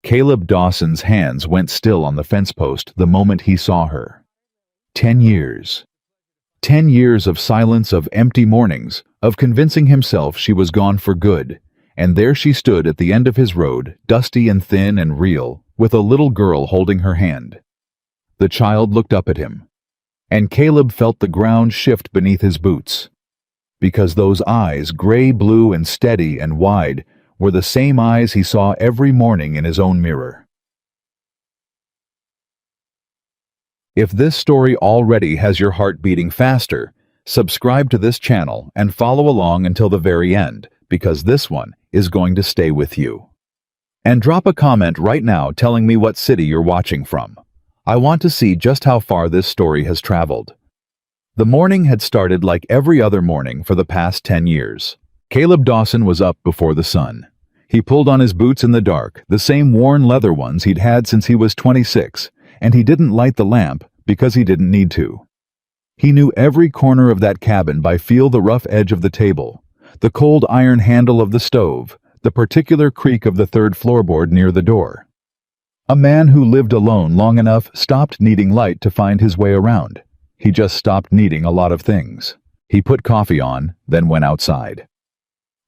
Caleb Dawson's hands went still on the fence post the moment he saw her. 10 years. 10 years of silence, of empty mornings, of convincing himself she was gone for good, and there she stood at the end of his road, dusty and thin and real, with a little girl holding her hand. The child looked up at him, and Caleb felt the ground shift beneath his boots, because those eyes, gray, blue, and steady and wide, were the same eyes he saw every morning in his own mirror. If this story already has your heart beating faster, subscribe to this channel and follow along until the very end, because this one is going to stay with you. And drop a comment right now telling me what city you're watching from. I want to see just how far this story has traveled. The morning had started like every other morning for the past 10 years. Caleb Dawson was up before the sun. He pulled on his boots in the dark, the same worn leather ones he'd had since he was 26, and he didn't light the lamp because he didn't need to. He knew every corner of that cabin by feel, the rough edge of the table, the cold iron handle of the stove, the particular creak of the third floorboard near the door. A man who lived alone long enough stopped needing light to find his way around. He just stopped needing a lot of things. He put coffee on, then went outside.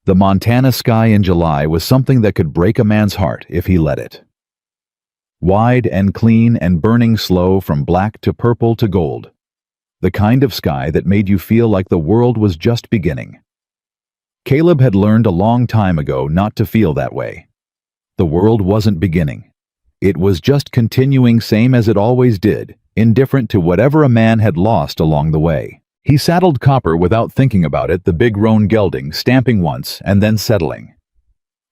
The Montana sky in July was something that could break a man's heart if he let it. Wide and clean and burning slow from black to purple to gold. The kind of sky that made you feel like the world was just beginning. Caleb had learned a long time ago not to feel that way. The world wasn't beginning. It was just continuing, same as it always did, indifferent to whatever a man had lost along the way. He saddled Copper without thinking about it, the big roan gelding, stamping once and then settling.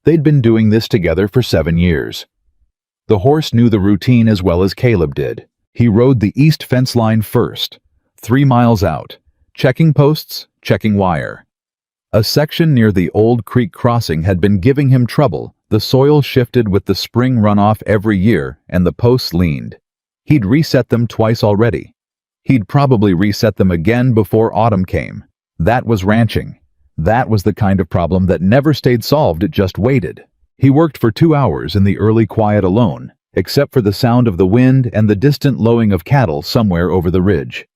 They'd been doing this together for 7 years. The horse knew the routine as well as Caleb did. He rode the east fence line first, 3 miles out, checking posts, checking wire. A section near the old creek crossing had been giving him trouble. The soil shifted with the spring runoff every year, and the posts leaned. He'd reset them twice already. He'd probably reset them again before autumn came. That was ranching. That was the kind of problem that never stayed solved, it just waited. He worked for 2 hours in the early quiet alone, except for the sound of the wind and the distant lowing of cattle somewhere over the ridge.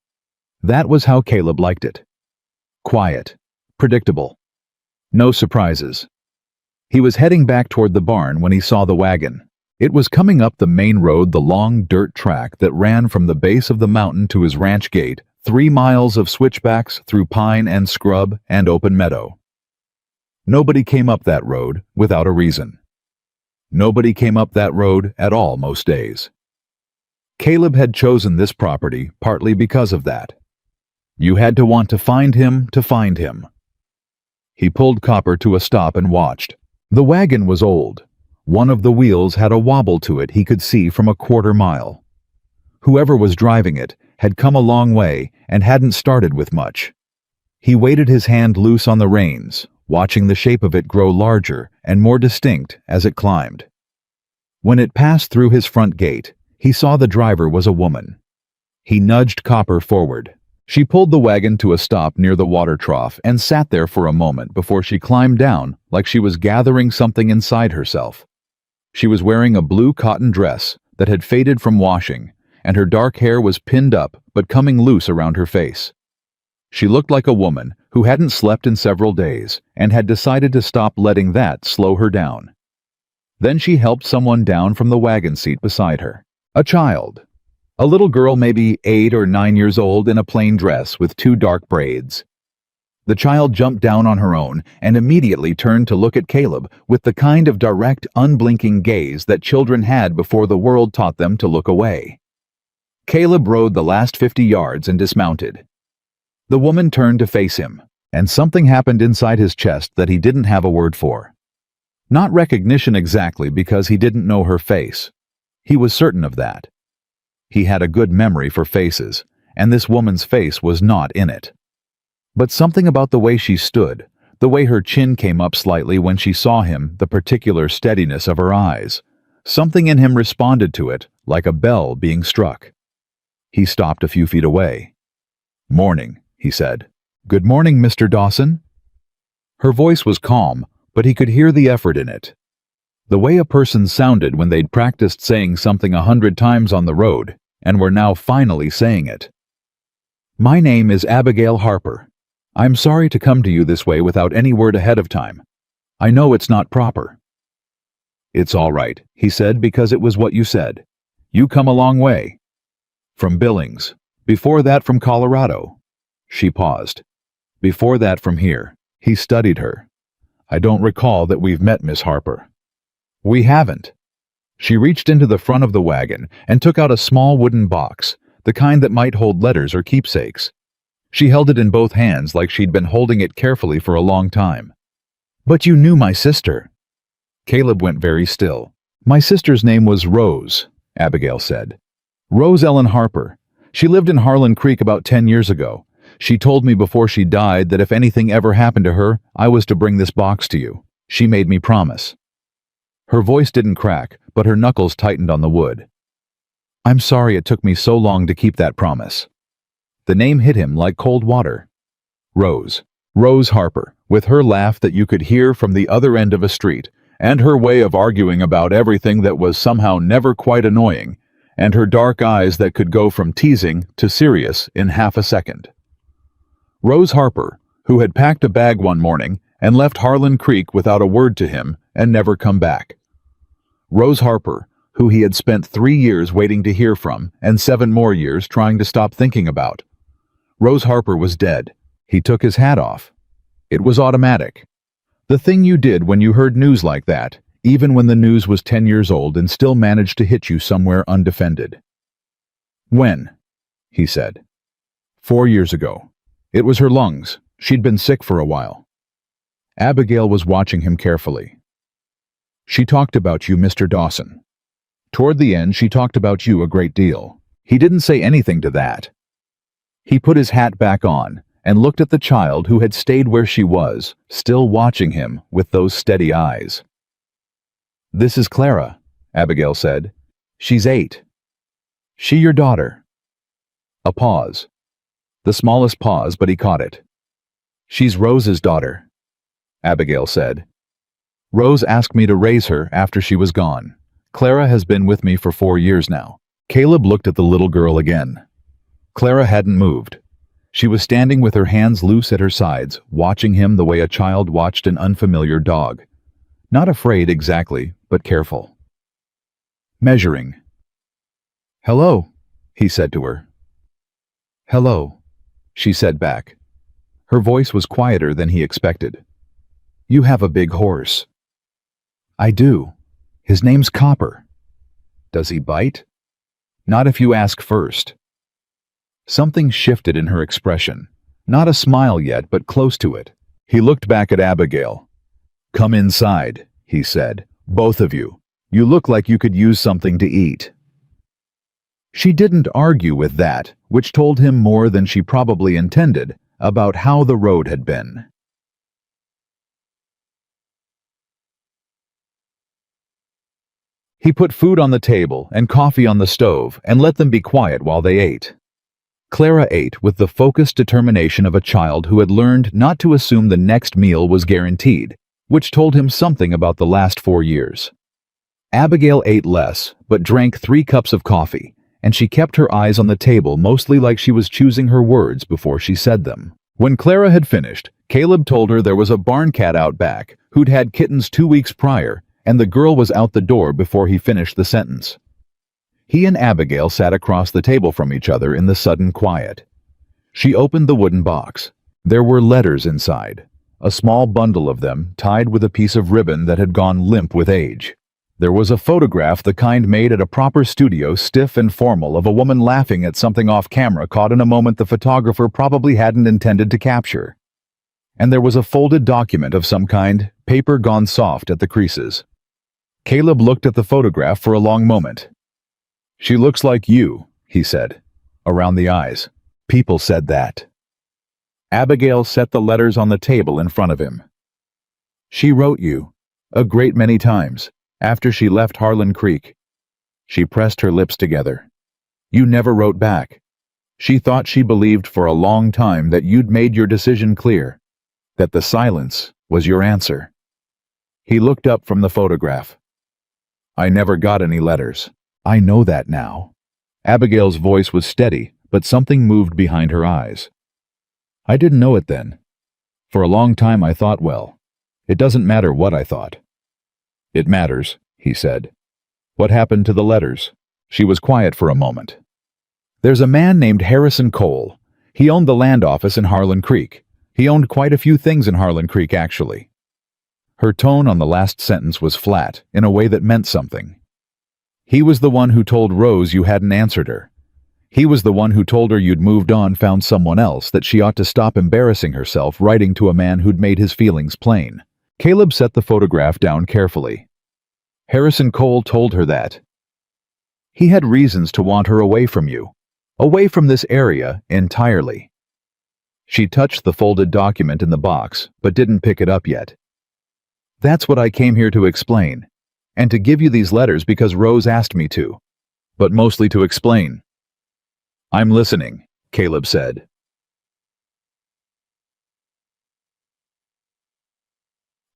That was how Caleb liked it. Quiet. Predictable. No surprises. He was heading back toward the barn when he saw the wagon. It was coming up the main road, the long dirt track that ran from the base of the mountain to his ranch gate, 3 miles of switchbacks through pine and scrub and open meadow. Nobody came up that road without a reason. Nobody came up that road at all most days. Caleb had chosen this property partly because of that. You had to want to find him to find him. He pulled Copper to a stop and watched. The wagon was old. One of the wheels had a wobble to it he could see from a 1/4 mile. Whoever was driving it had come a long way and hadn't started with much. He weighted his hand loose on the reins, watching the shape of it grow larger and more distinct as it climbed. When it passed through his front gate, he saw the driver was a woman. He nudged Copper forward. She pulled the wagon to a stop near the water trough and sat there for a moment before she climbed down like she was gathering something inside herself. She was wearing a blue cotton dress that had faded from washing, and her dark hair was pinned up but coming loose around her face. She looked like a woman who hadn't slept in several days and had decided to stop letting that slow her down. Then she helped someone down from the wagon seat beside her. A child. A little girl, maybe 8 or 9 years old, in a plain dress with 2 dark braids. The child jumped down on her own and immediately turned to look at Caleb with the kind of direct, unblinking gaze that children had before the world taught them to look away. Caleb rode the last 50 yards and dismounted. The woman turned to face him, and something happened inside his chest that he didn't have a word for. Not recognition exactly, because he didn't know her face. He was certain of that. He had a good memory for faces, and this woman's face was not in it. But something about the way she stood, the way her chin came up slightly when she saw him, the particular steadiness of her eyes, something in him responded to it like a bell being struck. He stopped a few feet away. "Morning," he said. "Good morning, Mr. Dawson." Her voice was calm, but he could hear the effort in it. The way a person sounded when they'd practiced saying something 100 times on the road and were now finally saying it. "My name is Abigail Harper. I'm sorry to come to you this way without any word ahead of time. I know it's not proper." "It's all right," he said, "because it was what you said. You come a long way. From Billings. Before that from Colorado." She paused. "Before that from here." He studied her. "I don't recall that we've met, Miss Harper." "We haven't." She reached into the front of the wagon and took out a small wooden box, the kind that might hold letters or keepsakes. She held it in both hands like she'd been holding it carefully for a long time. "But you knew my sister." Caleb went very still. "My sister's name was Rose," Abigail said. "Rose Ellen Harper. She lived in Harlan Creek about 10 years ago. She told me before she died that if anything ever happened to her, I was to bring this box to you. She made me promise." Her voice didn't crack, but her knuckles tightened on the wood. "I'm sorry it took me so long to keep that promise." The name hit him like cold water. Rose. Rose Harper, with her laugh that you could hear from the other end of a street, and her way of arguing about everything that was somehow never quite annoying, and her dark eyes that could go from teasing to serious in half a second. Rose Harper, who had packed a bag one morning and left Harlan Creek without a word to him and never come back. Rose Harper, who he had spent 3 years waiting to hear from and 7 more years trying to stop thinking about. Rose Harper was dead. He took his hat off. It was automatic. The thing you did when you heard news like that, even when the news was 10 years old and still managed to hit you somewhere undefended. "When?" he said. 4 years ago. It was her lungs. She'd been sick for a while. Abigail was watching him carefully. "She talked about you, Mr. Dawson. Toward the end, she talked about you a great deal. He didn't say anything to that." He put his hat back on and looked at the child who had stayed where she was, still watching him with those steady eyes. "This is Clara," Abigail said. "She's 8. She your daughter?" A pause. The smallest pause, but he caught it. "She's Rose's daughter," Abigail said. "Rose asked me to raise her after she was gone. Clara has been with me for 4 years now." Caleb looked at the little girl again. Clara hadn't moved. She was standing with her hands loose at her sides, watching him the way a child watched an unfamiliar dog. Not afraid exactly, but careful. Measuring. "Hello," he said to her. "Hello," she said back. Her voice was quieter than he expected. "You have a big horse." "I do. His name's Copper." "Does he bite?" "Not if you ask first." Something shifted in her expression. Not a smile yet, but close to it. He looked back at Abigail. "Come inside," he said. "Both of you. You look like you could use something to eat." She didn't argue with that, which told him more than she probably intended about how the road had been. He put food on the table and coffee on the stove and let them be quiet while they ate. Clara ate with the focused determination of a child who had learned not to assume the next meal was guaranteed, which told him something about the last 4 years. Abigail ate less, but drank 3 cups of coffee, and she kept her eyes on the table mostly like she was choosing her words before she said them. When Clara had finished, Caleb told her there was a barn cat out back who'd had kittens 2 weeks prior, and the girl was out the door before he finished the sentence. He and Abigail sat across the table from each other in the sudden quiet. She opened the wooden box. There were letters inside, a small bundle of them tied with a piece of ribbon that had gone limp with age. There was a photograph, the kind made at a proper studio, stiff and formal, of a woman laughing at something off camera, caught in a moment the photographer probably hadn't intended to capture. And there was a folded document of some kind, paper gone soft at the creases. Caleb looked at the photograph for a long moment. "She looks like you," he said, around the eyes. "People said that." Abigail set the letters on the table in front of him. "She wrote you, a great many times, after she left Harlan Creek." She pressed her lips together. "You never wrote back. She thought she believed for a long time that you'd made your decision clear, that the silence was your answer." He looked up from the photograph. I never got any letters. I know that now. Abigail's voice was steady, but something moved behind her eyes. I didn't know it then. For a long time I thought, well, it doesn't matter what I thought. It matters, he said. What happened to the letters? She was quiet for a moment. There's a man named Harrison Cole. He owned the land office in Harlan Creek. He owned quite a few things in Harlan Creek, actually. Her tone on the last sentence was flat, in a way that meant something. He was the one who told Rose you hadn't answered her. He was the one who told her you'd moved on, found someone else, that she ought to stop embarrassing herself writing to a man who'd made his feelings plain. Caleb set the photograph down carefully. Harrison Cole told her that. He had reasons to want her away from you, away from this area entirely. She touched the folded document in the box, but didn't pick it up yet. That's what I came here to explain, and to give you these letters because Rose asked me to, but mostly to explain. I'm listening, Caleb said.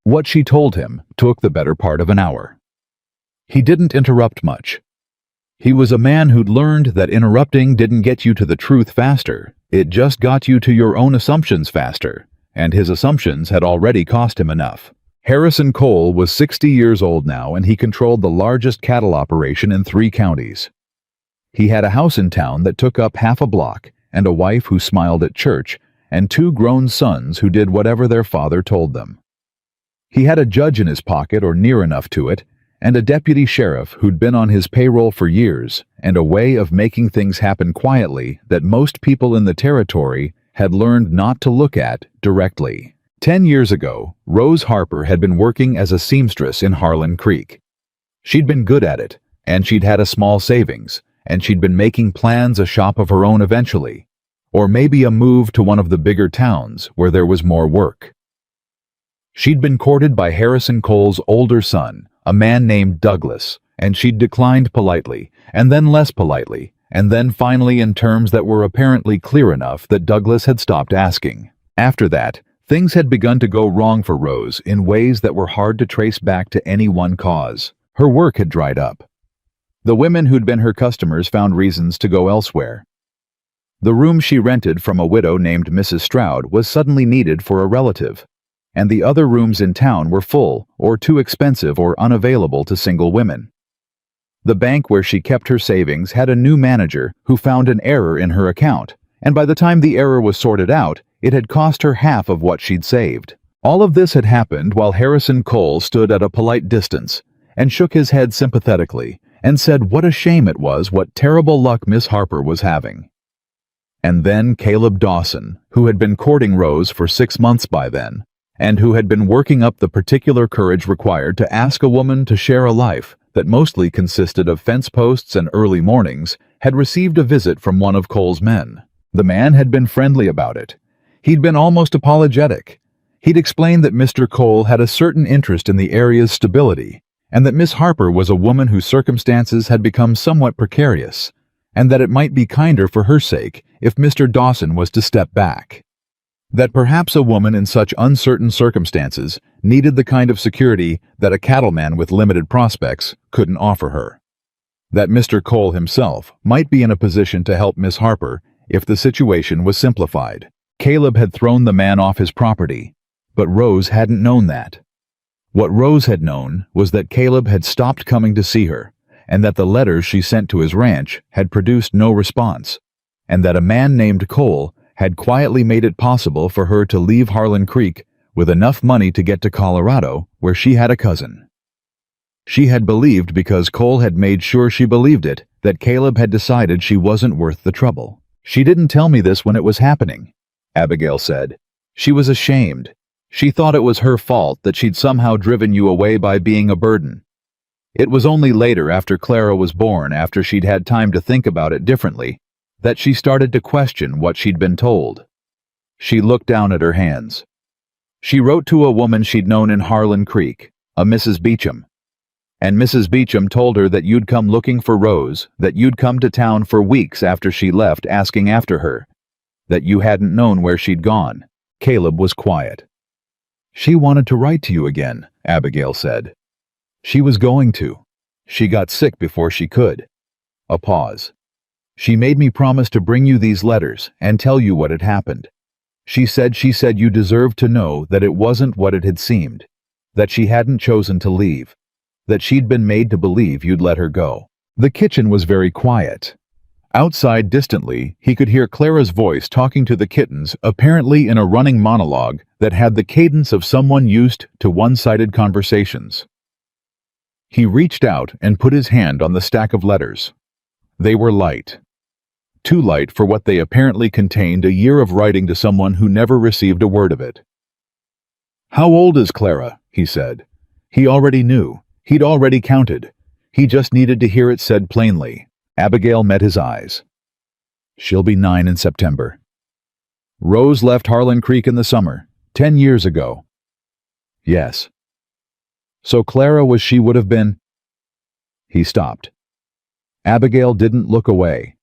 What she told him took the better part of an hour. He didn't interrupt much. He was a man who'd learned that interrupting didn't get you to the truth faster, it just got you to your own assumptions faster, and his assumptions had already cost him enough. Harrison Cole was 60 years old now, and he controlled the largest cattle operation in 3 counties. He had a house in town that took up half a block, and a wife who smiled at church, and 2 grown sons who did whatever their father told them. He had a judge in his pocket, or near enough to it, and a deputy sheriff who'd been on his payroll for years, and a way of making things happen quietly that most people in the territory had learned not to look at directly. 10 years ago, Rose Harper had been working as a seamstress in Harlan Creek. She'd been good at it, and she'd had a small savings, and she'd been making plans a shop of her own eventually, or maybe a move to one of the bigger towns where there was more work. She'd been courted by Harrison Cole's older son, a man named Douglas, and she'd declined politely, and then less politely, and then finally in terms that were apparently clear enough that Douglas had stopped asking. After that, things had begun to go wrong for Rose in ways that were hard to trace back to any one cause. Her work had dried up. The women who'd been her customers found reasons to go elsewhere. The room she rented from a widow named Mrs. Stroud was suddenly needed for a relative, and the other rooms in town were full or too expensive or unavailable to single women. The bank where she kept her savings had a new manager who found an error in her account, and by the time the error was sorted out, it had cost her half of what she'd saved. All of this had happened while Harrison Cole stood at a polite distance and shook his head sympathetically and said what a shame it was, what terrible luck Miss Harper was having. And then Caleb Dawson, who had been courting Rose for 6 months by then, and who had been working up the particular courage required to ask a woman to share a life that mostly consisted of fence posts and early mornings, had received a visit from one of Cole's men. The man had been friendly about it. He'd been almost apologetic. He'd explained that Mr. Cole had a certain interest in the area's stability, and that Miss Harper was a woman whose circumstances had become somewhat precarious, and that it might be kinder for her sake if Mr. Dawson was to step back. That perhaps a woman in such uncertain circumstances needed the kind of security that a cattleman with limited prospects couldn't offer her. That Mr. Cole himself might be in a position to help Miss Harper if the situation was simplified. Caleb had thrown the man off his property, but Rose hadn't known that. What Rose had known was that Caleb had stopped coming to see her, and that the letters she sent to his ranch had produced no response, and that a man named Cole had quietly made it possible for her to leave Harlan Creek with enough money to get to Colorado, where she had a cousin. She had believed, because Cole had made sure she believed it, that Caleb had decided she wasn't worth the trouble. She didn't tell me this when it was happening, Abigail said. She was ashamed. She thought it was her fault that she'd somehow driven you away by being a burden. It was only later, after Clara was born, after she'd had time to think about it differently, that she started to question what she'd been told. She looked down at her hands. She wrote to a woman she'd known in Harlan Creek, a Mrs. Beecham. And Mrs. Beecham told her that you'd come looking for Rose, that you'd come to town for weeks after she left asking after her, that you hadn't known where she'd gone. Caleb was quiet. She wanted to write to you again, Abigail said. She was going to. She got sick before she could. A pause. She made me promise to bring you these letters and tell you what had happened. She said you deserved to know that it wasn't what it had seemed, that she hadn't chosen to leave, that she'd been made to believe you'd let her go. The kitchen was very quiet. Outside, distantly, he could hear Clara's voice talking to the kittens, apparently in a running monologue that had the cadence of someone used to one-sided conversations. He reached out and put his hand on the stack of letters. They were light. Too light for what they apparently contained, a year of writing to someone who never received a word of it. "How old is Clara?" he said. He already knew. He'd already counted. He just needed to hear it said plainly. Abigail met his eyes. "She'll be 9 in September. Rose left Harlan Creek in the summer, 10 years ago." "Yes." "So Clara was she would have been—" He stopped. Abigail didn't look away.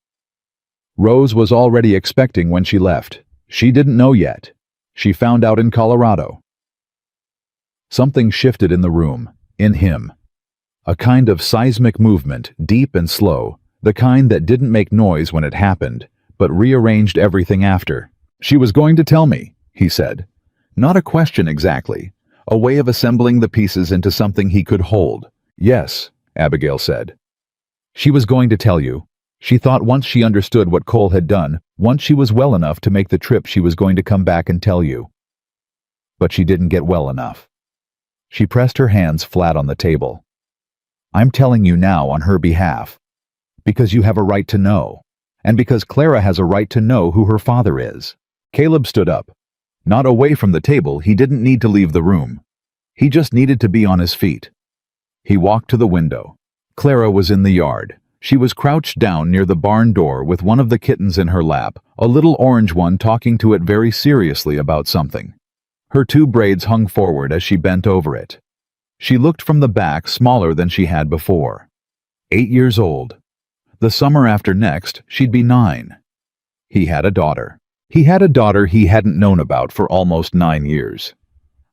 Rose was already expecting when she left. She didn't know yet. She found out in Colorado. Something shifted in the room, in him. A kind of seismic movement, deep and slow, the kind that didn't make noise when it happened, but rearranged everything after. "She was going to tell me," he said. Not a question exactly, a way of assembling the pieces into something he could hold. "Yes," Abigail said. "She was going to tell you. She thought once she understood what Cole had done, once she was well enough to make the trip, she was going to come back and tell you. But she didn't get well enough." She pressed her hands flat on the table. "I'm telling you now on her behalf. Because you have a right to know. And because Clara has a right to know who her father is." Caleb stood up. Not away from the table, he didn't need to leave the room. He just needed to be on his feet. He walked to the window. Clara was in the yard. She was crouched down near the barn door with one of the kittens in her lap, a little orange one talking to it very seriously about something. Her 2 braids hung forward as she bent over it. She looked from the back smaller than she had before. 8 years old. The summer after next, she'd be 9. He had a daughter. He had a daughter he hadn't known about for almost 9 years.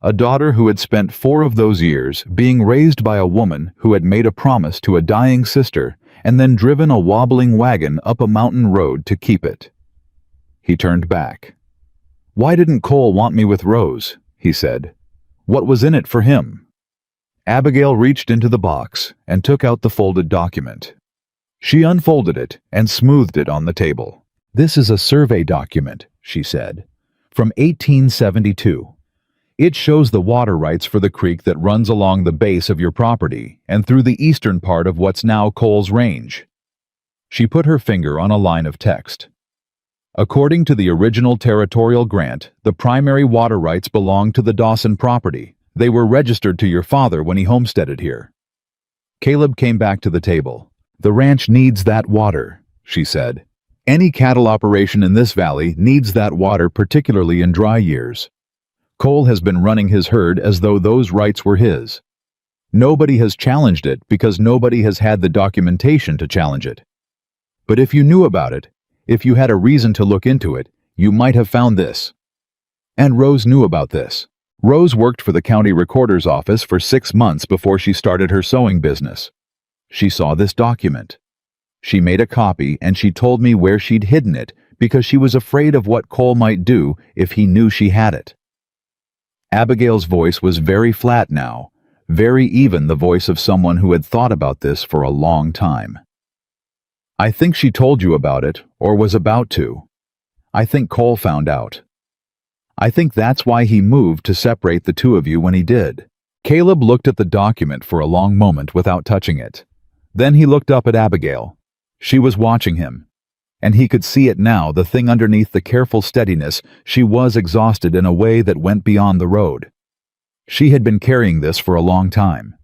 A daughter who had spent 4 of those years being raised by a woman who had made a promise to a dying sister and then driven a wobbling wagon up a mountain road to keep it. He turned back. "Why didn't Cole want me with Rose?" he said. "What was in it for him?" Abigail reached into the box and took out the folded document. She unfolded it and smoothed it on the table. "This is a survey document," she said, "from 1872. It shows the water rights for the creek that runs along the base of your property and through the eastern part of what's now Cole's Range." She put her finger on a line of text. "According to the original territorial grant, the primary water rights belong to the Dawson property. They were registered to your father when he homesteaded here." Caleb came back to the table. "The ranch needs that water," she said. "Any cattle operation in this valley needs that water, particularly in dry years. Cole has been running his herd as though those rights were his. Nobody has challenged it because nobody has had the documentation to challenge it. But if you knew about it, if you had a reason to look into it, you might have found this." And Rose knew about this. Rose worked for the county recorder's office for 6 months before she started her sewing business. She saw this document. She made a copy and she told me where she'd hidden it because she was afraid of what Cole might do if he knew she had it. Abigail's voice was very flat now, very even, the voice of someone who had thought about this for a long time. "I think she told you about it, or was about to. I think Cole found out. I think that's why he moved to separate the 2 of you when he did." Caleb looked at the document for a long moment without touching it. Then he looked up at Abigail. She was watching him. And he could see it now, the thing underneath the careful steadiness. She was exhausted in a way that went beyond the road. She had been carrying this for a long time.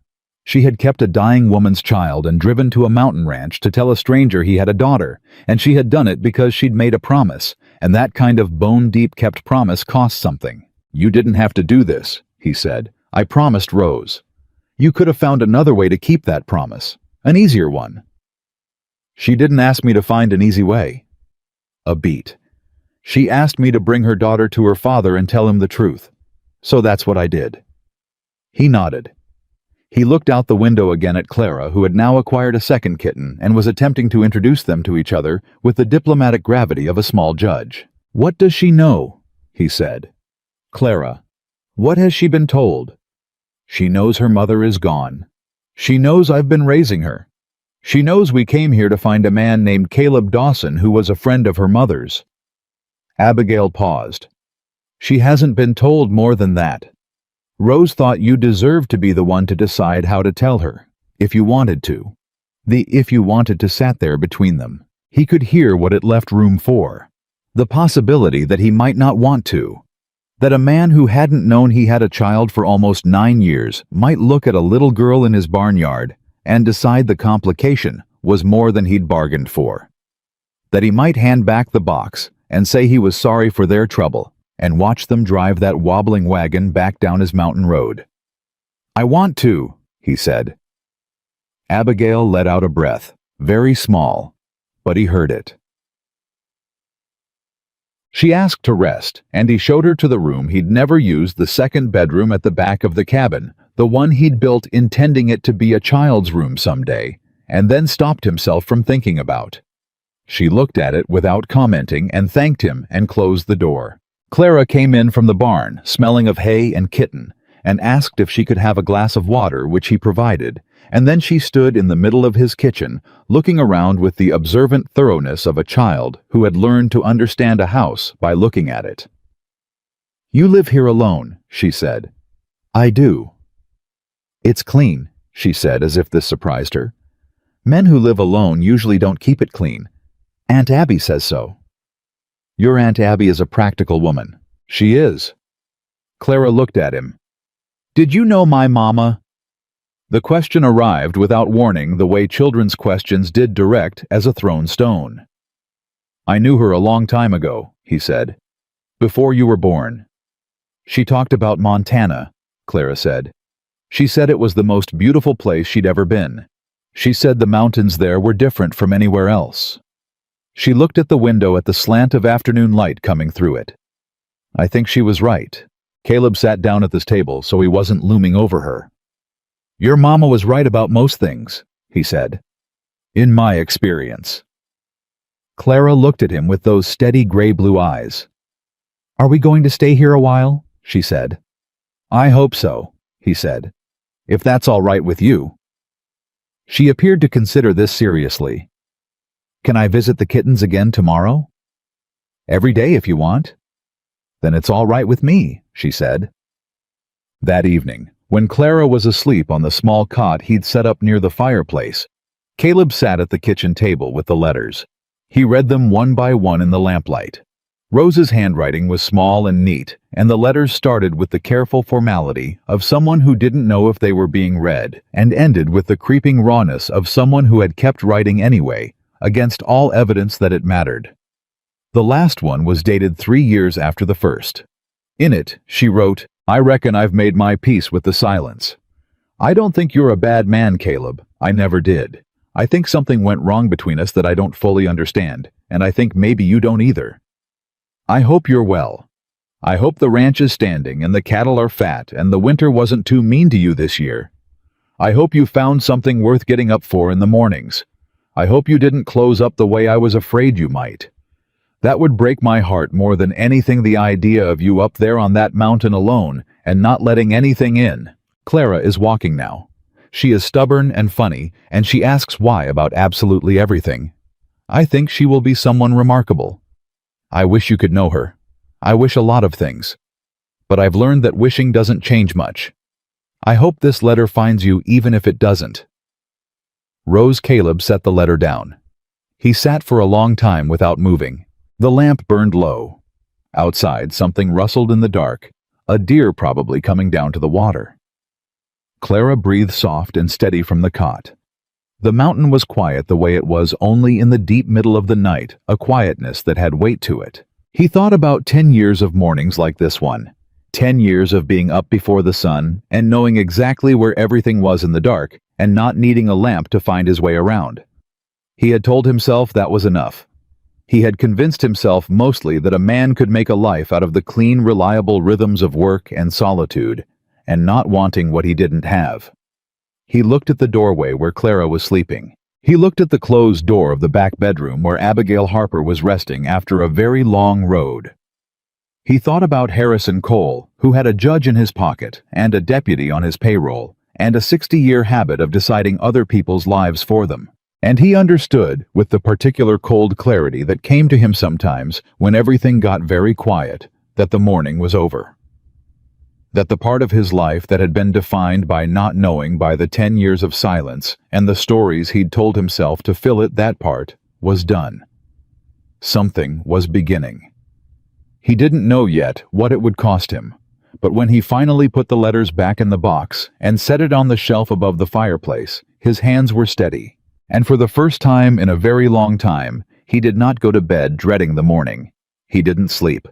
She had kept a dying woman's child and driven to a mountain ranch to tell a stranger he had a daughter, and she had done it because she'd made a promise, and that kind of bone-deep kept promise cost something. "You didn't have to do this," he said. "I promised Rose. You could have found another way to keep that promise, an easier one." "She didn't ask me to find an easy way." A beat. "She asked me to bring her daughter to her father and tell him the truth. So that's what I did." He nodded. He looked out the window again at Clara, who had now acquired a second kitten and was attempting to introduce them to each other with the diplomatic gravity of a small judge. "What does she know?" he said. "Clara. What has she been told?" "She knows her mother is gone. She knows I've been raising her. She knows we came here to find a man named Caleb Dawson who was a friend of her mother's." Abigail paused. "She hasn't been told more than that. Rose thought you deserved to be the one to decide how to tell her, if you wanted to." The "if you wanted to" sat there between them. He could hear what it left room for. The possibility that he might not want to. That a man who hadn't known he had a child for almost 9 years might look at a little girl in his barnyard and decide the complication was more than he'd bargained for. That he might hand back the box and say he was sorry for their trouble and watch them drive that wobbling wagon back down his mountain road. "I want to," he said. Abigail let out a breath, very small, but he heard it. She asked to rest, and he showed her to the room he'd never used, the second bedroom at the back of the cabin, the one he'd built intending it to be a child's room someday, and then stopped himself from thinking about. She looked at it without commenting and thanked him and closed the door. Clara came in from the barn, smelling of hay and kitten, and asked if she could have a glass of water, which he provided, and then she stood in the middle of his kitchen, looking around with the observant thoroughness of a child who had learned to understand a house by looking at it. "You live here alone," she said. "I do." "It's clean," she said, as if this surprised her. "Men who live alone usually don't keep it clean. Aunt Abby says so." "Your Aunt Abby is a practical woman." "She is." Clara looked at him. "Did you know my mama?" The question arrived without warning, the way children's questions did, direct as a thrown stone. "I knew her a long time ago," he said. "Before you were born." "She talked about Montana," Clara said. "She said it was the most beautiful place she'd ever been. She said the mountains there were different from anywhere else." She looked at the window at the slant of afternoon light coming through it. "I think she was right." Caleb sat down at this table so he wasn't looming over her. "Your mama was right about most things," he said. "In my experience." Clara looked at him with those steady gray-blue eyes. "Are we going to stay here a while?" she said. "I hope so," he said. "If that's all right with you." She appeared to consider this seriously. "Can I visit the kittens again tomorrow?" "Every day if you want." "Then it's all right with me," she said. That evening, when Clara was asleep on the small cot he'd set up near the fireplace, Caleb sat at the kitchen table with the letters. He read them one by one in the lamplight. Rose's handwriting was small and neat, and the letters started with the careful formality of someone who didn't know if they were being read, and ended with the creeping rawness of someone who had kept writing anyway, against all evidence that it mattered. The last one was dated 3 years after the first. In it, she wrote, "I reckon I've made my peace with the silence. I don't think you're a bad man, Caleb. I never did. I think something went wrong between us that I don't fully understand, and I think maybe you don't either. I hope you're well. I hope the ranch is standing and the cattle are fat and the winter wasn't too mean to you this year. I hope you found something worth getting up for in the mornings. I hope you didn't close up the way I was afraid you might. That would break my heart more than anything, the idea of you up there on that mountain alone and not letting anything in." Clara is walking now. She is stubborn and funny, and she asks why about absolutely everything. I think she will be someone remarkable. I wish you could know her. I wish a lot of things. But I've learned that wishing doesn't change much. I hope this letter finds you even if it doesn't. Rose. Caleb set the letter down. He sat for a long time without moving. The lamp burned low. Outside, something rustled in the dark, a deer probably coming down to the water. Clara breathed soft and steady from the cot. The mountain was quiet the way it was only in the deep middle of the night, a quietness that had weight to it. He thought about 10 years of mornings like this one, 10 years of being up before the sun and knowing exactly where everything was in the dark and not needing a lamp to find his way around. He had told himself that was enough. He had convinced himself mostly that a man could make a life out of the clean, reliable rhythms of work and solitude, and not wanting what he didn't have. He looked at the doorway where Clara was sleeping. He looked at the closed door of the back bedroom where Abigail Harper was resting after a very long road. He thought about Harrison Cole, who had a judge in his pocket and a deputy on his payroll, and a 60-year habit of deciding other people's lives for them. And he understood, with the particular cold clarity that came to him sometimes when everything got very quiet, that the morning was over. That the part of his life that had been defined by not knowing by the 10 years of silence and the stories he'd told himself to fill it, that part was done. Something was beginning. He didn't know yet what it would cost him, but when he finally put the letters back in the box and set it on the shelf above the fireplace, his hands were steady, and for the first time in a very long time, he did not go to bed dreading the morning. He didn't sleep.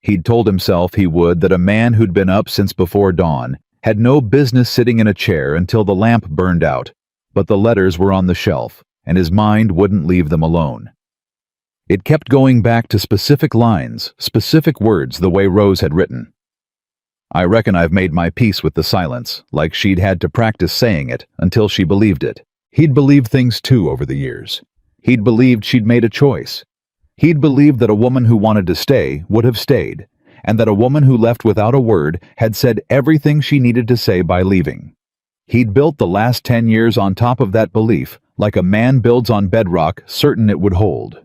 He'd told himself he would, that a man who'd been up since before dawn had no business sitting in a chair until the lamp burned out, but the letters were on the shelf, and his mind wouldn't leave them alone. It kept going back to specific lines, specific words the way Rose had written. I reckon I've made my peace with the silence, like she'd had to practice saying it until she believed it. He'd believed things too over the years. He'd believed she'd made a choice. He'd believed that a woman who wanted to stay would have stayed, and that a woman who left without a word had said everything she needed to say by leaving. He'd built the last 10 years on top of that belief, like a man builds on bedrock, certain it would hold.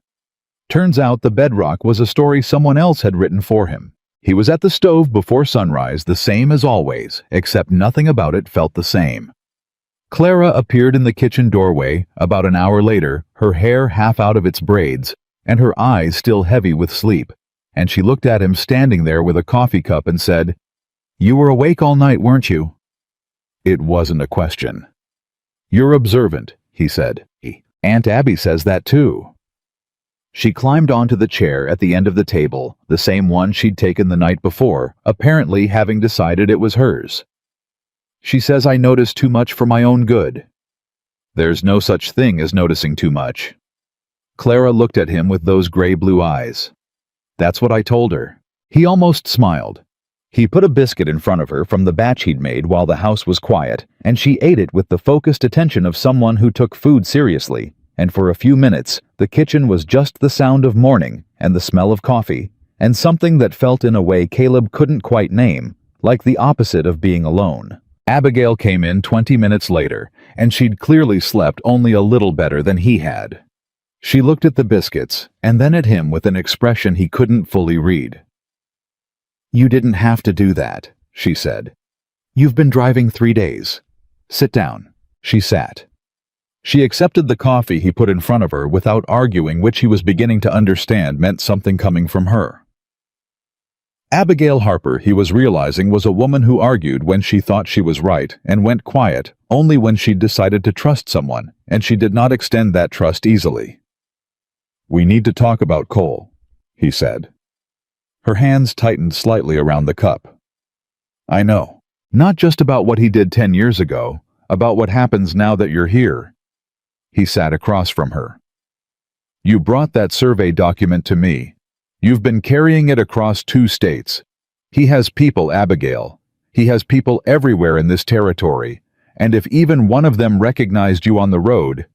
Turns out the bedrock was a story someone else had written for him. He was at the stove before sunrise, the same as always, except nothing about it felt the same. Clara appeared in the kitchen doorway about an hour later, her hair half out of its braids, and her eyes still heavy with sleep, and she looked at him standing there with a coffee cup and said, "You were awake all night, weren't you?" It wasn't a question. "You're observant," he said. "Aunt Abby says that too." She climbed onto the chair at the end of the table, the same one she'd taken the night before, apparently having decided it was hers. "She says I notice too much for my own good." "There's no such thing as noticing too much." Clara looked at him with those gray-blue eyes. "That's what I told her." He almost smiled. He put a biscuit in front of her from the batch he'd made while the house was quiet, and she ate it with the focused attention of someone who took food seriously, and for a few minutes, the kitchen was just the sound of morning and the smell of coffee, and something that felt in a way Caleb couldn't quite name, like the opposite of being alone. Abigail came in 20 minutes later, and she'd clearly slept only a little better than he had. She looked at the biscuits, and then at him with an expression he couldn't fully read. "You didn't have to do that," she said. "You've been driving 3 days. Sit down." She sat. She accepted the coffee he put in front of her without arguing, which he was beginning to understand meant something coming from her. Abigail Harper, he was realizing, was a woman who argued when she thought she was right and went quiet only when she'd decided to trust someone, and she did not extend that trust easily. "We need to talk about Cole," he said. Her hands tightened slightly around the cup. "I know. Not just about what he did 10 years ago, about what happens now that you're here." He sat across from her. "You brought that survey document to me. You've been carrying it across 2 states. He has people, Abigail. He has people everywhere in this territory, and if even one of them recognized you on the road,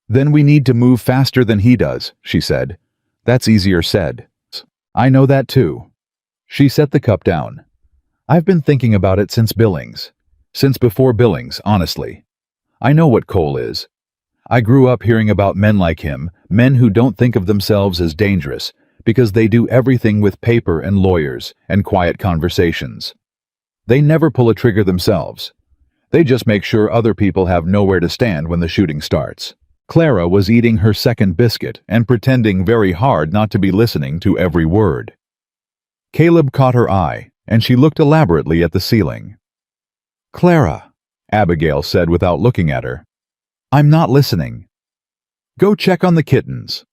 then we need to move faster than he does," she said. "That's easier said." "I know that too." She set the cup down. "I've been thinking about it since Billings. Since before Billings, honestly. I know what Cole is. I grew up hearing about men like him, men who don't think of themselves as dangerous, because they do everything with paper and lawyers and quiet conversations. They never pull a trigger themselves. They just make sure other people have nowhere to stand when the shooting starts." Clara was eating her second biscuit and pretending very hard not to be listening to every word. Caleb caught her eye, and she looked elaborately at the ceiling. "Clara," Abigail said without looking at her, "I'm not listening. Go check on the kittens."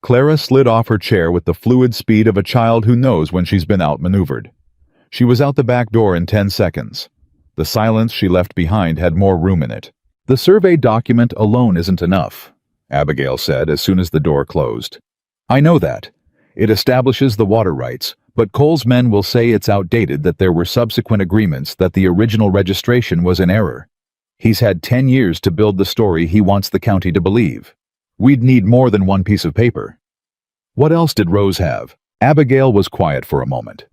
Clara slid off her chair with the fluid speed of a child who knows when she's been outmaneuvered. She was out the back door in 10 seconds. The silence she left behind had more room in it. "The survey document alone isn't enough," Abigail said as soon as the door closed. "I know that. It establishes the water rights, but Cole's men will say it's outdated, that there were subsequent agreements, that the original registration was in error. He's had 10 years to build the story he wants the county to believe. We'd need more than one piece of paper. What else did Rose have? Abigail was quiet for a moment.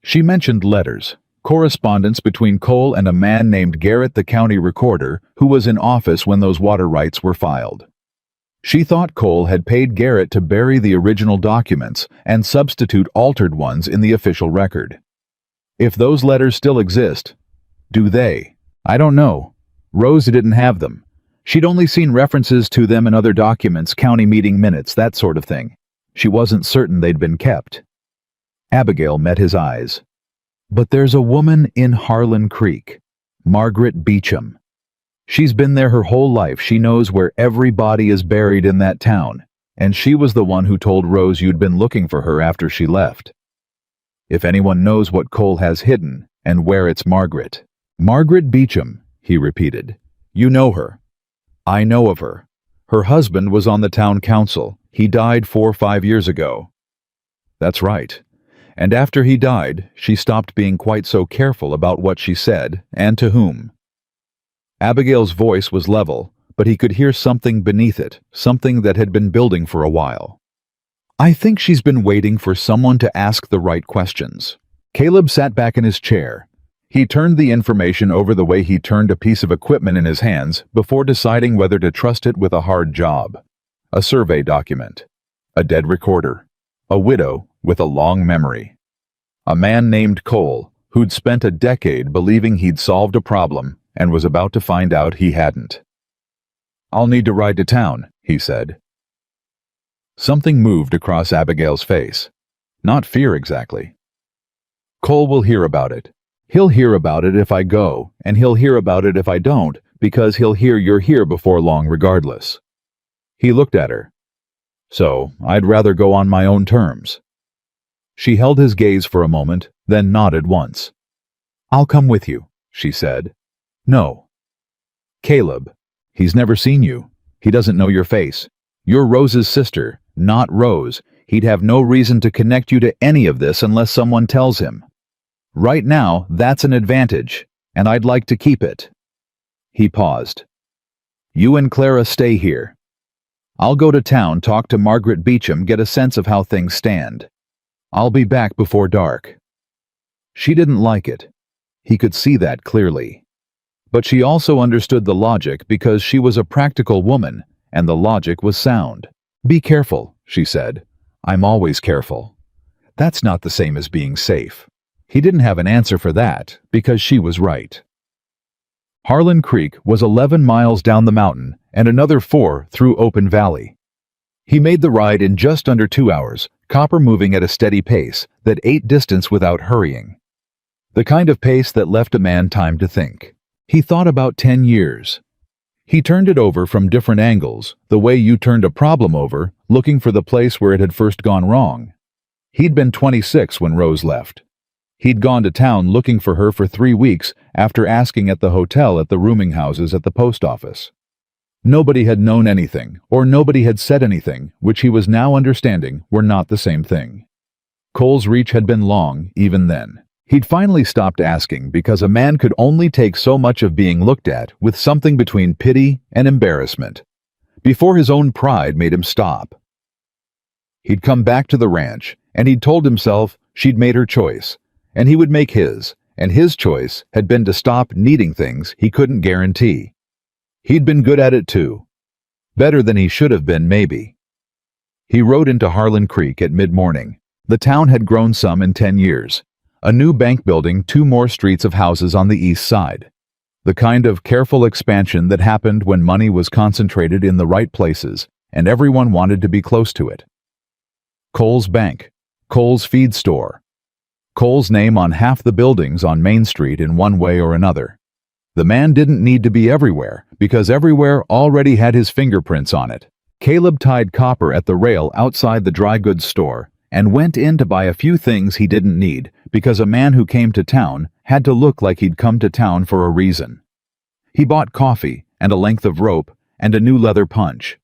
She mentioned letters, correspondence between Cole and a man named Garrett, the county recorder, who was in office when those water rights were filed. She thought Cole had paid Garrett to bury the original documents and substitute altered ones in the official record. If those letters still exist, do they? I don't know. Rose didn't have them. She'd only seen references to them in other documents, county meeting minutes, that sort of thing. She wasn't certain they'd been kept. Abigail met his eyes. But there's a woman in Harlan Creek, Margaret Beecham. She's been there her whole life. She knows where every body is buried in that town, and she was the one who told Rose you'd been looking for her after she left. If anyone knows what Cole has hidden, and where it's Margaret. Margaret Beecham, he repeated. You know her. I know of her. Her husband was on the town council. He died 4 or 5 years ago. That's right. And after he died, she stopped being quite so careful about what she said, and to whom. Abigail's voice was level, but he could hear something beneath it, something that had been building for a while. I think she's been waiting for someone to ask the right questions. Caleb sat back in his chair. He turned the information over the way he turned a piece of equipment in his hands before deciding whether to trust it with a hard job. A survey document. A dead recorder. A widow with a long memory. A man named Cole, who'd spent a decade believing he'd solved a problem and was about to find out he hadn't. I'll need to ride to town, he said. Something moved across Abigail's face. Not fear exactly. Cole will hear about it. He'll hear about it if I go, and he'll hear about it if I don't, because he'll hear you're here before long regardless. He looked at her. So, I'd rather go on my own terms. She held his gaze for a moment, then nodded once. I'll come with you, she said. No. Caleb. He's never seen you. He doesn't know your face. You're Rose's sister, not Rose. He'd have no reason to connect you to any of this unless someone tells him. Right now, that's an advantage, and I'd like to keep it. He paused. You and Clara stay here. I'll go to town, talk to Margaret Beecham, get a sense of how things stand. I'll be back before dark. She didn't like it. He could see that clearly. But she also understood the logic because she was a practical woman, and the logic was sound. Be careful, she said. I'm always careful. That's not the same as being safe. He didn't have an answer for that, because she was right. Harlan Creek was 11 miles down the mountain and another 4 through open valley. He made the ride in just under 2 hours, Copper moving at a steady pace that ate distance without hurrying. The kind of pace that left a man time to think. He thought about 10 years. He turned it over from different angles, the way you turned a problem over, looking for the place where it had first gone wrong. He'd been 26 when Rose left. He'd gone to town looking for her for 3 weeks after asking at the hotel at the rooming houses at the post office. Nobody had known anything, or nobody had said anything, which he was now understanding were not the same thing. Cole's reach had been long, even then. He'd finally stopped asking because a man could only take so much of being looked at with something between pity and embarrassment, before his own pride made him stop. He'd come back to the ranch, and he'd told himself she'd made her choice, and he would make his, and his choice had been to stop needing things he couldn't guarantee. He'd been good at it too. Better than he should have been, maybe. He rode into Harlan Creek at mid-morning. The town had grown some in 10 years. A new bank building, 2 more streets of houses on the east side. The kind of careful expansion that happened when money was concentrated in the right places, and everyone wanted to be close to it. Cole's Bank, Cole's Feed Store. Cole's name on half the buildings on Main Street in one way or another. The man didn't need to be everywhere, because everywhere already had his fingerprints on it. Caleb tied Copper at the rail outside the dry goods store and went in to buy a few things he didn't need, because a man who came to town had to look like he'd come to town for a reason. He bought coffee and a length of rope and a new leather punch.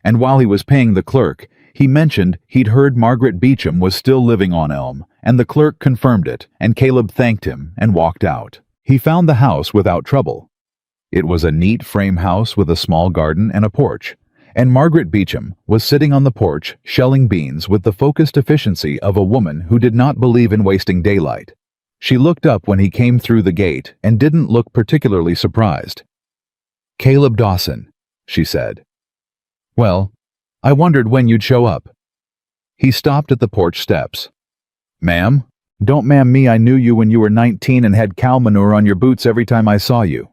And while he was paying the clerk, he mentioned he'd heard Margaret Beecham was still living on Elm, and the clerk confirmed it, and Caleb thanked him and walked out. He found the house without trouble. It was a neat frame house with a small garden and a porch, and Margaret Beecham was sitting on the porch shelling beans with the focused efficiency of a woman who did not believe in wasting daylight. She looked up when he came through the gate and didn't look particularly surprised. "Caleb Dawson," she said. "Well, I wondered when you'd show up." He stopped at the porch steps. "Ma'am? Don't ma'am me, I knew you when you were 19 and had cow manure on your boots every time I saw you."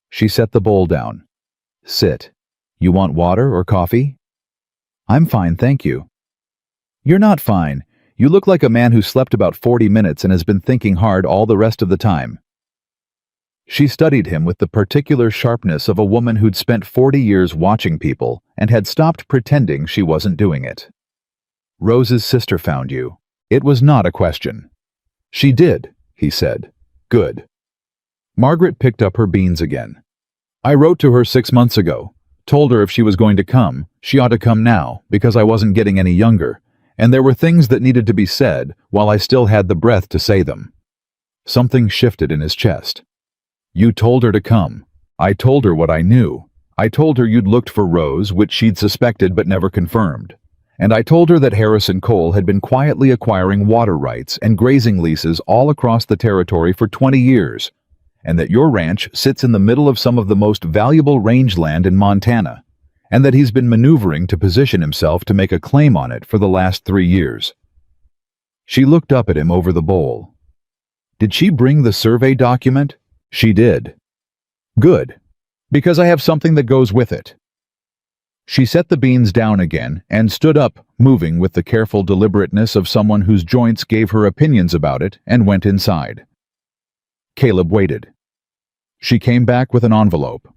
She set the bowl down. "Sit. You want water or coffee?" "I'm fine, thank you." "You're not fine. You look like a man who slept about 40 minutes and has been thinking hard all the rest of the time." She studied him with the particular sharpness of a woman who'd spent 40 years watching people and had stopped pretending she wasn't doing it. "Rose's sister found you. It was not a question." "She did," he said. "Good." Margaret picked up her beans again. "I wrote to her 6 months ago. Told her if she was going to come, she ought to come now, because I wasn't getting any younger, and there were things that needed to be said while I still had the breath to say them." Something shifted in his chest. "You told her to come. I told her what I knew. I told her you'd looked for Rose, which she'd suspected but never confirmed. And I told her that Harrison Cole had been quietly acquiring water rights and grazing leases all across the territory for 20 years, and that your ranch sits in the middle of some of the most valuable rangeland in Montana, and that he's been maneuvering to position himself to make a claim on it for the last 3 years. She looked up at him over the bowl. "Did she bring the survey document?" "She did." "Good, because I have something that goes with it." She set the beans down again and stood up, moving with the careful deliberateness of someone whose joints gave her opinions about it, and went inside. Caleb waited. She came back with an envelope.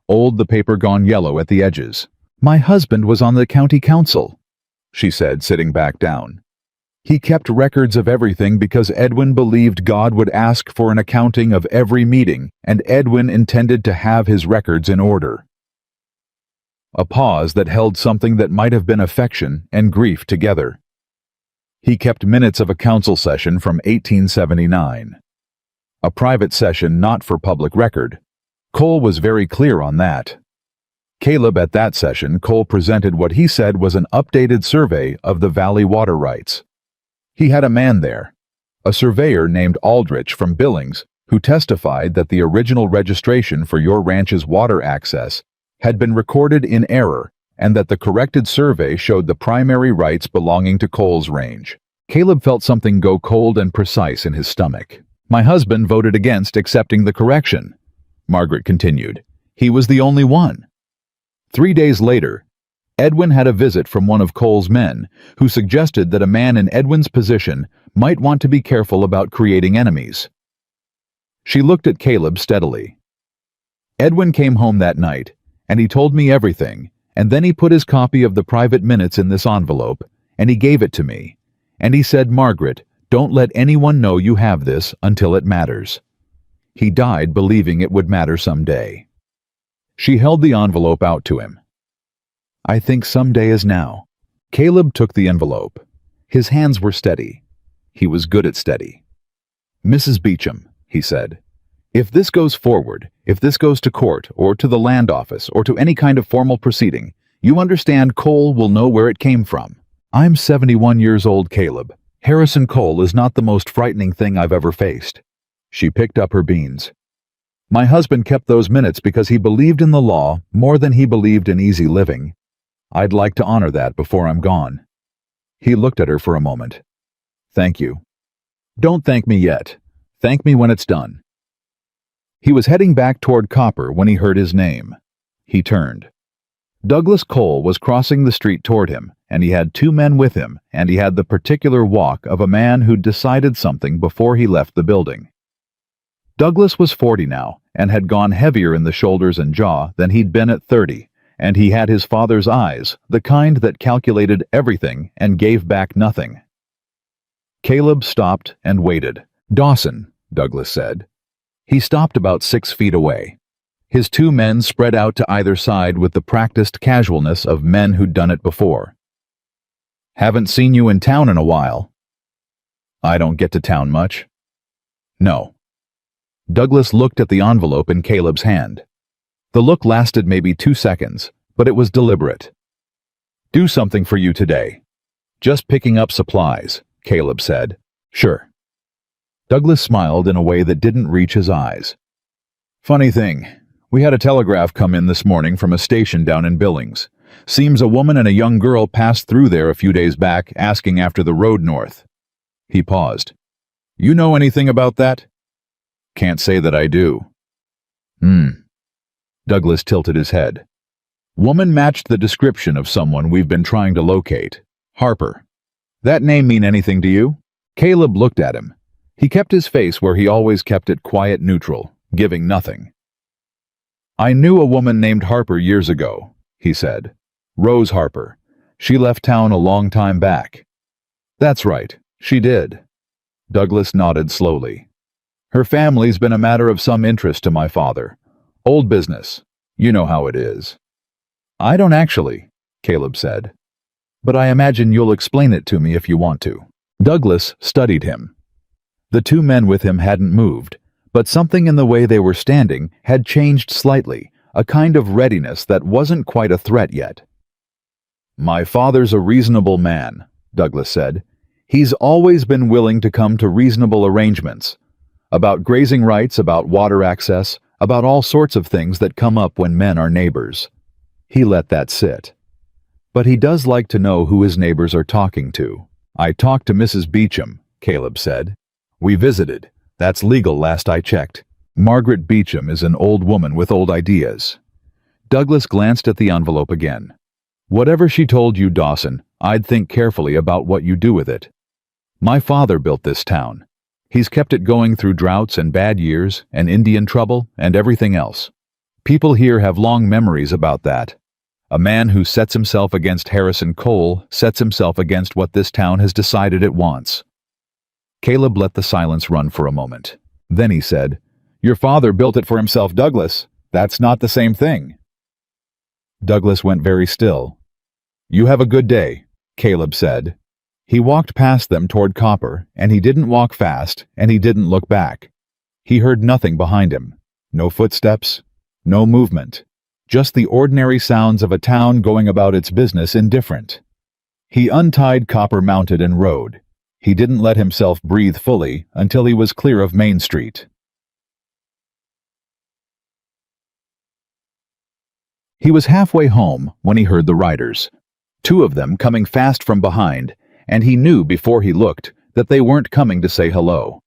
Old, the paper gone yellow at the edges. "My husband was on the county council," she said, sitting back down. "He kept records of everything because Edwin believed God would ask for an accounting of every meeting, and Edwin intended to have his records in order." A pause that held something that might have been affection and grief together. "He kept minutes of a council session from 1879. A private session not for public record. Cole was very clear on that. Caleb, at that session, Cole presented what he said was an updated survey of the valley water rights. He had a man there, a surveyor named Aldrich from Billings, who testified that the original registration for your ranch's water access had been recorded in error and that the corrected survey showed the primary rights belonging to Cole's range. Caleb felt something go cold and precise in his stomach. "My husband voted against accepting the correction," Margaret continued. "He was the only one." 3 days later, Edwin had a visit from one of Cole's men, who suggested that a man in Edwin's position might want to be careful about creating enemies. She looked at Caleb steadily. "Edwin came home that night, and he told me everything, and then he put his copy of the private minutes in this envelope, and he gave it to me, and he said, 'Margaret, don't let anyone know you have this until it matters.' He died believing it would matter someday." She held the envelope out to him. "I think someday is now." Caleb took the envelope. His hands were steady. He was good at steady. "Mrs. Beecham," he said, "if this goes forward, if this goes to court or to the land office or to any kind of formal proceeding, you understand Cole will know where it came from. I'm 71 years old, Caleb. Harrison Cole is not the most frightening thing I've ever faced." She picked up her beans. "My husband kept those minutes because he believed in the law more than he believed in easy living. I'd like to honor that before I'm gone." He looked at her for a moment. "Thank you." "Don't thank me yet. Thank me when it's done." He was heading back toward Copper when he heard his name. He turned. Douglas Cole was crossing the street toward him, and he had 2 men with him, and he had the particular walk of a man who'd decided something before he left the building. Douglas was 40 now, and had gone heavier in the shoulders and jaw than he'd been at 30, and he had his father's eyes, the kind that calculated everything and gave back nothing. Caleb stopped and waited. "Dawson," Douglas said. He stopped about 6 feet away. His 2 men spread out to either side with the practiced casualness of men who'd done it before. "Haven't seen you in town in a while." "I don't get to town much." "No." Douglas looked at the envelope in Caleb's hand. The look lasted maybe 2 seconds, but it was deliberate. "Do something for you today." "Just picking up supplies," Caleb said. "Sure." Douglas smiled in a way that didn't reach his eyes. "Funny thing, we had a telegraph come in this morning from a station down in Billings. Seems a woman and a young girl passed through there a few days back asking after the road north." He paused. "You know anything about that?" "Can't say that I do." Douglas tilted his head. "Woman matched the description of someone we've been trying to locate. Harper. That name mean anything to you?" Caleb looked at him. He kept his face where he always kept it quiet neutral, giving nothing. "I knew a woman named Harper years ago," he said. "Rose Harper. She left town a long time back." "That's right, she did." Douglas nodded slowly. "Her family's been a matter of some interest to my father. Old business. You know how it is." "I don't actually," Caleb said. "But I imagine you'll explain it to me if you want to." Douglas studied him. The two men with him hadn't moved, but something in the way they were standing had changed slightly, a kind of readiness that wasn't quite a threat yet. "My father's a reasonable man," Douglas said. "He's always been willing to come to reasonable arrangements. About grazing rights, about water access, about all sorts of things that come up when men are neighbors." He let that sit. "But he does like to know who his neighbors are talking to." "I talked to Mrs. Beecham," Caleb said. "We visited. That's legal last I checked. Margaret Beecham is an old woman with old ideas." Douglas glanced at the envelope again. "Whatever she told you, Dawson, I'd think carefully about what you do with it. My father built this town. He's kept it going through droughts and bad years and Indian trouble and everything else. People here have long memories about that. A man who sets himself against Harrison Cole sets himself against what this town has decided it wants." Caleb let the silence run for a moment. Then he said, "Your father built it for himself, Douglas. That's not the same thing." Douglas went very still. "You have a good day," Caleb said. He walked past them toward Copper, and he didn't walk fast, and he didn't look back. He heard nothing behind him. No footsteps, no movement. Just the ordinary sounds of a town going about its business indifferent. He untied Copper mounted and rode. He didn't let himself breathe fully until he was clear of Main Street. He was halfway home when he heard the riders. Two of them coming fast from behind, and he knew before he looked that they weren't coming to say hello.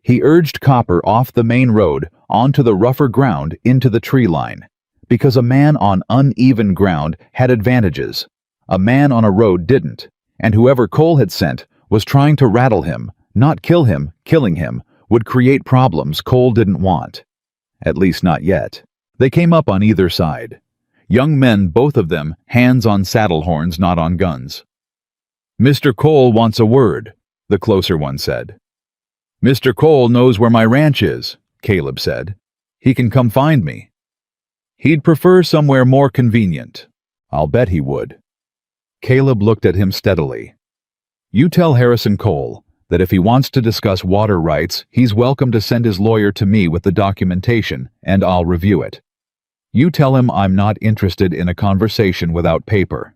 He urged Copper off the main road onto the rougher ground into the tree line, because a man on uneven ground had advantages. A man on a road didn't, and whoever Cole had sent was trying to rattle him, not kill him. Killing him would create problems Cole didn't want. At least not yet. They came up on either side. Young men, both of them, hands on saddle horns, not on guns. "Mr. Cole wants a word," the closer one said. "Mr. Cole knows where my ranch is," Caleb said. "He can come find me." "He'd prefer somewhere more convenient." "I'll bet he would." Caleb looked at him steadily. "You tell Harrison Cole that if he wants to discuss water rights, he's welcome to send his lawyer to me with the documentation, and I'll review it. You tell him I'm not interested in a conversation without paper."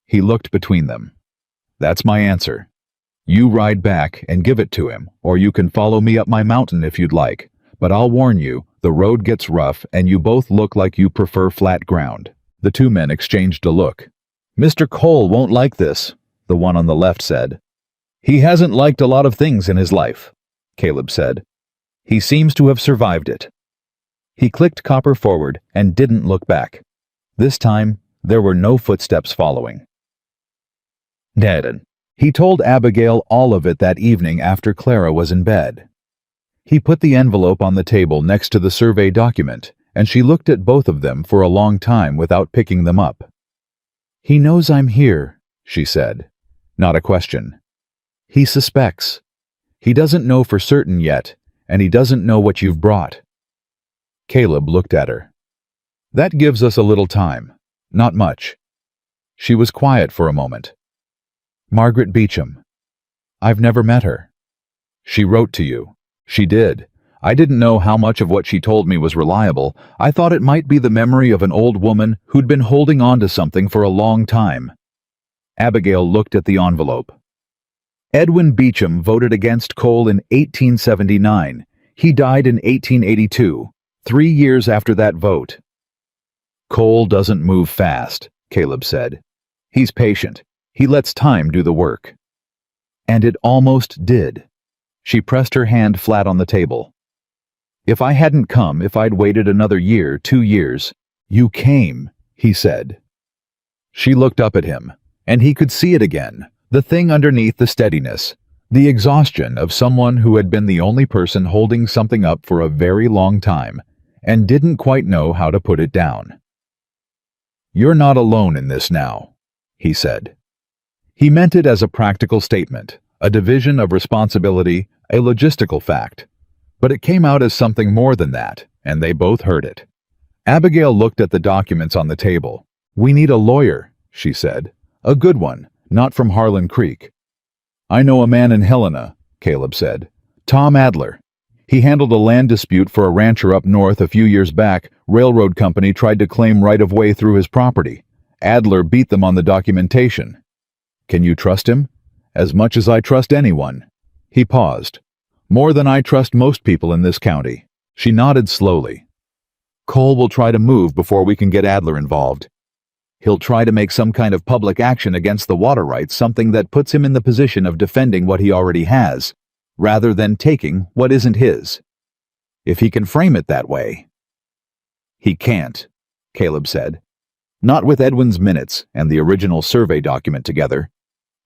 He looked between them. "That's my answer. You ride back and give it to him, or you can follow me up my mountain if you'd like, but I'll warn you, the road gets rough and you both look like you prefer flat ground." The two men exchanged a look. "Mr. Cole won't like this," the one on the left said. "He hasn't liked a lot of things in his life," Caleb said. "He seems to have survived it." He clicked Copper forward and didn't look back. This time, there were no footsteps following. Narrated. He told Abigail all of it that evening after Clara was in bed. He put the envelope on the table next to the survey document, and she looked at both of them for a long time without picking them up. "He knows I'm here," she said. Not a question. "He suspects. He doesn't know for certain yet, and he doesn't know what you've brought." Caleb looked at her. "That gives us a little time. Not much." She was quiet for a moment. "Margaret Beecham. I've never met her." "She wrote to you." "She did. I didn't know how much of what she told me was reliable. I thought it might be the memory of an old woman who'd been holding on to something for a long time. Abigail looked at the envelope. Edwin Beecham voted against coal in 1879. He died in 1882, 3 years after that vote. Coal doesn't move fast, Caleb said. He's patient. He lets time do the work. And it almost did. She pressed her hand flat on the table. If I hadn't come, if I'd waited another year, 2 years, you came, he said. She looked up at him, and he could see it again, the thing underneath the steadiness, the exhaustion of someone who had been the only person holding something up for a very long time and didn't quite know how to put it down. You're not alone in this now, he said. He meant it as a practical statement, a division of responsibility, a logistical fact. But it came out as something more than that, and they both heard it. Abigail looked at the documents on the table. We need a lawyer, she said. A good one, not from Harlan Creek. I know a man in Helena, Caleb said. Tom Adler. He handled a land dispute for a rancher up north a few years back. Railroad company tried to claim right-of-way through his property. Adler beat them on the documentation. Can you trust him? As much as I trust anyone. He paused. More than I trust most people in this county. She nodded slowly. Cole will try to move before we can get Adler involved. He'll try to make some kind of public action against the water rights, something that puts him in the position of defending what he already has, rather than taking what isn't his. If he can frame it that way. He can't, Caleb said. Not with Edwin's minutes and the original survey document together.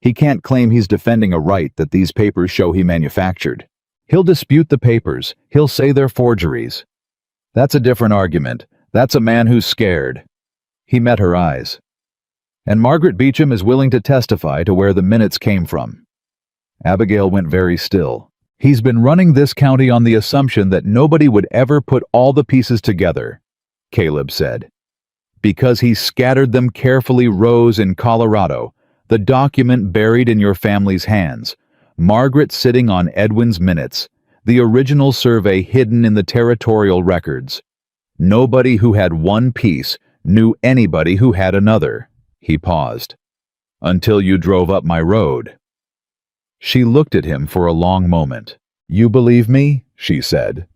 He can't claim he's defending a right that these papers show he manufactured. He'll dispute the papers. He'll say they're forgeries. That's a different argument. That's a man who's scared. He met her eyes. And Margaret Beecham is willing to testify to where the minutes came from. Abigail went very still. He's been running this county on the assumption that nobody would ever put all the pieces together, Caleb said. Because he scattered them carefully rows in Colorado, the document buried in your family's hands, Margaret sitting on Edwin's minutes, the original survey hidden in the territorial records. Nobody who had one piece knew anybody who had another. He paused. Until you drove up my road. She looked at him for a long moment. You believe me? She said.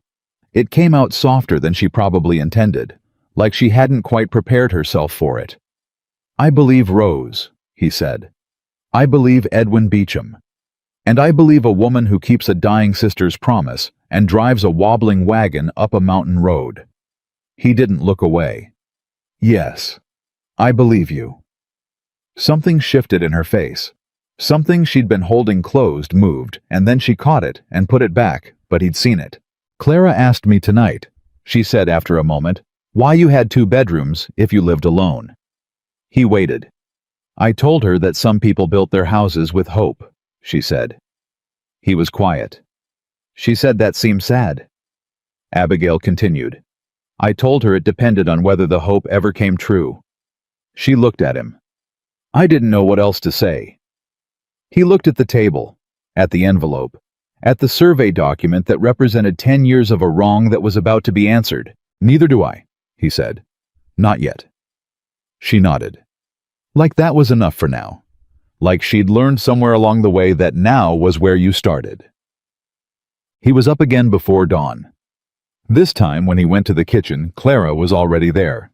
It came out softer than she probably intended, like she hadn't quite prepared herself for it. I believe Rose, he said. I believe Edwin Beecham. And I believe a woman who keeps a dying sister's promise and drives a wobbling wagon up a mountain road. He didn't look away. Yes, I believe you. Something shifted in her face. Something she'd been holding closed moved, and then she caught it and put it back, but he'd seen it. Clara asked me tonight, she said after a moment, why you had 2 bedrooms if you lived alone. He waited. I told her that some people built their houses with hope, she said. He was quiet. She said that seemed sad. Abigail continued. I told her it depended on whether the hope ever came true. She looked at him. I didn't know what else to say. He looked at the table, at the envelope, at the survey document that represented 10 years of a wrong that was about to be answered. Neither do I, he said. Not yet. She nodded. Like that was enough for now. Like she'd learned somewhere along the way that now was where you started. He was up again before dawn. This time, when he went to the kitchen, Clara was already there.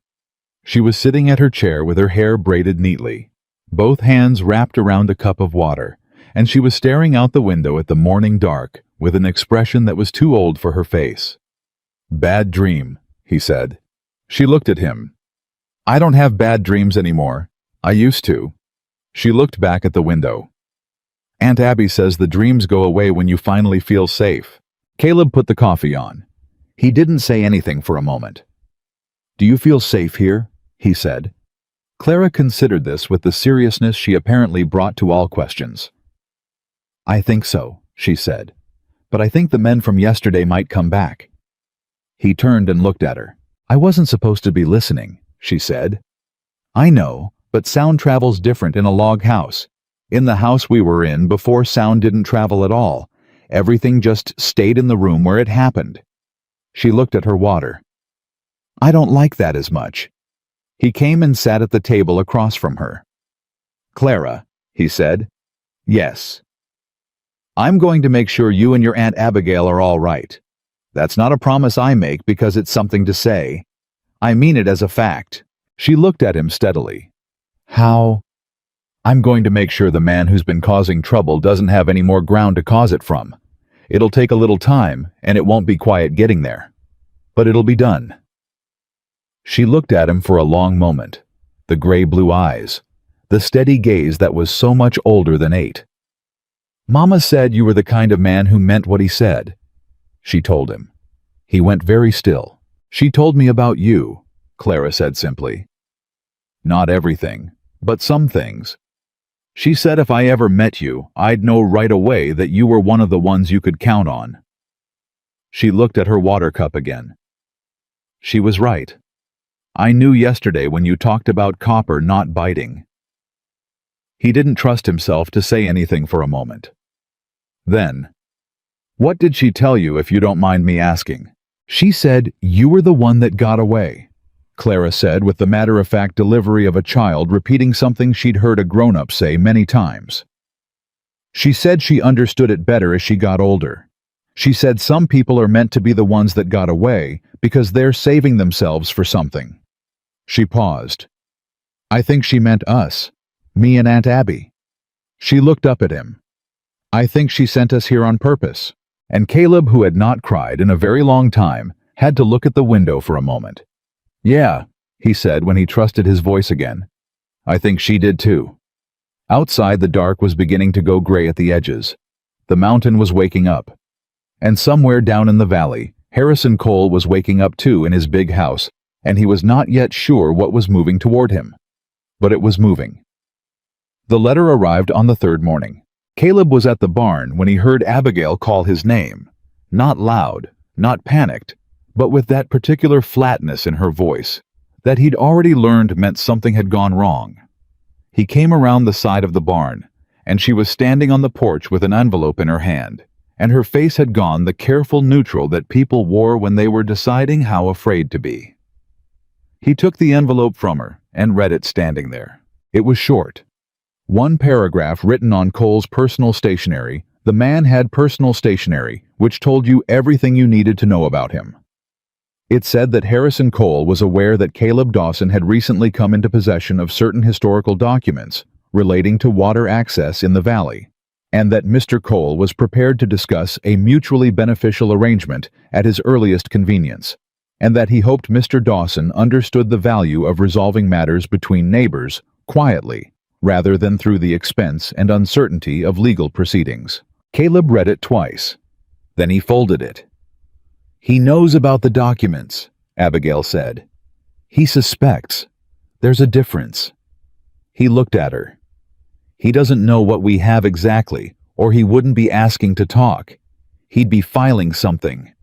She was sitting at her chair with her hair braided neatly, both hands wrapped around a cup of water, and she was staring out the window at the morning dark with an expression that was too old for her face. Bad dream, he said. She looked at him. I don't have bad dreams anymore. I used to. She looked back at the window. Aunt Abby says the dreams go away when you finally feel safe. Caleb put the coffee on. He didn't say anything for a moment. Do you feel safe here? He said. Clara considered this with the seriousness she apparently brought to all questions. I think so, she said. But I think the men from yesterday might come back. He turned and looked at her. I wasn't supposed to be listening, she said. I know, but sound travels different in a log house. In the house we were in before, sound didn't travel at all. Everything just stayed in the room where it happened. She looked at her water. I don't like that as much. He came and sat at the table across from her. Clara, he said. Yes. I'm going to make sure you and your Aunt Abigail are all right. That's not a promise I make because it's something to say. I mean it as a fact. She looked at him steadily. How? I'm going to make sure the man who's been causing trouble doesn't have any more ground to cause it from. It'll take a little time, and it won't be quiet getting there. But it'll be done. She looked at him for a long moment, the gray-blue eyes, the steady gaze that was so much older than 8. Mama said you were the kind of man who meant what he said, she told him. He went very still. She told me about you, Clara said simply. Not everything, but some things. She said if I ever met you, I'd know right away that you were one of the ones you could count on. She looked at her water cup again. She was right. I knew yesterday when you talked about copper not biting. He didn't trust himself to say anything for a moment. Then, what did she tell you, if you don't mind me asking? She said you were the one that got away, Clara said with the matter-of-fact delivery of a child repeating something she'd heard a grown-up say many times. She said she understood it better as she got older. She said some people are meant to be the ones that got away because they're saving themselves for something. She paused. I think she meant us, me and Aunt Abby. She looked up at him. I think she sent us here on purpose. And Caleb, who had not cried in a very long time, had to look at the window for a moment. Yeah, he said when he trusted his voice again. I think she did too. Outside, the dark was beginning to go gray at the edges. The mountain was waking up. And somewhere down in the valley, Harrison Cole was waking up too in his big house, and he was not yet sure what was moving toward him. But it was moving. The letter arrived on the 3rd morning. Caleb was at the barn when he heard Abigail call his name. Not loud, not panicked, but with that particular flatness in her voice that he'd already learned meant something had gone wrong. He came around the side of the barn, and she was standing on the porch with an envelope in her hand, and her face had gone the careful neutral that people wore when they were deciding how afraid to be. He took the envelope from her and read it standing there. It was short. One paragraph written on Cole's personal stationery. The man had personal stationery, which told you everything you needed to know about him. It said that Harrison Cole was aware that Caleb Dawson had recently come into possession of certain historical documents relating to water access in the valley, and that Mr. Cole was prepared to discuss a mutually beneficial arrangement at his earliest convenience, and that he hoped Mr. Dawson understood the value of resolving matters between neighbors quietly, rather than through the expense and uncertainty of legal proceedings. Caleb read it twice. Then he folded it. He knows about the documents, Abigail said. He suspects. There's a difference. He looked at her. He doesn't know what we have exactly, or he wouldn't be asking to talk. He'd be filing something.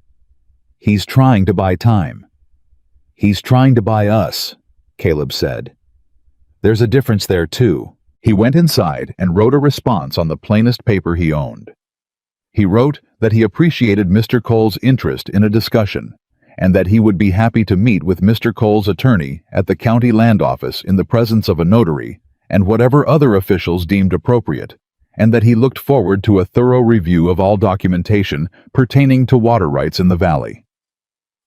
He's trying to buy time. He's trying to buy us, Caleb said. There's a difference there, too. He went inside and wrote a response on the plainest paper he owned. He wrote that he appreciated Mr. Cole's interest in a discussion, and that he would be happy to meet with Mr. Cole's attorney at the county land office in the presence of a notary and whatever other officials deemed appropriate, and that he looked forward to a thorough review of all documentation pertaining to water rights in the valley.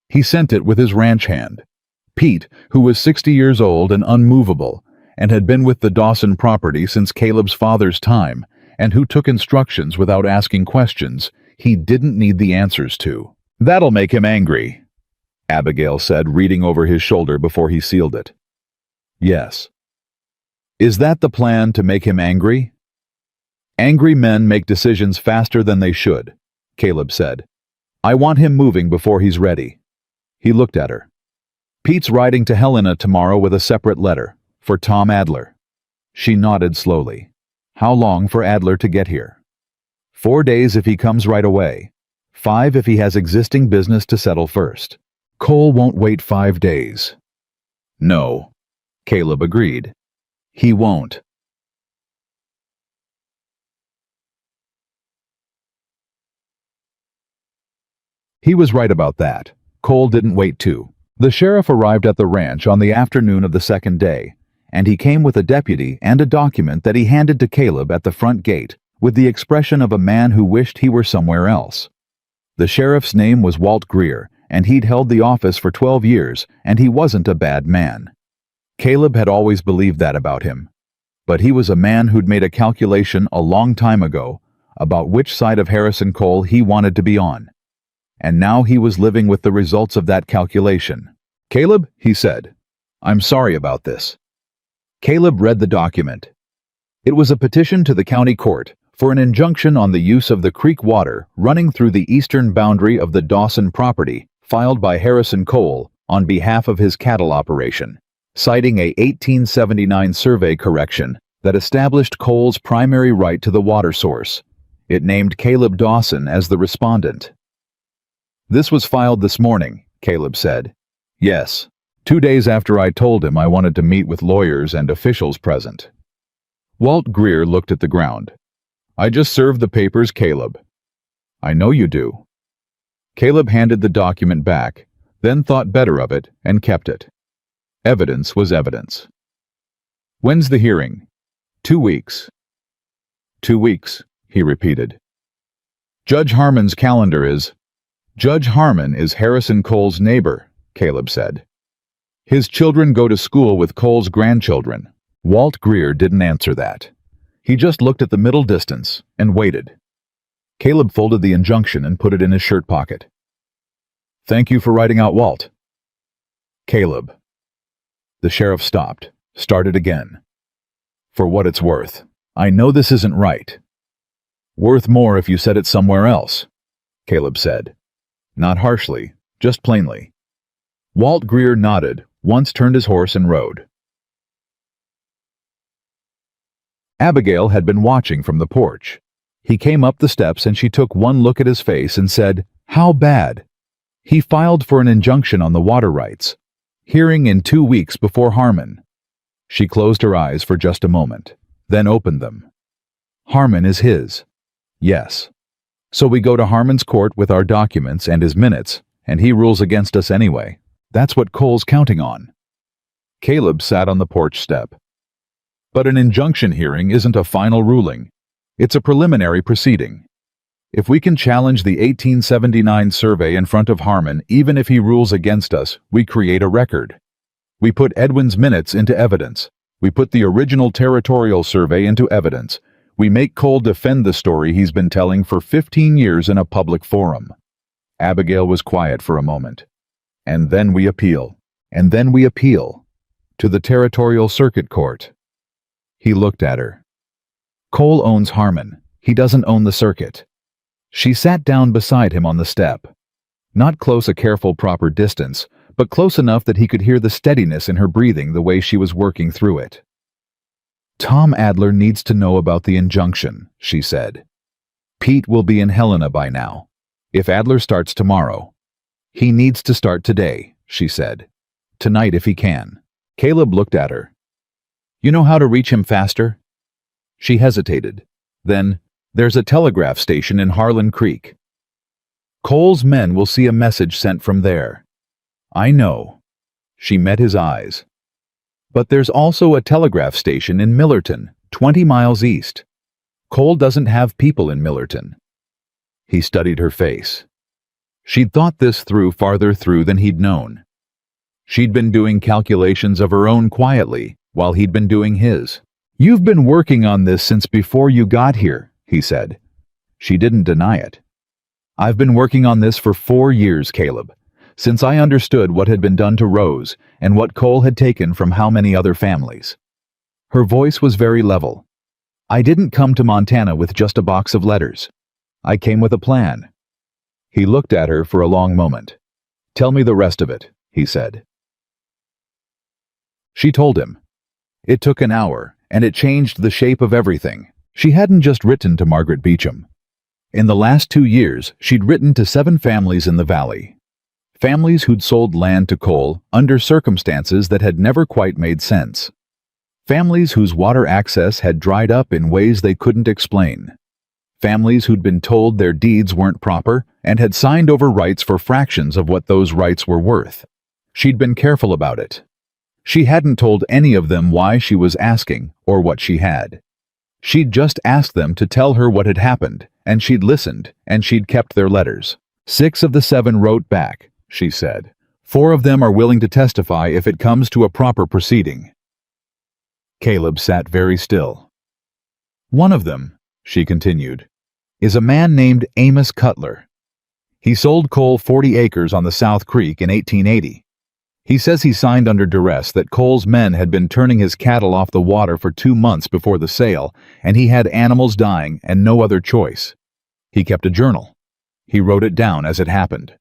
He sent it with his ranch hand, Pete, who was 60 years old and unmovable, and had been with the Dawson property since Caleb's father's time, and who took instructions without asking questions he didn't need the answers to. That'll make him angry, Abigail said, reading over his shoulder before he sealed it. Yes. Is that the plan, to make him angry? Angry men make decisions faster than they should, Caleb said. I want him moving before he's ready. He looked at her. Pete's riding to Helena tomorrow with a separate letter, for Tom Adler. She nodded slowly. How long for Adler to get here? 4 days if he comes right away. 5 if he has existing business to settle first. Cole won't wait 5 days. No, Caleb agreed. He won't. He was right about that. Cole didn't wait too. The sheriff arrived at the ranch on the afternoon of the second day, and he came with a deputy and a document that he handed to Caleb at the front gate with the expression of a man who wished he were somewhere else. The sheriff's name was Walt Greer, and he'd held the office for 12 years, and he wasn't a bad man. Caleb had always believed that about him. But he was a man who'd made a calculation a long time ago about which side of Harrison Cole he wanted to be on. And now he was living with the results of that calculation. "Caleb," he said, "I'm sorry about this." Caleb read the document. It was a petition to the county court for an injunction on the use of the creek water running through the eastern boundary of the Dawson property, filed by Harrison Cole on behalf of his cattle operation, citing a 1879 survey correction that established Cole's primary right to the water source. It named Caleb Dawson as the respondent. "This was filed this morning," Caleb said. "Yes, 2 days after I told him I wanted to meet with lawyers and officials present." Walt Greer looked at the ground. "I just served the papers, Caleb." "I know you do." Caleb handed the document back, then thought better of it and kept it. Evidence was evidence. "When's the hearing?" 2 weeks. 2 weeks, he repeated. "Judge Harmon's calendar is—" "Judge Harmon is Harrison Cole's neighbor," Caleb said. "His children go to school with Cole's grandchildren." Walt Greer didn't answer that. He just looked at the middle distance and waited. Caleb folded the injunction and put it in his shirt pocket. "Thank you for writing out Walt." "Caleb." The sheriff stopped, started again. "For what it's worth, I know this isn't right." "Worth more if you said it somewhere else," Caleb said. Not harshly, just plainly. Walt Greer nodded, once turned his horse and rode. Abigail had been watching from the porch. He came up the steps and she took one look at his face and said, "How bad?" He filed for an injunction on the water rights. Hearing in 2 weeks before Harmon. She closed her eyes for just a moment, then opened them. Harmon is his. Yes. So we go to Harmon's court with our documents and his minutes, and he rules against us anyway. That's what Cole's counting on. Caleb sat on the porch step. But an injunction hearing isn't a final ruling. It's a preliminary proceeding. If we can challenge the 1879 survey in front of Harmon, even if he rules against us, we create a record. We put Edwin's minutes into evidence. We put the original territorial survey into evidence. We make Cole defend the story he's been telling for 15 years in a public forum. Abigail was quiet for a moment. And then we appeal. And then we appeal. To the Territorial Circuit Court. He looked at her. Cole owns Harmon. He doesn't own the circuit. She sat down beside him on the step. Not close a careful proper distance, but close enough that he could hear the steadiness in her breathing the way she was working through it. "Tom Adler needs to know about the injunction," she said. "Pete will be in Helena by now. If Adler starts tomorrow. He needs to start today," she said. "Tonight if he can." Caleb looked at her. "You know how to reach him faster?" She hesitated. Then, "There's a telegraph station in Harlan Creek. Cole's men will see a message sent from there." "I know." She met his eyes. "But there's also a telegraph station in Millerton, 20 miles east. Cole doesn't have people in Millerton." He studied her face. She'd thought this through farther through than he'd known. She'd been doing calculations of her own quietly, while he'd been doing his. "You've been working on this since before you got here," he said. She didn't deny it. "I've been working on this for 4 years, Caleb, since I understood what had been done to Rose and what Cole had taken from how many other families." Her voice was very level. "I didn't come to Montana with just a box of letters. I came with a plan." He looked at her for a long moment. "Tell me the rest of it," he said. She told him. It took an hour, and it changed the shape of everything. She hadn't just written to Margaret Beecham. In the last 2 years, she'd written to 7 families in the valley. Families who'd sold land to Cole under circumstances that had never quite made sense. Families whose water access had dried up in ways they couldn't explain. families who'd been told their deeds weren't proper and had signed over rights for fractions of what those rights were worth. She'd been careful about it. She hadn't told any of them why she was asking or what she had. She'd just asked them to tell her what had happened, and she'd listened, and she'd kept their letters. 6 of the 7 wrote back, she said. 4 of them are willing to testify if it comes to a proper proceeding. Caleb sat very still. One of them, she continued, is a man named Amos Cutler. He sold Cole 40 acres on the South Creek in 1880. He says he signed under duress that Cole's men had been turning his cattle off the water for 2 months before the sale, and he had animals dying and no other choice. He kept a journal. He wrote it down as it happened.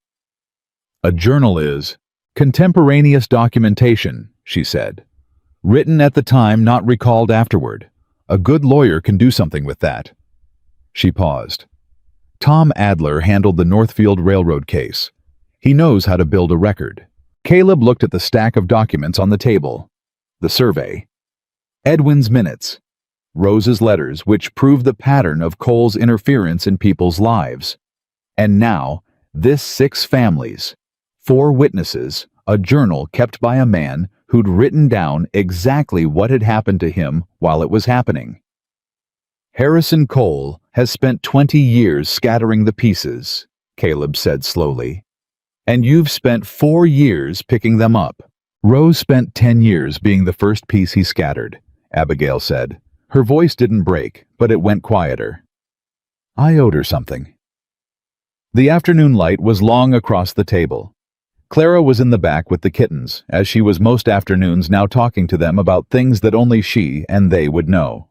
A journal is contemporaneous documentation, she said. Written at the time, not recalled afterward. A good lawyer can do something with that. She paused. Tom Adler handled the Northfield Railroad case. He knows how to build a record. Caleb looked at the stack of documents on the table. The survey. Edwin's minutes. Rose's letters, which proved the pattern of Cole's interference in people's lives. And now, this 6 families, 4 witnesses, a journal kept by a man who'd written down exactly what had happened to him while it was happening. Harrison Cole has spent 20 years scattering the pieces, Caleb said slowly. And you've spent 4 years picking them up. Rose spent 10 years being the first piece he scattered, Abigail said. Her voice didn't break, but it went quieter. I owed her something. The afternoon light was long across the table. Clara was in the back with the kittens, as she was most afternoons now talking to them about things that only she and they would know.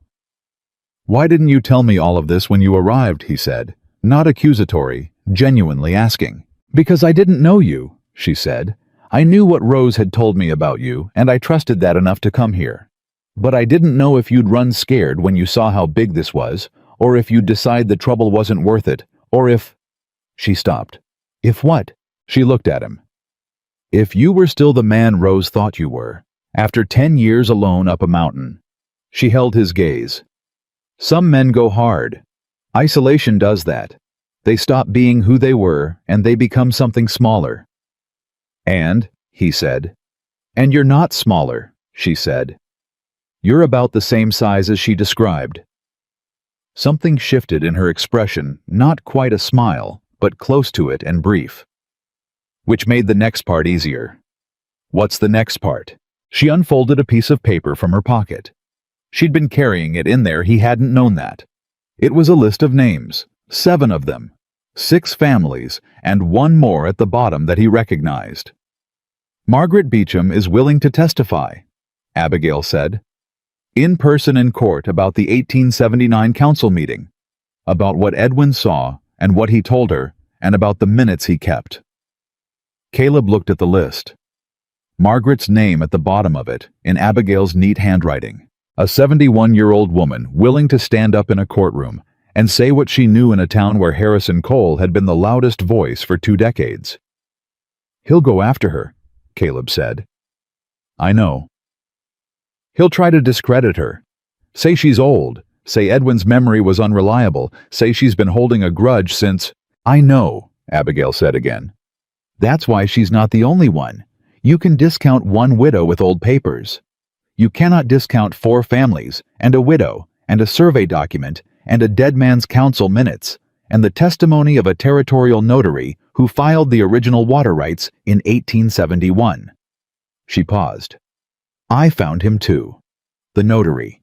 Why didn't you tell me all of this when you arrived, he said, not accusatory, genuinely asking. Because I didn't know you, she said. I knew what Rose had told me about you, and I trusted that enough to come here. But I didn't know if you'd run scared when you saw how big this was, or if you'd decide the trouble wasn't worth it, or if... She stopped. If what? She looked at him. If you were still the man Rose thought you were, after 10 years alone up a mountain. She held his gaze. Some men go hard. Isolation does that. They stop being who they were, and they become something smaller. And, he said. And you're not smaller, she said. You're about the same size as she described. Something shifted in her expression, not quite a smile, but close to it and brief. Which made the next part easier. What's the next part? She unfolded a piece of paper from her pocket. She'd been carrying it in there, he hadn't known that. It was a list of names. 7 of them, 6 families, and 1 more at the bottom that he recognized. Margaret Beecham is willing to testify, Abigail said. In person in court about the 1879 council meeting, about what Edwin saw and what he told her, and about the minutes he kept. Caleb looked at the list. Margaret's name at the bottom of it, in Abigail's neat handwriting. A 71-year-old woman willing to stand up in a courtroom and say what she knew in a town where Harrison Cole had been the loudest voice for 2 decades. He'll go after her, Caleb said. I know. He'll try to discredit her. Say she's old. Say Edwin's memory was unreliable. Say she's been holding a grudge since... I know, Abigail said again. That's why she's not the only one. You can discount 1 widow with old papers. You cannot discount 4 families, and a widow, and a survey document, and a dead man's council minutes, and the testimony of a territorial notary who filed the original water rights in 1871. She paused. I found him too. The notary.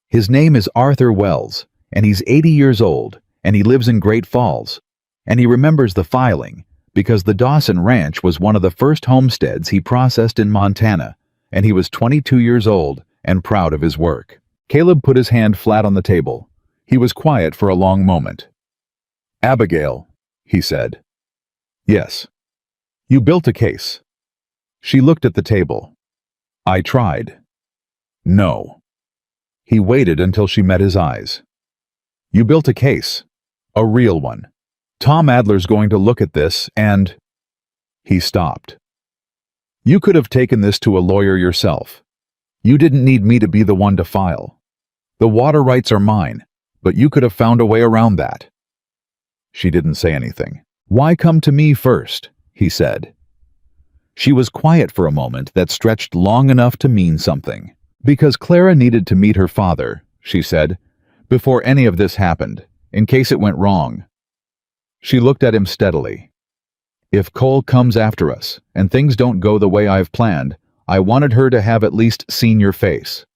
His name is Arthur Wells, and he's 80 years old, and he lives in Great Falls, and he remembers the filing because the Dawson Ranch was one of the first homesteads he processed in Montana, and he was 22 years old and proud of his work. Caleb put his hand flat on the table. He was quiet for a long moment. Abigail, he said. Yes. You built a case. She looked at the table. I tried. No. He waited until she met his eyes. You built a case. A real one. Tom Adler's going to look at this and... He stopped. You could have taken this to a lawyer yourself. You didn't need me to be the one to file. The water rights are mine, But you could have found a way around that." She didn't say anything. "Why come to me first?" he said. She was quiet for a moment that stretched long enough to mean something. "Because Clara needed to meet her father," she said, "before any of this happened, in case it went wrong." She looked at him steadily. "If Cole comes after us, and things don't go the way I've planned, I wanted her to have at least seen your face.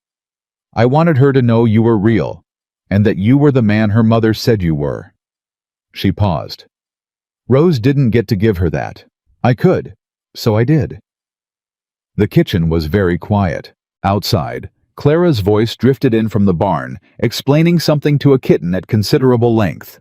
I wanted her to know you were real, and that you were the man her mother said you were." She paused. "Rose didn't get to give her that. I could, so I did." The kitchen was very quiet. Outside, Clara's voice drifted in from the barn, explaining something to a kitten at considerable length.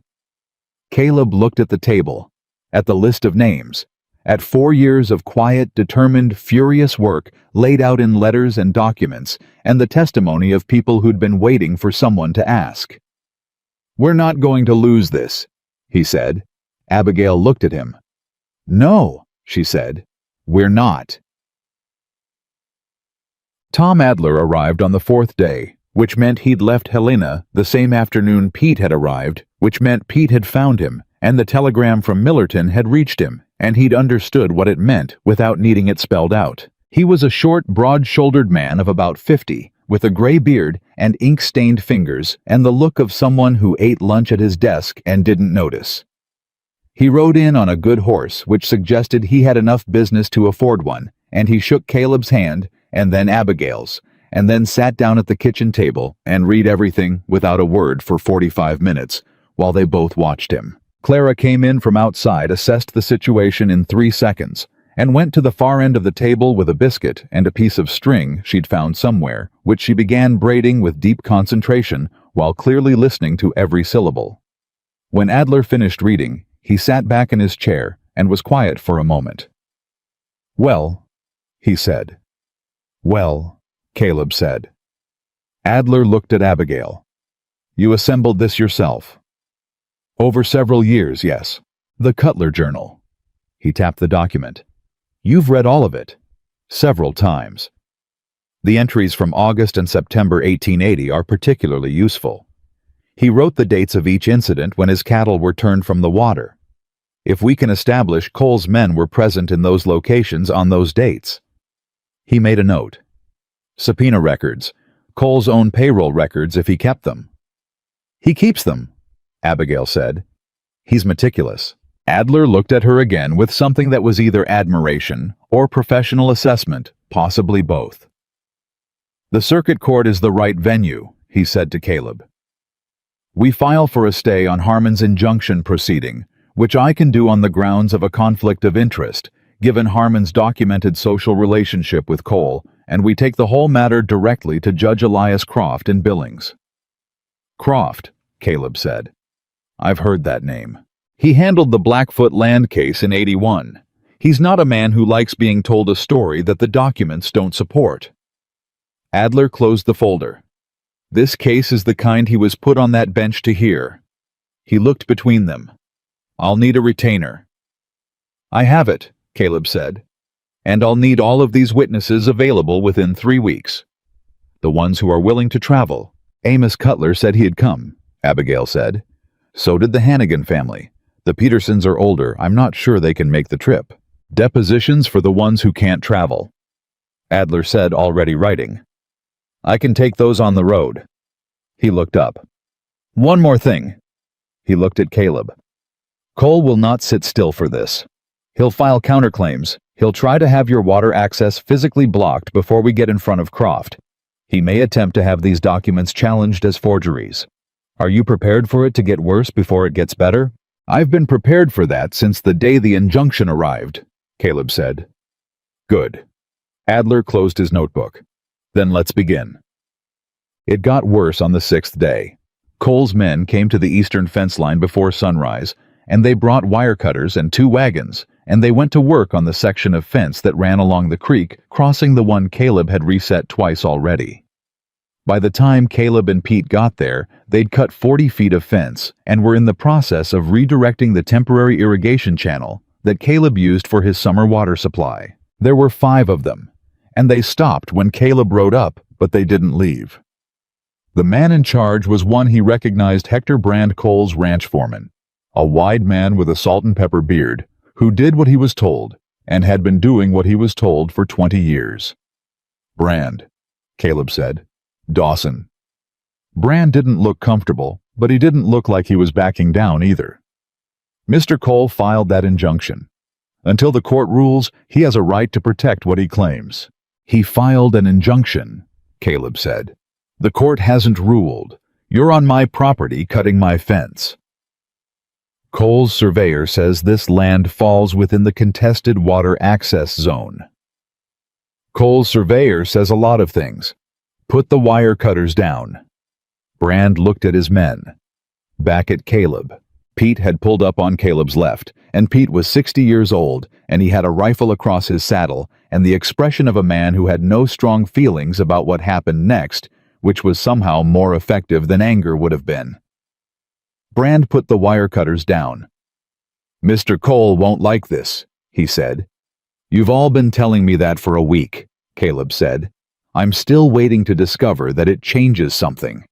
Caleb looked at the table, at the list of names, at 4 years of quiet, determined, furious work laid out in letters and documents, and the testimony of people who'd been waiting for someone to ask. "We're not going to lose this," he said. Abigail looked at him. "No," she said, "we're not." Tom Adler arrived on the 4th day, which meant he'd left Helena the same afternoon Pete had arrived, which meant Pete had found him, and the telegram from Millerton had reached him, and he'd understood what it meant without needing it spelled out. He was a short, broad-shouldered man of about 50, with a gray beard and ink-stained fingers and the look of someone who ate lunch at his desk and didn't notice. He rode in on a good horse, which suggested he had enough business to afford one, and he shook Caleb's hand, and then Abigail's, and then sat down at the kitchen table and read everything without a word for 45 minutes, while they both watched him. Clara came in from outside, assessed the situation in 3 seconds, and went to the far end of the table with a biscuit and a piece of string she'd found somewhere, which she began braiding with deep concentration while clearly listening to every syllable. When Adler finished reading, he sat back in his chair and was quiet for a moment. "Well," he said. "Well," Caleb said. Adler looked at Abigail. "You assembled this yourself?" "Over several years, yes. The Cutler Journal." He tapped the document. "You've read all of it." "Several times. The entries from August and September 1880 are particularly useful. He wrote the dates of each incident when his cattle were turned from the water. If we can establish Cole's men were present in those locations on those dates." He made a note. "Subpoena records. Cole's own payroll records if he kept them." "He keeps them," Abigail said. "He's meticulous." Adler looked at her again with something that was either admiration or professional assessment, possibly both. "The circuit court is the right venue," he said to Caleb. "We file for a stay on Harmon's injunction proceeding, which I can do on the grounds of a conflict of interest, given Harmon's documented social relationship with Cole, and we take the whole matter directly to Judge Elias Croft in Billings." "Croft," Caleb said. "I've heard that name. He handled the Blackfoot land case in '81. He's not a man who likes being told a story that the documents don't support." Adler closed the folder. "This case is the kind he was put on that bench to hear." He looked between them. "I'll need a retainer." "I have it," Caleb said. "And I'll need all of these witnesses available within 3 weeks. The ones who are willing to travel." "Amos Cutler said he'd come," Abigail said. "So did the Hannigan family. The Petersons are older. I'm not sure they can make the trip." "Depositions for the ones who can't travel," Adler said, already writing. "I can take those on the road." He looked up. "One more thing." He looked at Caleb. "Cole will not sit still for this. He'll file counterclaims. He'll try to have your water access physically blocked before we get in front of Croft. He may attempt to have these documents challenged as forgeries. Are you prepared for it to get worse before it gets better?" "I've been prepared for that since the day the injunction arrived," Caleb said. "Good." Adler closed his notebook. "Then let's begin." It got worse on the 6th day. Cole's men came to the eastern fence line before sunrise, and they brought wire cutters and 2 wagons, and they went to work on the section of fence that ran along the creek, crossing the one Caleb had reset twice already. By the time Caleb and Pete got there, they'd cut 40 feet of fence and were in the process of redirecting the temporary irrigation channel that Caleb used for his summer water supply. There were 5 of them, and they stopped when Caleb rode up, but they didn't leave. The man in charge was one he recognized: Hector Brand, Cole's ranch foreman, a wide man with a salt and pepper beard, who did what he was told, and had been doing what he was told for 20 years. Brand, Caleb said. Dawson. Brand didn't look comfortable, but he didn't look like he was backing down either. Mr. Cole filed that injunction. Until the court rules, he has a right to protect what he claims. He filed an injunction, Caleb said. The court hasn't ruled. You're on my property cutting my fence. Cole's surveyor says this land falls within the contested water access zone. Cole's surveyor says a lot of things. Put the wire cutters down. Brand looked at his men. Back at Caleb. Pete had pulled up on Caleb's left, and Pete was 60 years old, and he had a rifle across his saddle and the expression of a man who had no strong feelings about what happened next, which was somehow more effective than anger would have been. Brand put the wire cutters down. Mr. Cole won't like this, he said. You've all been telling me that for a week, Caleb said. I'm still waiting to discover that it changes something.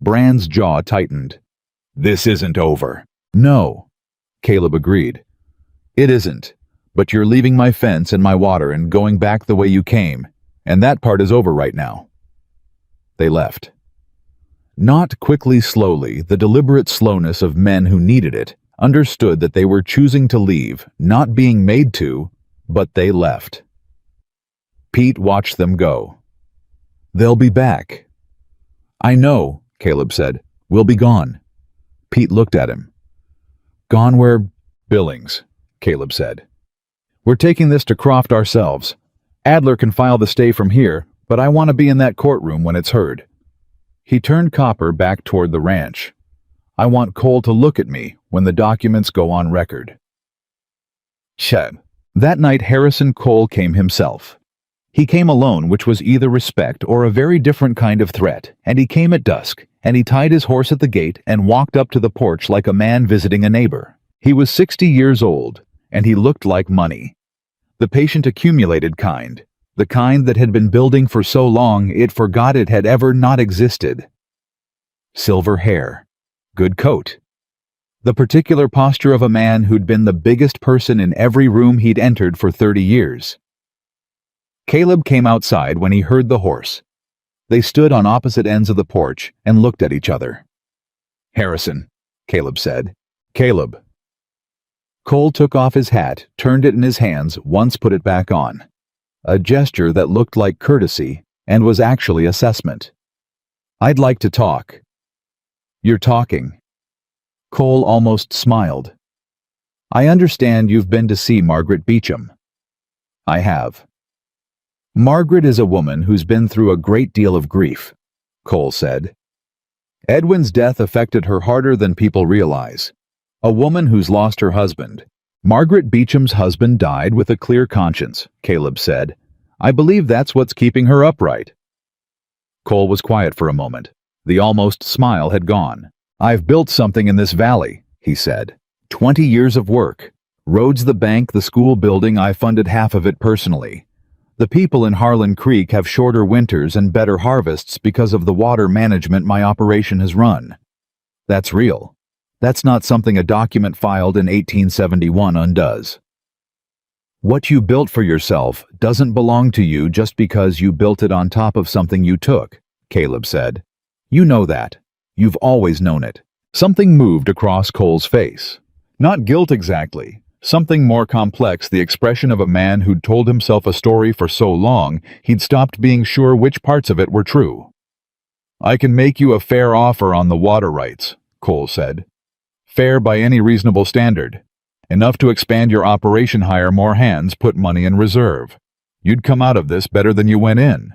Brand's jaw tightened. This isn't over. No, Caleb agreed. It isn't, but you're leaving my fence and my water and going back the way you came, and that part is over right now. They left. Not quickly, slowly, the deliberate slowness of men who needed it, understood that they were choosing to leave, not being made to, but they left. Pete watched them go. They'll be back. I know, Caleb said. We'll be gone. Pete looked at him. Gone where? Billings, Caleb said. We're taking this to Croft ourselves. Adler can file the stay from here, but I want to be in that courtroom when it's heard. He turned Copper back toward the ranch. I want Cole to look at me when the documents go on record. Chet. That night Harrison Cole came himself. He came alone, which was either respect or a very different kind of threat, and he came at dusk, and he tied his horse at the gate and walked up to the porch like a man visiting a neighbor. He was 60 years old, and he looked like money. The patient accumulated kind. The kind that had been building for so long it forgot it had ever not existed. Silver hair. Good coat. The particular posture of a man who'd been the biggest person in every room he'd entered for 30 years. Caleb came outside when he heard the horse. They stood on opposite ends of the porch and looked at each other. Harrison, Caleb said. Caleb. Cole took off his hat, turned it in his hands, once put it back on. A gesture that looked like courtesy and was actually assessment. I'd like to talk. You're talking. Cole almost smiled. I understand you've been to see Margaret Beecham. I have. Margaret is a woman who's been through a great deal of grief, Cole said. Edwin's death affected her harder than people realize. A woman who's lost her husband. Margaret Beecham's husband died with a clear conscience, Caleb said. I believe that's what's keeping her upright. Cole was quiet for a moment. The almost smile had gone. I've built something in this valley, he said. 20 years of work. Roads, the bank, the school building, I funded half of it personally. The people in Harlan Creek have shorter winters and better harvests because of the water management my operation has run. That's real. That's not something a document filed in 1871 undoes. What you built for yourself doesn't belong to you just because you built it on top of something you took, Caleb said. You know that. You've always known it. Something moved across Cole's face. Not guilt exactly. Something more complex, the expression of a man who'd told himself a story for so long he'd stopped being sure which parts of it were true. I can make you a fair offer on the water rights, Cole said. Fair by any reasonable standard. Enough to expand your operation, hire more hands, put money in reserve. You'd come out of this better than you went in.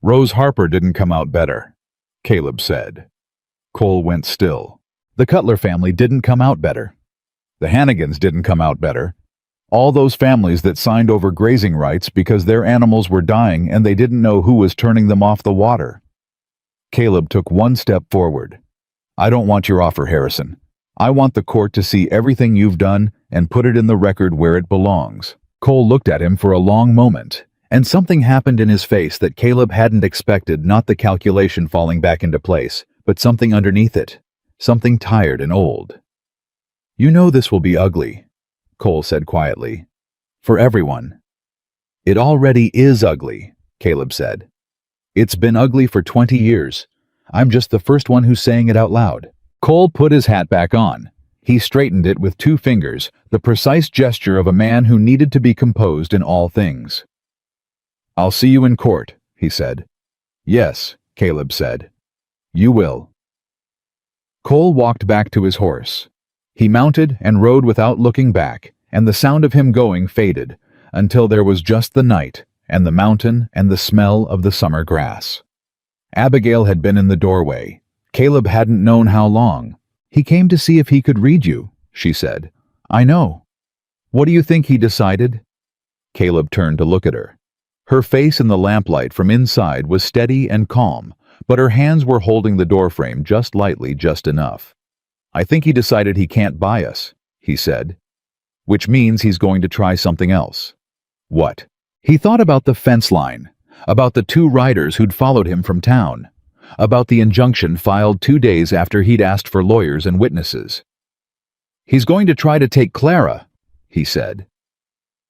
Rose Harper didn't come out better, Caleb said. Cole went still. The Cutler family didn't come out better. The Hannigans didn't come out better. All those families that signed over grazing rights because their animals were dying and they didn't know who was turning them off the water. Caleb took one step forward. I don't want your offer, Harrison. I want the court to see everything you've done and put it in the record where it belongs. Cole looked at him for a long moment, And something happened in his face that Caleb hadn't expected, not the calculation falling back into place, but something underneath it, something tired and old. "You know this will be ugly," Cole said quietly. "For everyone." "It already is ugly," Caleb said. "It's been ugly for 20 years. I'm just the first one who's saying it out loud." Cole put his hat back on. He straightened it with 2 fingers, the precise gesture of a man who needed to be composed in all things. "I'll see you in court," he said. "Yes," Caleb said. "You will." Cole walked back to his horse. He mounted and rode without looking back, and the sound of him going faded, until there was just the night, and the mountain, and the smell of the summer grass. Abigail had been in the doorway. Caleb hadn't known how long. "He came to see if he could read you," she said. "I know." "What do you think he decided?" Caleb turned to look at her. Her face in the lamplight from inside was steady and calm, but her hands were holding the doorframe just lightly, just enough. "I think he decided he can't buy us," he said. "Which means he's going to try something else." "What?" He thought about the fence line, about the 2 riders who'd followed him from town, about the injunction filed 2 days after he'd asked for lawyers and witnesses. "He's going to try to take Clara," he said.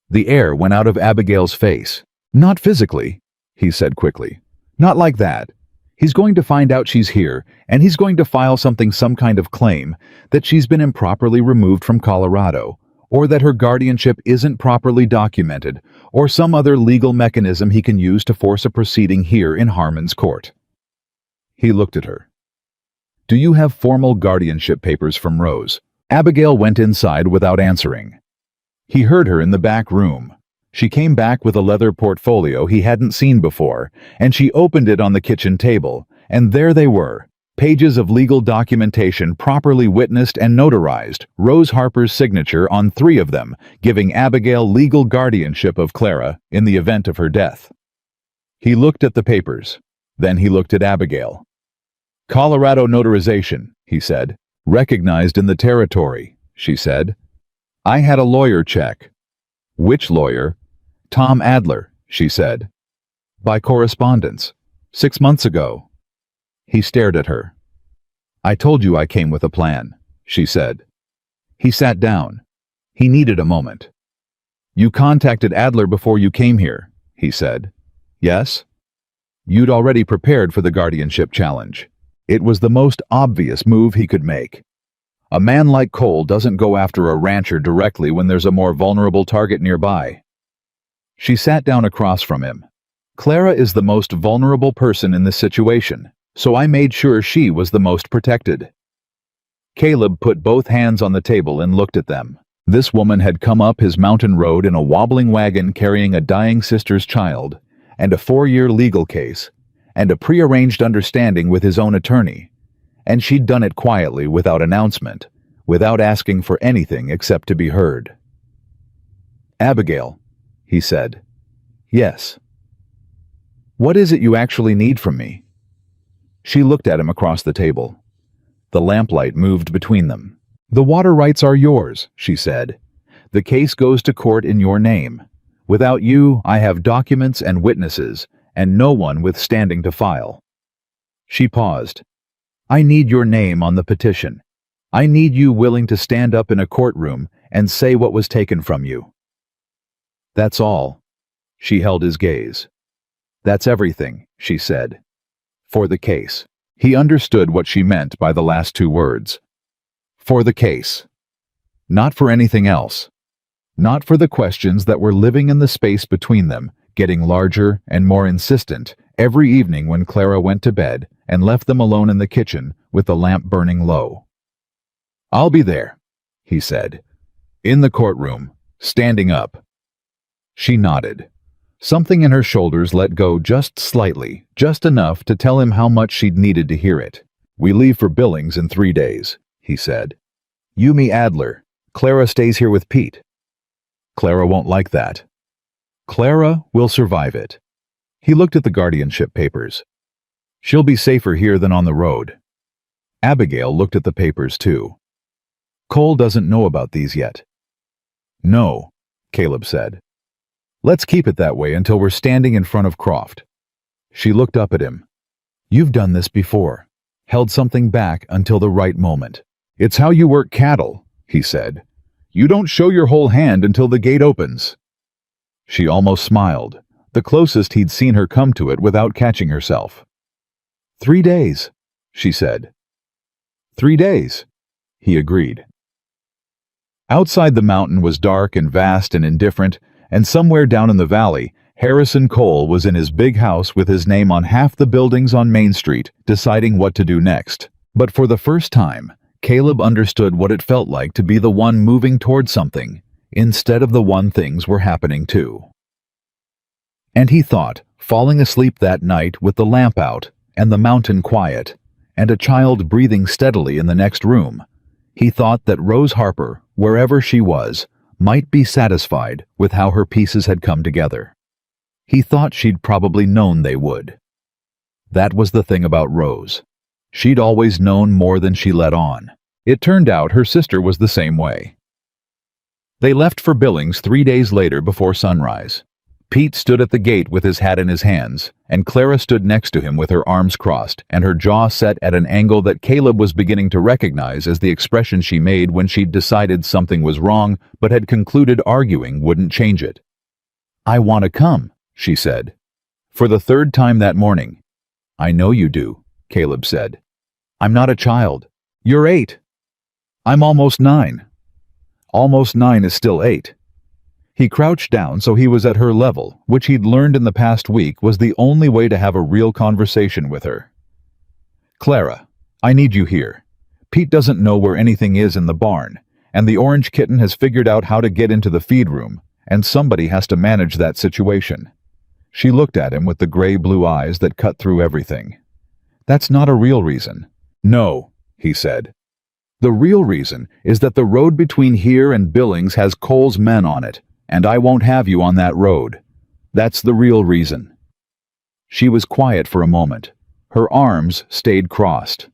The air went out of Abigail's face. "Not physically," he said quickly. "Not like that. He's going to find out she's here, and he's going to file some kind of claim that she's been improperly removed from Colorado, or that her guardianship isn't properly documented, or some other legal mechanism he can use to force a proceeding here in Harmon's court." He looked at her. "Do you have formal guardianship papers from Rose?" Abigail went inside without answering. He heard her in the back room. She came back with a leather portfolio he hadn't seen before, and she opened it on the kitchen table, and there they were, pages of legal documentation properly witnessed and notarized, Rose Harper's signature on 3 of them, giving Abigail legal guardianship of Clara in the event of her death. He looked at the papers. Then he looked at Abigail. "Colorado notarization," he said. "Recognized in the territory," she said. "I had a lawyer check." "Which lawyer?" "Tom Adler," she said. "By correspondence. 6 months ago." He stared at her. "I told you I came with a plan," she said. He sat down. He needed a moment. "You contacted Adler before you came here," he said. "Yes?" "You'd already prepared for the guardianship challenge. It was the most obvious move he could make. A man like Cole doesn't go after a rancher directly when there's a more vulnerable target nearby." She sat down across from him. "Clara is the most vulnerable person in this situation, so I made sure she was the most protected." Caleb put both hands on the table and looked at them. This woman had come up his mountain road in a wobbling wagon carrying a dying sister's child, and a 4-year legal case, and a prearranged understanding with his own attorney, and she'd done it quietly without announcement, without asking for anything except to be heard. "Abigail," he said. "Yes." "What is it you actually need from me?" She looked at him across the table. The lamplight moved between them. "The water rights are yours," she said. "The case goes to court in your name. Without you, I have documents and witnesses, and no one with standing to file." She paused. "I need your name on the petition. I need you willing to stand up in a courtroom and say what was taken from you." "That's all." She held his gaze. "That's everything," she said. "For the case." He understood what she meant by the last 2 words. For the case. Not for anything else. Not for the questions that were living in the space between them, getting larger and more insistent every evening when Clara went to bed and left them alone in the kitchen with the lamp burning low. "I'll be there," he said. "In the courtroom, standing up." She nodded. Something in her shoulders let go just slightly, just enough to tell him how much she'd needed to hear it. "We leave for Billings in 3 days," he said. "Yumi Adler. Clara stays here with Pete." "Clara won't like that." "Clara will survive it." He looked at the guardianship papers. "She'll be safer here than on the road." Abigail looked at the papers too. "Cole doesn't know about these yet." "No," Caleb said. Let's keep it that way until we're standing in front of Croft. She looked up at him. You've done this before. Held something back until the right moment. It's how you work cattle, he said. You don't show your whole hand until the gate opens. She almost smiled, the closest he'd seen her come to it without catching herself. 3 days, she said. 3 days, he agreed. Outside the mountain was dark and vast and indifferent, and somewhere down in the valley, Harrison Cole was in his big house with his name on half the buildings on Main Street, deciding what to do next. But for the first time, Caleb understood what it felt like to be the one moving toward something, instead of the one things were happening to. And he thought, falling asleep that night with the lamp out, and the mountain quiet, and a child breathing steadily in the next room, he thought that Rose Harper, wherever she was, might be satisfied with how her pieces had come together. He thought she'd probably known they would. That was the thing about Rose. She'd always known more than she let on. It turned out her sister was the same way. They left for Billings 3 days later before sunrise. Pete stood at the gate with his hat in his hands, and Clara stood next to him with her arms crossed and her jaw set at an angle that Caleb was beginning to recognize as the expression she made when she'd decided something was wrong but had concluded arguing wouldn't change it. I want to come, she said. For the 3rd time that morning. I know you do, Caleb said. I'm not a child. You're 8. I'm almost 9. Almost 9 is still 8. He crouched down so he was at her level, which he'd learned in the past week was the only way to have a real conversation with her. Clara, I need you here. Pete doesn't know where anything is in the barn, and the orange kitten has figured out how to get into the feed room, and somebody has to manage that situation. She looked at him with the gray-blue eyes that cut through everything. That's not a real reason. No, he said. The real reason is that the road between here and Billings has Cole's men on it, and I won't have you on that road. That's the real reason. She was quiet for a moment. Her arms stayed crossed.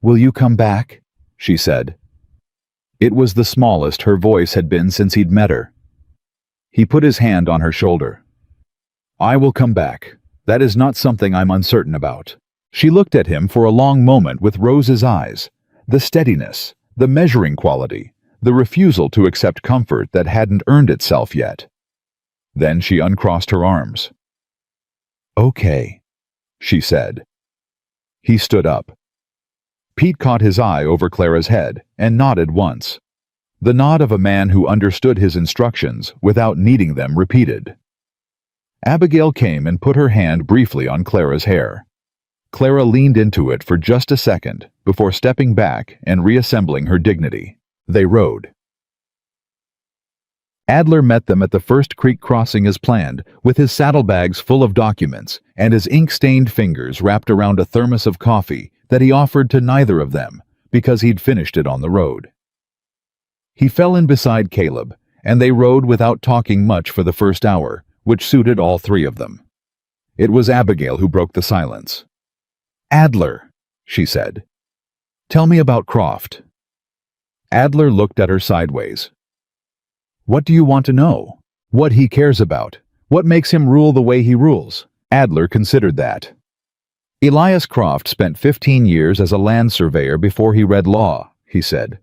Will you come back? She said. It was the smallest her voice had been since he'd met her. He put his hand on her shoulder. I will come back. That is not something I'm uncertain about. She looked at him for a long moment with Rose's eyes, the steadiness, the measuring quality, the refusal to accept comfort that hadn't earned itself yet. Then she uncrossed her arms. Okay, she said. He stood up. Pete caught his eye over Clara's head and nodded once. The nod of a man who understood his instructions without needing them repeated. Abigail came and put her hand briefly on Clara's hair. Clara leaned into it for just a second before stepping back and reassembling her dignity. They rode. Adler met them at the first creek crossing as planned, with his saddlebags full of documents and his ink-stained fingers wrapped around a thermos of coffee that he offered to neither of them because he'd finished it on the road. He fell in beside Caleb, and they rode without talking much for the first hour, which suited all 3 of them. It was Abigail who broke the silence. Adler, she said. Tell me about Croft. Adler looked at her sideways. What do you want to know? What he cares about? What makes him rule the way he rules? Adler considered that. Elias Croft spent 15 years as a land surveyor before he read law, he said.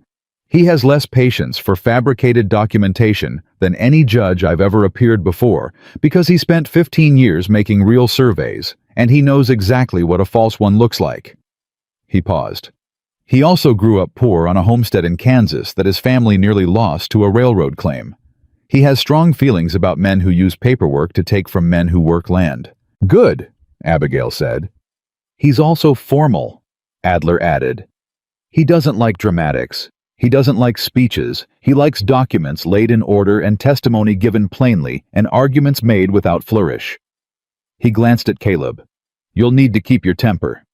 He has less patience for fabricated documentation than any judge I've ever appeared before because he spent 15 years making real surveys, and he knows exactly what a false one looks like. He paused. He also grew up poor on a homestead in Kansas that his family nearly lost to a railroad claim. He has strong feelings about men who use paperwork to take from men who work land. Good, Abigail said. He's also formal, Adler added. He doesn't like dramatics. He doesn't like speeches. He likes documents laid in order and testimony given plainly and arguments made without flourish. He glanced at Caleb. You'll need to keep your temper.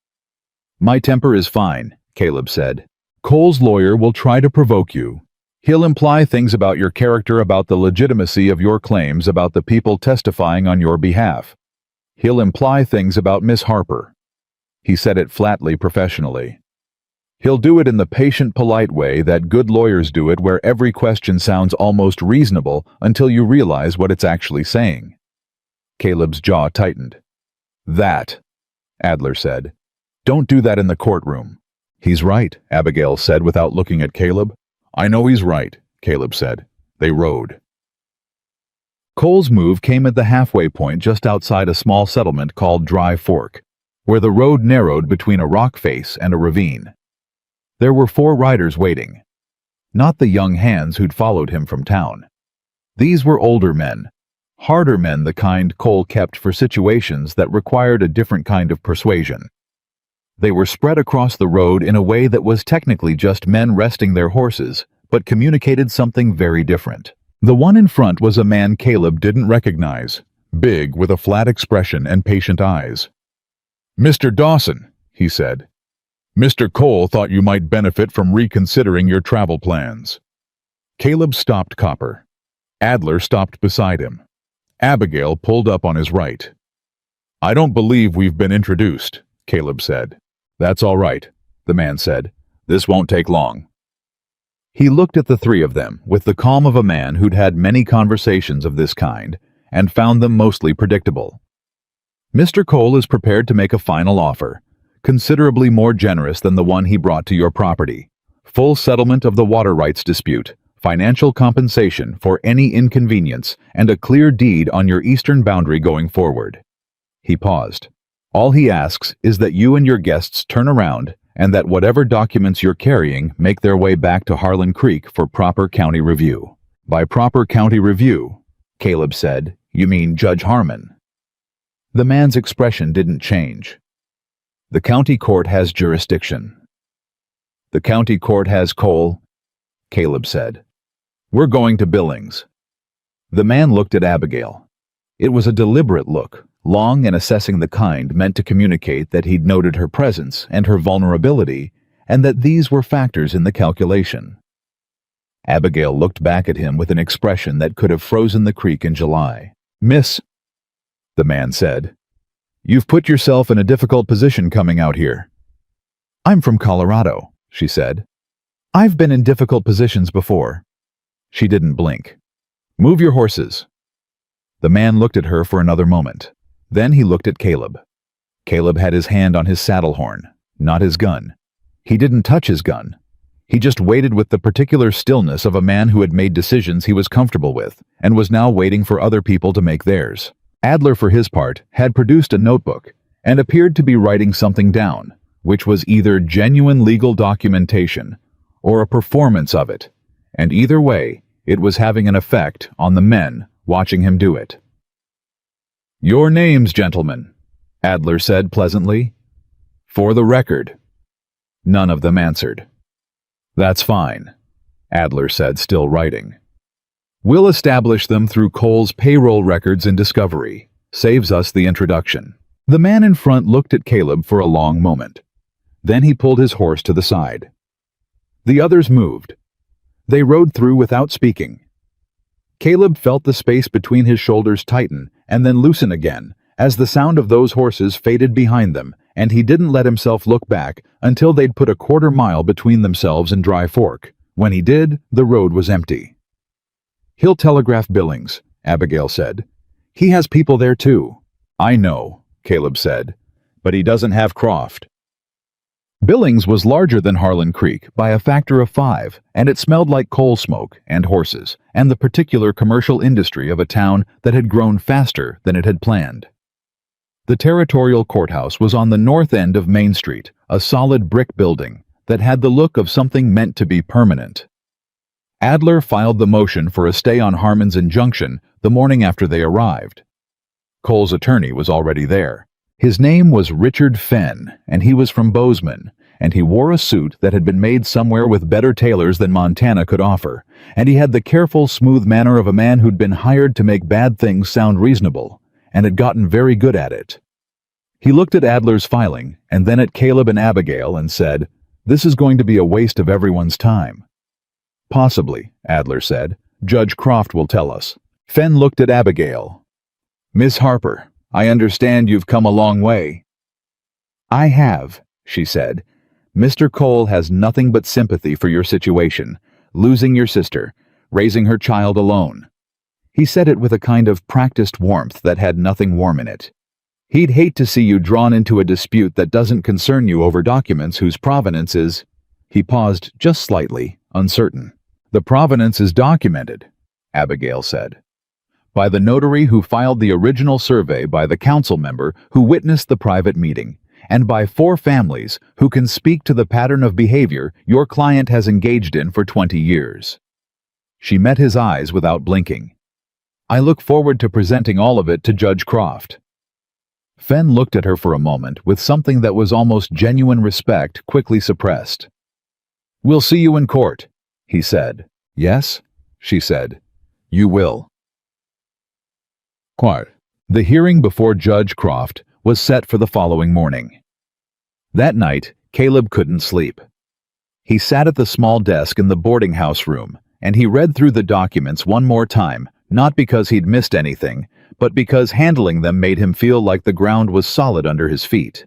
My temper is fine, Caleb said. Cole's lawyer will try to provoke you. He'll imply things about your character, about the legitimacy of your claims, about the people testifying on your behalf. He'll imply things about Miss Harper. He said it flatly, professionally. He'll do it in the patient, polite way that good lawyers do it, where every question sounds almost reasonable until you realize what it's actually saying. Caleb's jaw tightened. That, Adler said. Don't do that in the courtroom. He's right, Abigail said without looking at Caleb. I know he's right, Caleb said. They rode. Cole's move came at the halfway point just outside a small settlement called Dry Fork, where the road narrowed between a rock face and a ravine. There were 4 riders waiting. Not the young hands who'd followed him from town. These were older men, harder men, the kind Cole kept for situations that required a different kind of persuasion. They were spread across the road in a way that was technically just men resting their horses, but communicated something very different. The one in front was a man Caleb didn't recognize, big with a flat expression and patient eyes. Mr. Dawson, he said. Mr. Cole thought you might benefit from reconsidering your travel plans. Caleb stopped Copper. Adler stopped beside him. Abigail pulled up on his right. I don't believe we've been introduced, Caleb said. That's all right, the man said. This won't take long. He looked at the 3 of them with the calm of a man who'd had many conversations of this kind and found them mostly predictable. Mr. Cole is prepared to make a final offer, considerably more generous than the one he brought to your property. Full settlement of the water rights dispute, financial compensation for any inconvenience, and a clear deed on your eastern boundary going forward. He paused. All he asks is that you and your guests turn around and that whatever documents you're carrying make their way back to Harlan Creek for proper county review. By proper county review, Caleb said, you mean Judge Harmon. The man's expression didn't change. The county court has jurisdiction. The county court has Cole, Caleb said. We're going to Billings. The man looked at Abigail. It was a deliberate look, long and assessing the kind meant to communicate that he'd noted her presence and her vulnerability, and that these were factors in the calculation. Abigail looked back at him with an expression that could have frozen the creek in July. Miss, the man said, you've put yourself in a difficult position coming out here. I'm from Colorado, she said. I've been in difficult positions before. She didn't blink. Move your horses. The man looked at her for another moment. Then he looked at Caleb. Caleb had his hand on his saddle horn, not his gun. He didn't touch his gun. He just waited with the particular stillness of a man who had made decisions he was comfortable with and was now waiting for other people to make theirs. Adler, for his part, had produced a notebook and appeared to be writing something down, which was either genuine legal documentation or a performance of it, and either way, it was having an effect on the men watching him do it. Your names, gentlemen, Adler said pleasantly. For the record. None of them answered. That's fine, Adler said, still writing. We'll establish them through Cole's payroll records and discovery. Saves us the introduction. The man in front looked at Caleb for a long moment. Then he pulled his horse to the side. The others moved. They rode through without speaking. Caleb felt the space between his shoulders tighten and then loosen again as the sound of those horses faded behind them, and he didn't let himself look back until they'd put a quarter-mile between themselves and Dry Fork. When he did, the road was empty. He'll telegraph Billings, Abigail said. He has people there too. I know, Caleb said, but he doesn't have Croft. Billings was larger than Harlan Creek by a factor of 5, and it smelled like coal smoke and horses and the particular commercial industry of a town that had grown faster than it had planned. The territorial courthouse was on the north end of Main Street, a solid brick building that had the look of something meant to be permanent. Adler filed the motion for a stay on Harmon's injunction the morning after they arrived. Cole's attorney was already there. His name was Richard Fenn, and he was from Bozeman, and he wore a suit that had been made somewhere with better tailors than Montana could offer, and he had the careful, smooth manner of a man who'd been hired to make bad things sound reasonable, and had gotten very good at it. He looked at Adler's filing, and then at Caleb and Abigail, and said, "This is going to be a waste of everyone's time." "Possibly," Adler said. "Judge Croft will tell us." Fenn looked at Abigail. "Miss Harper, I understand you've come a long way." "I have," she said, Mr. Cole has nothing but sympathy for your situation, losing your sister, raising her child alone. He said it with a kind of practiced warmth that had nothing warm in it. He'd hate to see you drawn into a dispute that doesn't concern you over documents whose provenance is— He paused just slightly, uncertain. The provenance is documented, Abigail said, by the notary who filed the original survey, by the council member who witnessed the private meeting, and by 4 families who can speak to the pattern of behavior your client has engaged in for 20 years. She met his eyes without blinking. I look forward to presenting all of it to Judge Croft. Fenn looked at her for a moment with something that was almost genuine respect quickly suppressed. We'll see you in court, he said. Yes, she said. You will. Quart. The hearing before Judge Croft was set for the following morning. That night, Caleb couldn't sleep. He sat at the small desk in the boarding house room, and he read through the documents one more time, not because he'd missed anything, but because handling them made him feel like the ground was solid under his feet.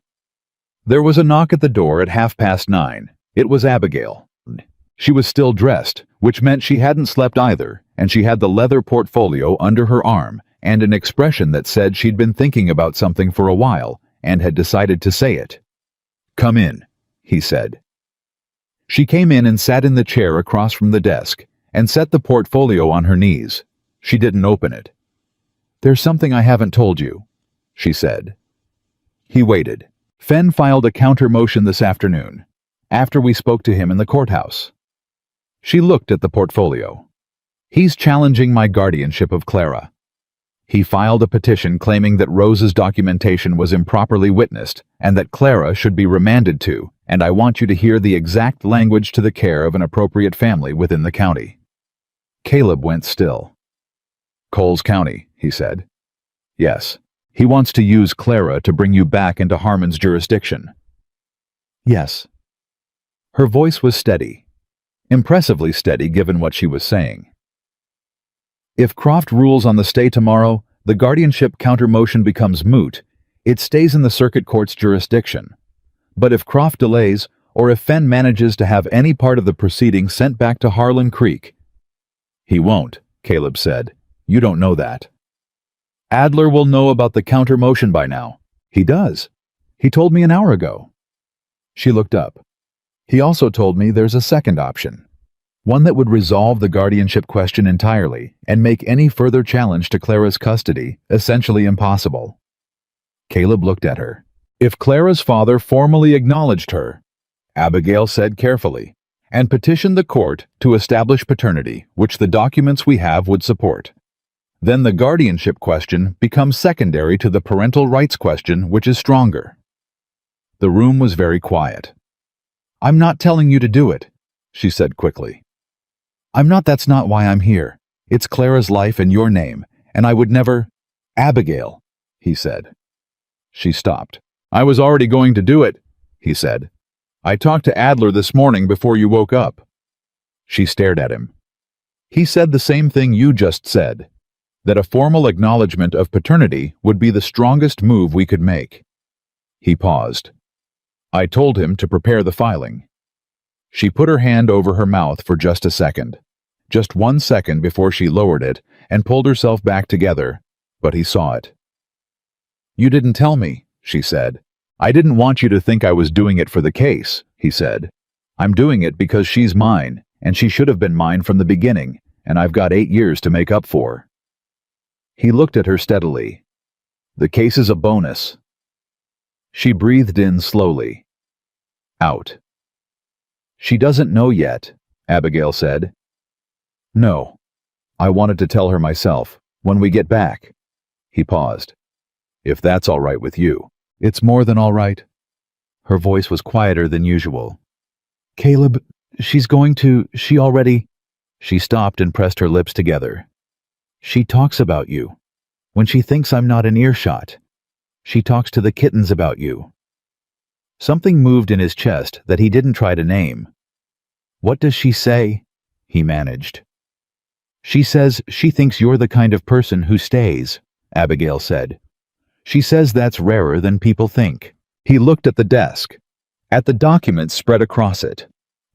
There was a knock at the door at 9:30. It was Abigail. She was still dressed, which meant she hadn't slept either, and she had the leather portfolio under her arm and an expression that said she'd been thinking about something for a while and had decided to say it. Come in, he said. She came in and sat in the chair across from the desk and set the portfolio on her knees. She didn't open it. There's something I haven't told you, she said. He waited. Fenn filed a counter motion this afternoon, after we spoke to him in the courthouse. She looked at the portfolio. He's challenging my guardianship of Clara. He filed a petition claiming that Rose's documentation was improperly witnessed and that Clara should be remanded to, and I want you to hear the exact language, to the care of an appropriate family within the county. Caleb went still. Coles County, he said. Yes. He wants to use Clara to bring you back into Harmon's jurisdiction. Yes. Her voice was steady. Impressively steady given what she was saying. If Croft rules on the stay tomorrow, the guardianship counter-motion becomes moot. It stays in the circuit court's jurisdiction. But if Croft delays, or if Fenn manages to have any part of the proceeding sent back to Harlan Creek— He won't, Caleb said. You don't know that. Adler will know about the counter-motion by now. He does. He told me an hour ago. She looked up. He also told me there's a second option. One that would resolve the guardianship question entirely and make any further challenge to Clara's custody essentially impossible. Caleb looked at her. If Clara's father formally acknowledged her, Abigail said carefully, and petitioned the court to establish paternity, which the documents we have would support, then the guardianship question becomes secondary to the parental rights question, which is stronger. The room was very quiet. I'm not telling you to do it, she said quickly. That's not why I'm here. It's Clara's life in your name, and I would never— Abigail, he said. She stopped. I was already going to do it, he said. I talked to Adler this morning before you woke up. She stared at him. He said the same thing you just said, that a formal acknowledgement of paternity would be the strongest move we could make. He paused. I told him to prepare the filing. She put her hand over her mouth for just a second. Just 1 second before she lowered it and pulled herself back together, but he saw it. You didn't tell me, she said. I didn't want you to think I was doing it for the case, he said. I'm doing it because she's mine, and she should have been mine from the beginning, and I've got 8 years to make up for. He looked at her steadily. The case is a bonus. She breathed in slowly. Out. She doesn't know yet, Abigail said. No. I wanted to tell her myself, when we get back. He paused. If that's all right with you. It's more than all right. Her voice was quieter than usual. Caleb, she already— She stopped and pressed her lips together. She talks about you. When she thinks I'm not in earshot. She talks to the kittens about you. Something moved in his chest that he didn't try to name. What does she say? He managed. She says she thinks you're the kind of person who stays, Abigail said. She says that's rarer than people think. He looked at the desk. at the document spread across it,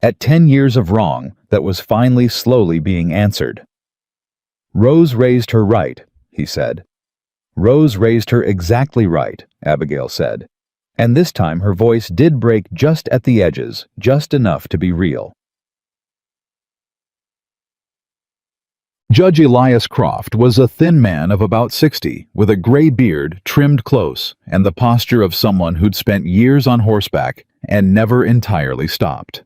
at 10 years of wrong that was finally slowly being answered. Rose raised her right, he said. Rose raised her exactly right, Abigail said. And this time her voice did break just at the edges, just enough to be real. Judge Elias Croft was a thin man of about 60, with a gray beard trimmed close and the posture of someone who'd spent years on horseback and never entirely stopped.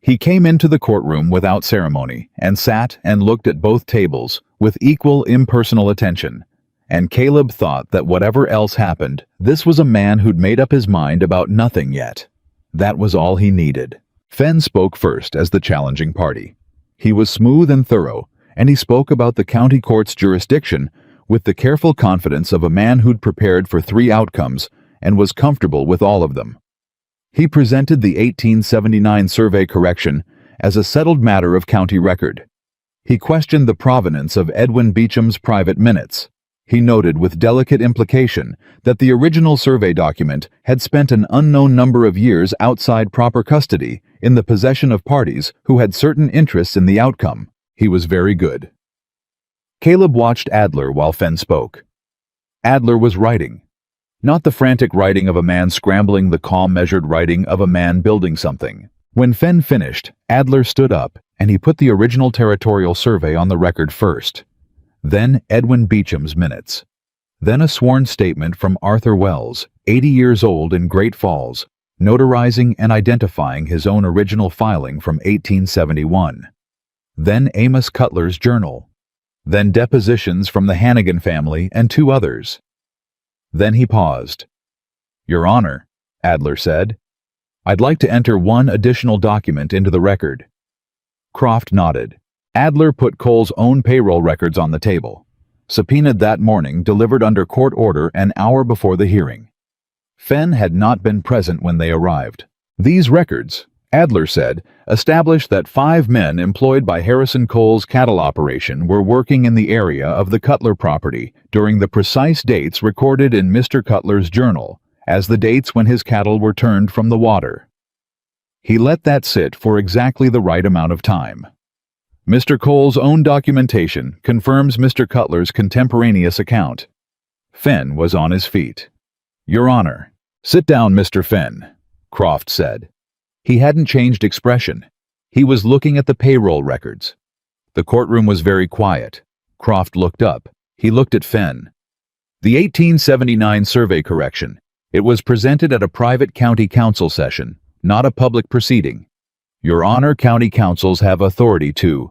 He came into the courtroom without ceremony and sat and looked at both tables with equal impersonal attention, and Caleb thought that whatever else happened, this was a man who'd made up his mind about nothing yet. That was all he needed. Fenn spoke first as the challenging party. He was smooth and thorough, and he spoke about the county court's jurisdiction with the careful confidence of a man who'd prepared for 3 outcomes and was comfortable with all of them. He presented the 1879 survey correction as a settled matter of county record. He questioned the provenance of Edwin Beecham's private minutes. He noted with delicate implication that the original survey document had spent an unknown number of years outside proper custody in the possession of parties who had certain interests in the outcome. He was very good. Caleb watched Adler while Fenn spoke. Adler was writing. Not the frantic writing of a man scrambling, the calm, measured writing of a man building something. When Fenn finished, Adler stood up and he put the original territorial survey on the record first. Then Edwin Beecham's minutes. Then a sworn statement from Arthur Wells, 80 years old in Great Falls, notarizing and identifying his own original filing from 1871. Then Amos Cutler's journal. Then depositions from the Hannigan family and 2 others. Then he paused. "Your Honor," Adler said, "I'd like to enter one additional document into the record." Croft nodded. Adler put Cole's own payroll records on the table. Subpoenaed that morning, delivered under court order an hour before the hearing. Fenn had not been present when they arrived. These records, Adler said, established that 5 men employed by Harrison Cole's cattle operation were working in the area of the Cutler property during the precise dates recorded in Mr. Cutler's journal as the dates when his cattle were turned from the water. He let that sit for exactly the right amount of time. Mr. Cole's own documentation confirms Mr. Cutler's contemporaneous account. Fenn was on his feet. "Your Honor." "Sit down, Mr. Fenn," Croft said. He hadn't changed expression. He was looking at the payroll records. The courtroom was very quiet. Croft looked up. He looked at Fenn. "The 1879 survey correction. It was presented at a private county council session, not a public proceeding. Your Honor, county councils have authority to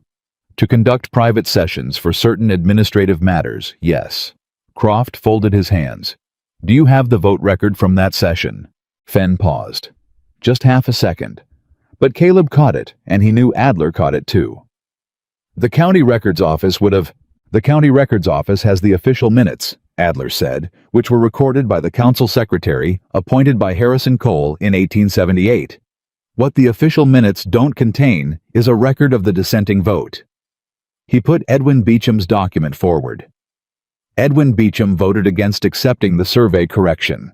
conduct private sessions for certain administrative matters, yes." Croft folded his hands. "Do you have the vote record from that session?" Fenn paused. Just half a second. But Caleb caught it, and he knew Adler caught it too. The county records office has the official minutes," Adler said, "which were recorded by the council secretary appointed by Harrison Cole in 1878. What the official minutes don't contain is a record of the dissenting vote." He put Edwin Beecham's document forward. Edwin Beecham voted against accepting the survey correction.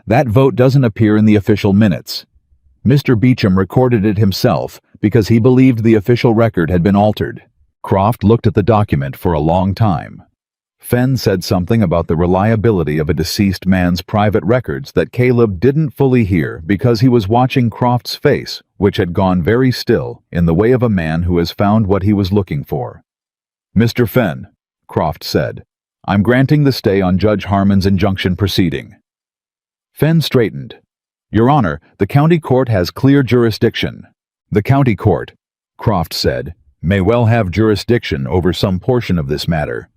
That vote doesn't appear in the official minutes. Mr. Beecham recorded it himself because he believed the official record had been altered. Croft looked at the document for a long time. Fenn said something about the reliability of a deceased man's private records that Caleb didn't fully hear because he was watching Croft's face, which had gone very still in the way of a man who has found what he was looking for. "Mr. Fenn," Croft said, "I'm granting the stay on Judge Harmon's injunction proceeding." Fenn straightened. "Your Honor, the county court has clear jurisdiction." "The county court," Croft said, "may well have jurisdiction over some portion of this matter,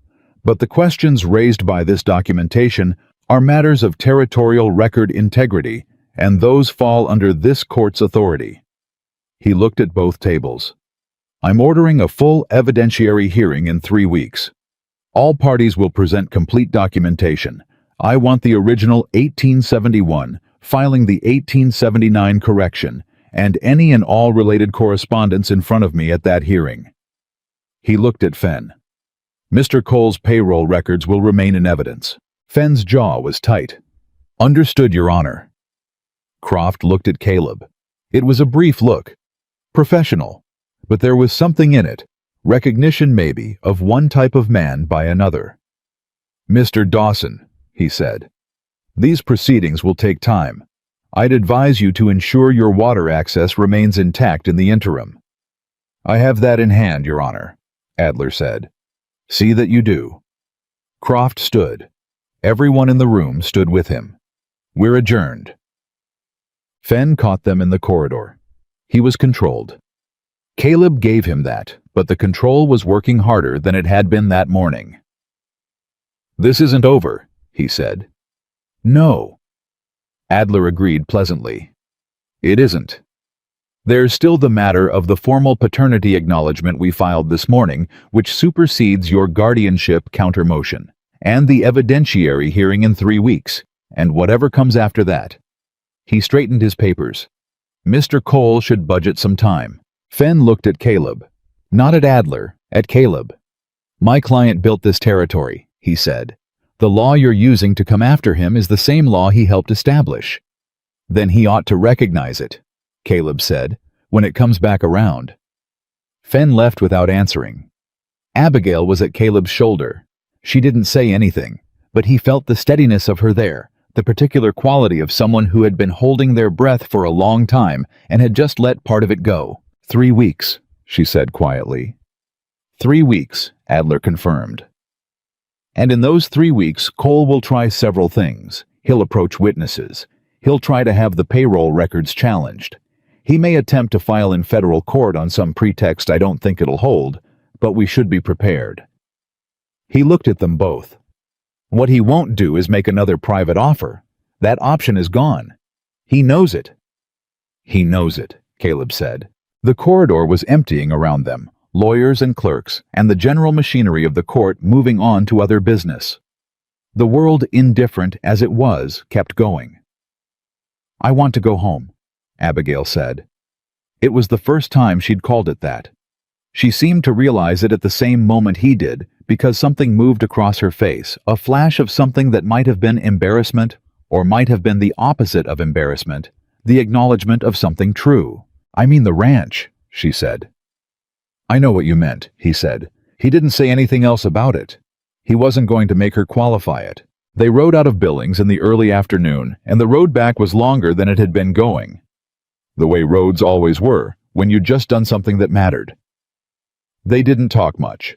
but the questions raised by this documentation are matters of territorial record integrity, and those fall under this court's authority." He looked at both tables. "I'm ordering a full evidentiary hearing in 3 weeks. All parties will present complete documentation. I want the original 1871, filing the 1879 correction, and any and all related correspondence in front of me at that hearing." He looked at Fenn. "Mr. Cole's payroll records will remain in evidence." Fenn's jaw was tight. "Understood, Your Honor." Croft looked at Caleb. It was a brief look. Professional. But there was something in it. Recognition, maybe, of one type of man by another. "Mr. Dawson," he said, "these proceedings will take time. I'd advise you to ensure your water access remains intact in the interim." "I have that in hand, Your Honor," Adler said. "See that you do." Croft stood. Everyone in the room stood with him. "We're adjourned." Fenn caught them in the corridor. He was controlled. Caleb gave him that, but the control was working harder than it had been that morning. "This isn't over," he said. "No." Adler agreed pleasantly. "It isn't. There's still the matter of the formal paternity acknowledgement we filed this morning, which supersedes your guardianship counter-motion, and the evidentiary hearing in 3 weeks, and whatever comes after that." He straightened his papers. "Mr. Cole should budget some time." Fenn looked at Caleb. Not at Adler, at Caleb. "My client built this territory," he said. "The law you're using to come after him is the same law he helped establish." "Then he ought to recognize it," Caleb said, "when it comes back around." Fenn left without answering. Abigail was at Caleb's shoulder. She didn't say anything, but he felt the steadiness of her there, the particular quality of someone who had been holding their breath for a long time and had just let part of it go. 3 weeks, she said quietly. 3 weeks, Adler confirmed. And in those 3 weeks, Cole will try several things. He'll approach witnesses. He'll try to have the payroll records challenged. He may attempt to file in federal court on some pretext I don't think it'll hold, but we should be prepared. He looked at them both. What he won't do is make another private offer. That option is gone. He knows it. "He knows it," Caleb said. The corridor was emptying around them, lawyers and clerks, and the general machinery of the court moving on to other business. The world, indifferent as it was, kept going. "I want to go home," Abigail said. It was the first time she'd called it that. She seemed to realize it at the same moment he did, because something moved across her face, a flash of something that might have been embarrassment, or might have been the opposite of embarrassment, the acknowledgement of something true. "I mean the ranch," she said. "I know what you meant," he said. He didn't say anything else about it. He wasn't going to make her qualify it. They rode out of Billings in the early afternoon, and the road back was longer than it had been going. The way roads always were, when you'd just done something that mattered. They didn't talk much.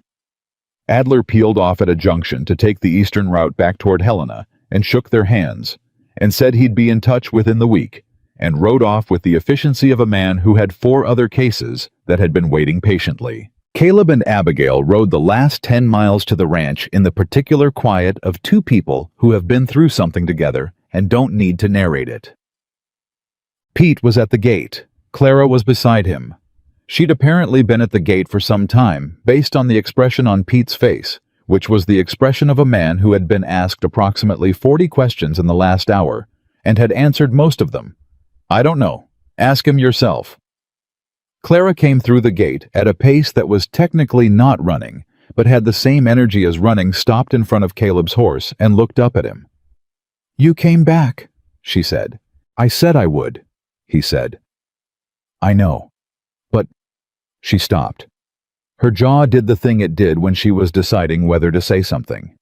Adler peeled off at a junction to take the eastern route back toward Helena, and shook their hands, and said he'd be in touch within the week, and rode off with the efficiency of a man who had 4 other cases that had been waiting patiently. Caleb and Abigail rode the last 10 miles to the ranch in the particular quiet of 2 people who have been through something together and don't need to narrate it. Pete was at the gate. Clara was beside him. She'd apparently been at the gate for some time, based on the expression on Pete's face, which was the expression of a man who had been asked approximately 40 questions in the last hour, and had answered most of them. "I don't know. Ask him yourself." Clara came through the gate at a pace that was technically not running, but had the same energy as running, stopped in front of Caleb's horse and looked up at him. "You came back," she said. "I said I would," he said. "I know. But—" She stopped. Her jaw did the thing it did when she was deciding whether to say something.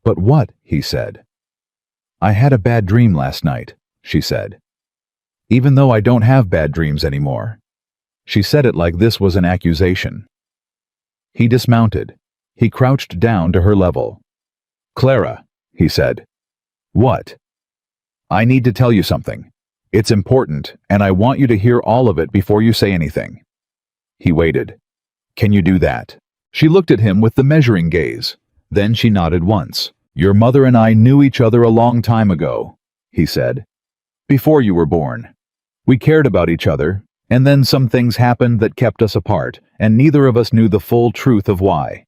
"But what?" he said. "I had a bad dream last night," she said. "Even though I don't have bad dreams anymore." She said it like this was an accusation. He dismounted. He crouched down to her level. "Clara," he said. "What?" "I need to tell you something. It's important, and I want you to hear all of it before you say anything." He waited. "Can you do that?" She looked at him with the measuring gaze. Then she nodded once. "Your mother and I knew each other a long time ago," he said. "Before you were born. We cared about each other, and then some things happened that kept us apart, and neither of us knew the full truth of why.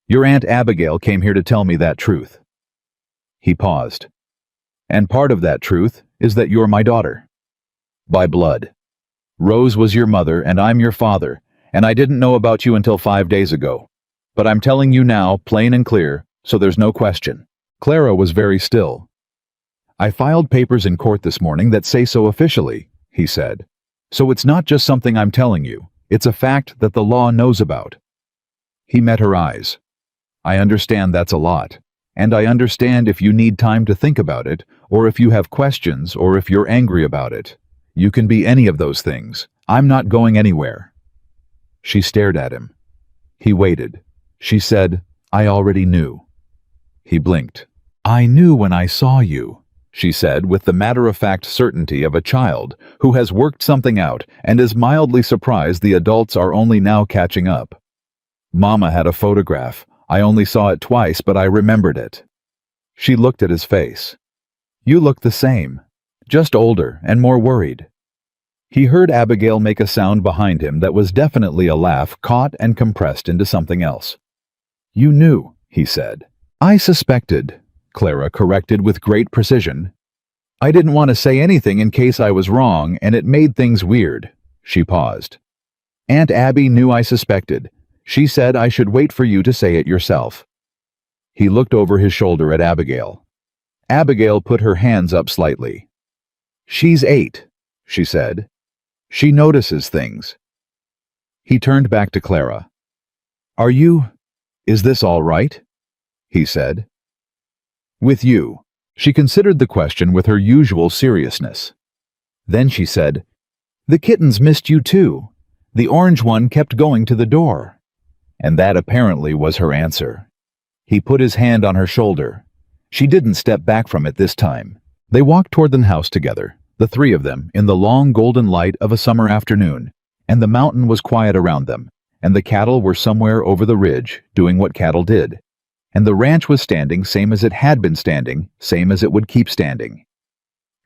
Your Aunt Abigail came here to tell me that truth." He paused. "And part of that truth is that you're my daughter. By blood. Rose was your mother and I'm your father, and I didn't know about you until 5 days ago. But I'm telling you now, plain and clear, so there's no question." Clara was very still. I filed papers in court this morning that say so officially, he said. So it's not just something I'm telling you, it's a fact that the law knows about. He met her eyes. I understand that's a lot, and I understand if you need time to think about it, or if you have questions, or if you're angry about it. You can be any of those things. I'm not going anywhere. She stared at him. He waited. She said, I already knew. He blinked. I knew when I saw you, she said with the matter-of-fact certainty of a child who has worked something out and is mildly surprised the adults are only now catching up. Mama had a photograph. I only saw it twice, but I remembered it. She looked at his face. You look the same, just older and more worried. He heard Abigail make a sound behind him that was definitely a laugh caught and compressed into something else. You knew, he said. I suspected, Clara corrected with great precision. I didn't want to say anything in case I was wrong, and it made things weird. She paused. Aunt Abby knew I suspected. She said I should wait for you to say it yourself. He looked over his shoulder at Abigail. Abigail put her hands up slightly. She's 8, she said. She notices things. He turned back to Clara. Is this all right? He said. With you. She considered the question with her usual seriousness. Then she said, The kittens missed you too. The orange one kept going to the door. And that apparently was her answer. He put his hand on her shoulder. She didn't step back from it this time. They walked toward the house together, the three of them, in the long golden light of a summer afternoon, and the mountain was quiet around them, and the cattle were somewhere over the ridge, doing what cattle did. And the ranch was standing same as it had been standing, same as it would keep standing.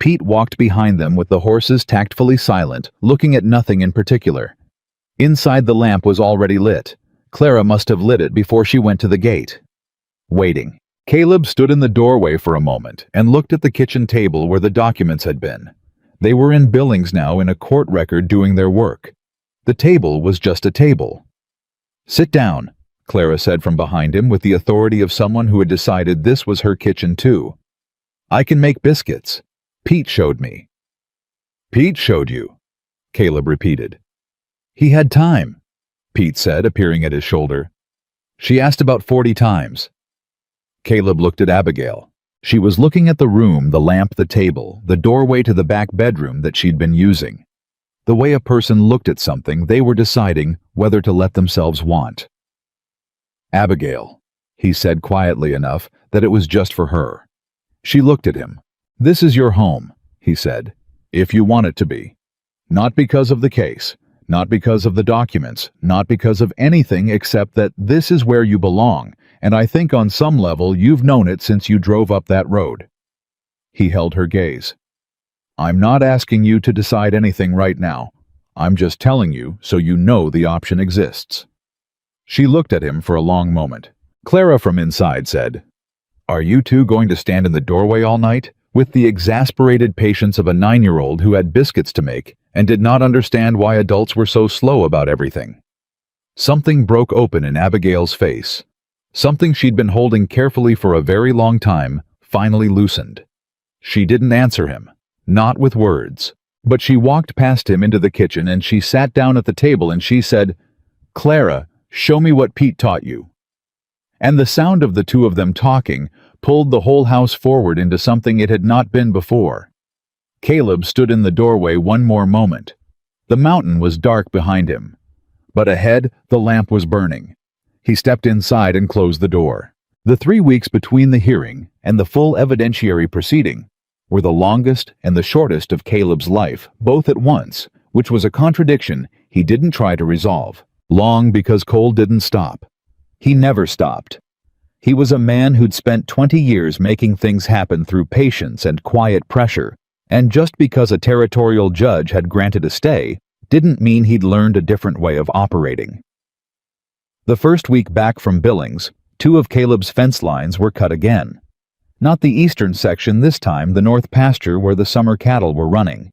Pete walked behind them with the horses tactfully silent, looking at nothing in particular. Inside the lamp was already lit. Clara must have lit it before she went to the gate. Waiting. Caleb stood in the doorway for a moment and looked at the kitchen table where the documents had been. They were in Billings now in a court record doing their work. The table was just a table. Sit down, Clara said from behind him with the authority of someone who had decided this was her kitchen too. I can make biscuits. Pete showed me. Pete showed you, Caleb repeated. He had time, Pete said, appearing at his shoulder. She asked about 40 times. Caleb looked at Abigail. She was looking at the room, the lamp, the table, the doorway to the back bedroom that she'd been using. The way a person looked at something they were deciding whether to let themselves want. Abigail, he said quietly enough that it was just for her. She looked at him. This is your home, he said, if you want it to be. Not because of the case. Not because of the documents, not because of anything except that this is where you belong, and I think on some level you've known it since you drove up that road. He held her gaze. I'm not asking you to decide anything right now. I'm just telling you so you know the option exists. She looked at him for a long moment. Clara from inside said, Are you two going to stand in the doorway all night? With the exasperated patience of a 9-year-old who had biscuits to make and did not understand why adults were so slow about everything. Something broke open in Abigail's face. Something she'd been holding carefully for a very long time finally loosened. She didn't answer him, not with words, but she walked past him into the kitchen and she sat down at the table and she said, Clara, show me what Pete taught you. And the sound of the two of them talking pulled the whole house forward into something it had not been before. Caleb stood in the doorway one more moment. The mountain was dark behind him, but ahead the lamp was burning. He stepped inside and closed the door. The 3 weeks between the hearing and the full evidentiary proceeding were the longest and the shortest of Caleb's life, both at once, which was a contradiction he didn't try to resolve. Long because Cole didn't stop. He never stopped. He was a man who'd spent 20 years making things happen through patience and quiet pressure, and just because a territorial judge had granted a stay didn't mean he'd learned a different way of operating. The first week back from Billings, 2 of Caleb's fence lines were cut again. Not the eastern section this time, the north pasture where the summer cattle were running.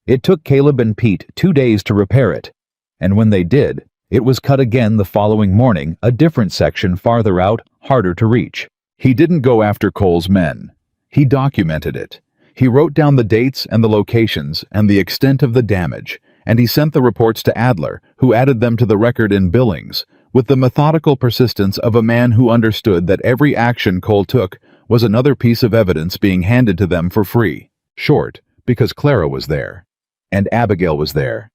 It took Caleb and Pete 2 days to repair it, and when they did, it was cut again the following morning, a different section farther out, harder to reach. He didn't go after Cole's men. He documented it. He wrote down the dates and the locations and the extent of the damage, and he sent the reports to Adler, who added them to the record in Billings, with the methodical persistence of a man who understood that every action Cole took was another piece of evidence being handed to them for free. Short, because Clara was there, and Abigail was there,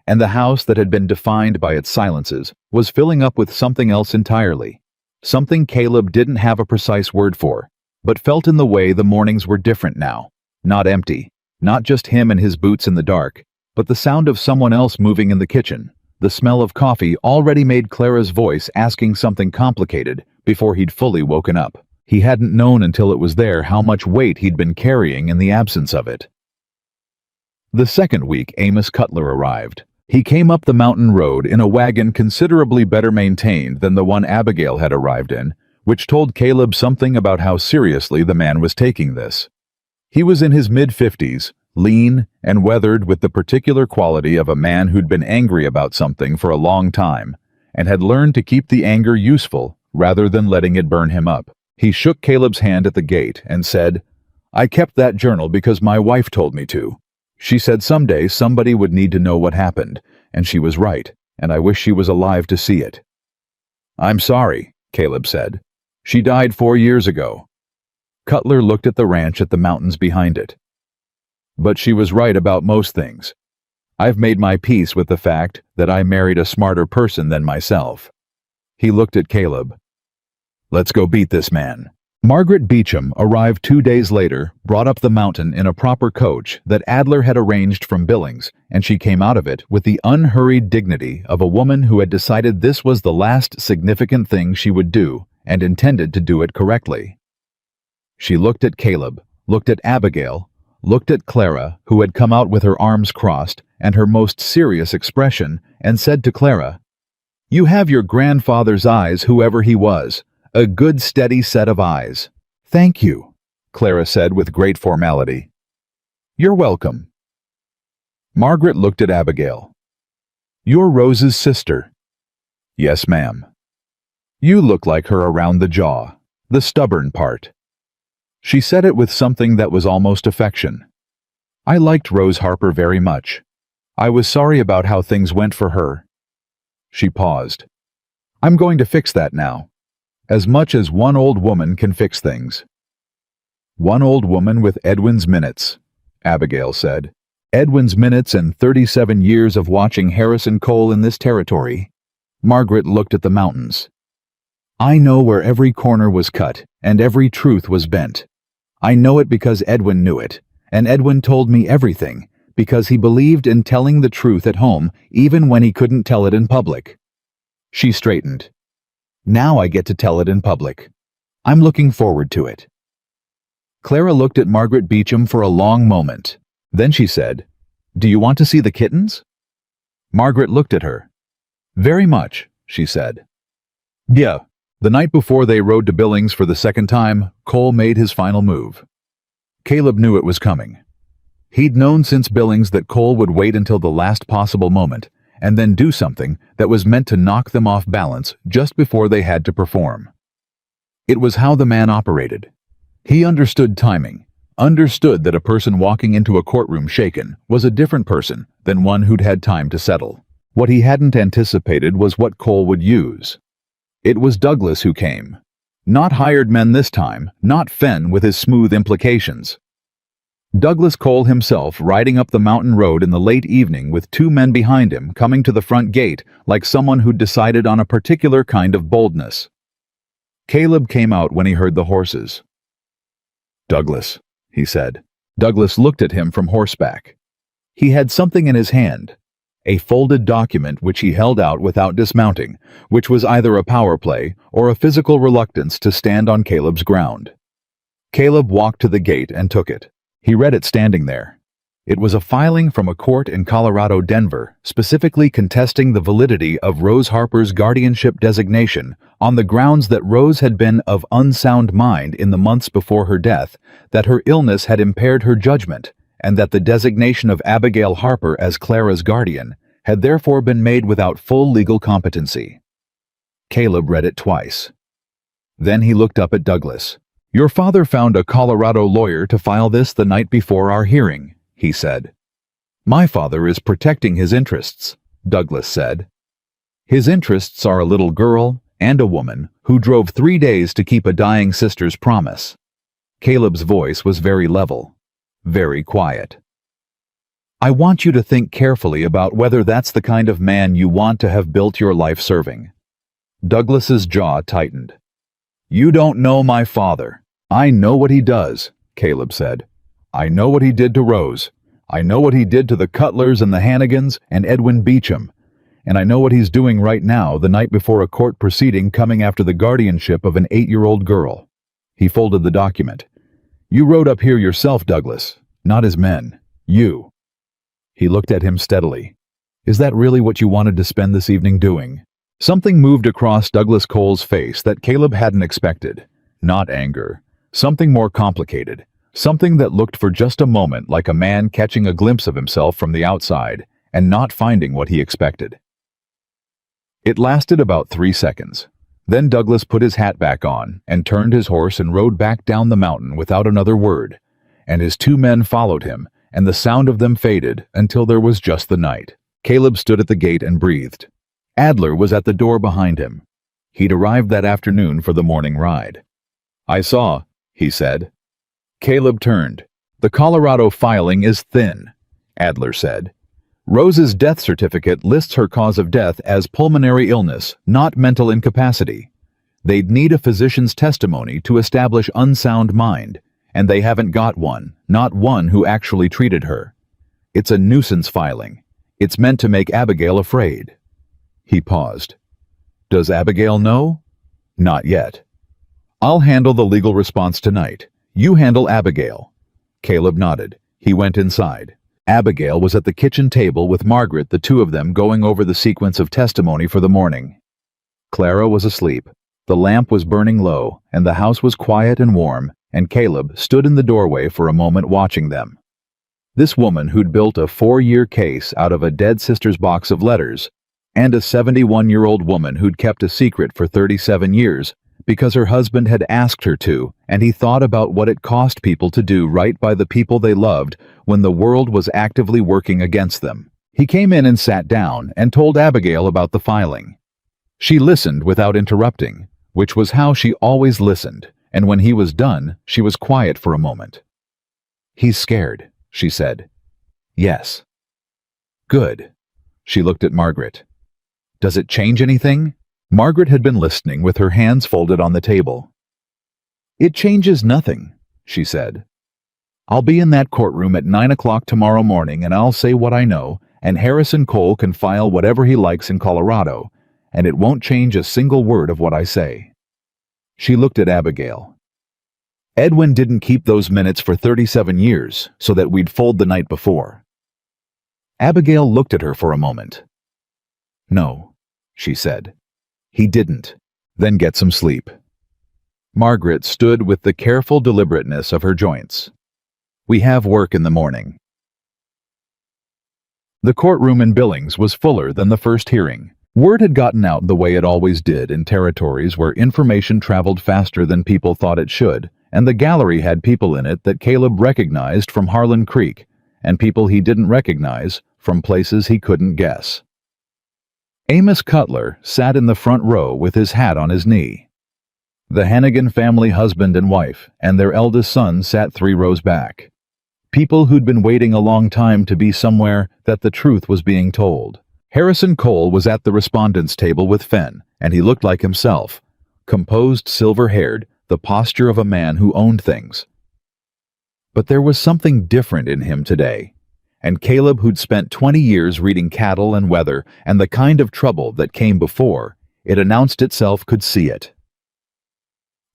and the house that had been defined by its silences was filling up with something else entirely, something Caleb didn't have a precise word for, but felt in the way the mornings were different now, not empty, not just him and his boots in the dark, but the sound of someone else moving in the kitchen. The smell of coffee already made Clara's voice asking something complicated before he'd fully woken up. He hadn't known until it was there how much weight he'd been carrying in the absence of it. The second week, Amos Cutler arrived. He came up the mountain road in a wagon considerably better maintained than the one Abigail had arrived in, which told Caleb something about how seriously the man was taking this. He was in his mid-50s, lean and weathered with the particular quality of a man who'd been angry about something for a long time, and had learned to keep the anger useful rather than letting it burn him up. He shook Caleb's hand at the gate and said, "I kept that journal because my wife told me to. She said someday somebody would need to know what happened, and she was right, and I wish she was alive to see it." "I'm sorry," Caleb said. "She died 4 years ago." Cutler looked at the ranch at the mountains behind it. "But she was right about most things. I've made my peace with the fact that I married a smarter person than myself." He looked at Caleb. "Let's go beat this man." Margaret Beecham arrived 2 days later, brought up the mountain in a proper coach that Adler had arranged from Billings, and she came out of it with the unhurried dignity of a woman who had decided this was the last significant thing she would do and intended to do it correctly. She looked at Caleb, looked at Abigail, looked at Clara, who had come out with her arms crossed and her most serious expression, and said to Clara, "You have your grandfather's eyes, whoever he was. A good steady set of eyes." "Thank you," Clara said with great formality. "You're welcome." Margaret looked at Abigail. "You're Rose's sister." "Yes, ma'am." "You look like her around the jaw, the stubborn part." She said it with something that was almost affection. "I liked Rose Harper very much. I was sorry about how things went for her." She paused. "I'm going to fix that now. As much as one old woman can fix things." "One old woman with Edwin's minutes," Abigail said. "Edwin's minutes and 37 years of watching Harrison Cole in this territory." Margaret looked at the mountains. "I know where every corner was cut and every truth was bent. I know it because Edwin knew it, and Edwin told me everything because he believed in telling the truth at home even when he couldn't tell it in public." She straightened. "Now I get to tell it in public. I'm looking forward to it." Clara looked at Margaret Beecham for a long moment. Then she said, "Do you want to see the kittens?" Margaret looked at her. "Very much," she said. "Yeah." The night before they rode to Billings for the second time, Cole made his final move. Caleb knew it was coming. He'd known since Billings that Cole would wait until the last possible moment, and then do something that was meant to knock them off balance just before they had to perform. It was how the man operated. He understood timing, understood that a person walking into a courtroom shaken was a different person than one who'd had time to settle. What he hadn't anticipated was what Cole would use. It was Douglas who came. Not hired men this time, not Fenn with his smooth implications. Douglas Cole himself riding up the mountain road in the late evening with 2 men behind him coming to the front gate like someone who'd decided on a particular kind of boldness. Caleb came out when he heard the horses. "Douglas," he said. Douglas looked at him from horseback. He had something in his hand, a folded document which he held out without dismounting, which was either a power play or a physical reluctance to stand on Caleb's ground. Caleb walked to the gate and took it. He read it standing there. It was a filing from a court in Colorado, Denver, specifically contesting the validity of Rose Harper's guardianship designation on the grounds that Rose had been of unsound mind in the months before her death, that her illness had impaired her judgment, and that the designation of Abigail Harper as Clara's guardian had therefore been made without full legal competency. Caleb read it twice. Then he looked up at Douglas. "Your father found a Colorado lawyer to file this the night before our hearing," he said. "My father is protecting his interests," Douglas said. "His interests are a little girl and a woman who drove 3 days to keep a dying sister's promise." Caleb's voice was very level, very quiet. "I want you to think carefully about whether that's the kind of man you want to have built your life serving." Douglas's jaw tightened. "You don't know my father." "I know what he does," Caleb said. "I know what he did to Rose. I know what he did to the Cutlers and the Hannigans and Edwin Beecham. And I know what he's doing right now, the night before a court proceeding coming after the guardianship of an 8-year-old girl." He folded the document. "You rode up here yourself, Douglas, not his men. You." He looked at him steadily. "Is that really what you wanted to spend this evening doing?" Something moved across Douglas Cole's face that Caleb hadn't expected. Not anger. Something more complicated. Something that looked for just a moment like a man catching a glimpse of himself from the outside and not finding what he expected. It lasted about 3 seconds. Then Douglas put his hat back on and turned his horse and rode back down the mountain without another word, and his 2 men followed him, and the sound of them faded until there was just the night. Caleb stood at the gate and breathed. Adler was at the door behind him. He'd arrived that afternoon for the morning ride. "I saw," he said. Caleb turned. "The Colorado filing is thin," Adler said. "Rose's death certificate lists her cause of death as pulmonary illness, not mental incapacity. They'd need a physician's testimony to establish unsound mind, and they haven't got one, not one who actually treated her. It's a nuisance filing. It's meant to make Abigail afraid." He paused. "Does Abigail know?" "Not yet." "I'll handle the legal response tonight. You handle Abigail." Caleb nodded. He went inside. Abigail was at the kitchen table with Margaret, the 2 of them going over the sequence of testimony for the morning. Clara was asleep. The lamp was burning low, and the house was quiet and warm, and Caleb stood in the doorway for a moment watching them. This woman who'd built a 4-year case out of a dead sister's box of letters, and a 71-year-old woman who'd kept a secret for 37 years, because her husband had asked her to, and he thought about what it cost people to do right by the people they loved when the world was actively working against them. He came in and sat down and told Abigail about the filing. She listened without interrupting, which was how she always listened, and when he was done, she was quiet for a moment. "He's scared," she said. "Yes." "Good." She looked at Margaret. "Does it change anything?" Margaret had been listening with her hands folded on the table. "It changes nothing," she said. "I'll be in that courtroom at 9 o'clock tomorrow morning, and I'll say what I know, and Harrison Cole can file whatever he likes in Colorado, and it won't change a single word of what I say." She looked at Abigail. "Edwin didn't keep those minutes for 37 years so that we'd fold the night before." Abigail looked at her for a moment. "No," she said. "He didn't. Then get some sleep." Margaret stood with the careful deliberateness of her joints. "We have work in the morning." The courtroom in Billings was fuller than the first hearing. Word had gotten out the way it always did in territories where information traveled faster than people thought it should, and the gallery had people in it that Caleb recognized from Harlan Creek, and people he didn't recognize from places he couldn't guess. Amos Cutler sat in the front row with his hat on his knee. The Hannigan family, husband and wife, and their eldest son sat 3 rows back. People who'd been waiting a long time to be somewhere that the truth was being told. Harrison Cole was at the respondents' table with Fenn, and he looked like himself, composed, silver-haired, the posture of a man who owned things. But there was something different in him today. And Caleb, who'd spent 20 years reading cattle and weather and the kind of trouble that came before, it announced itself, could see it.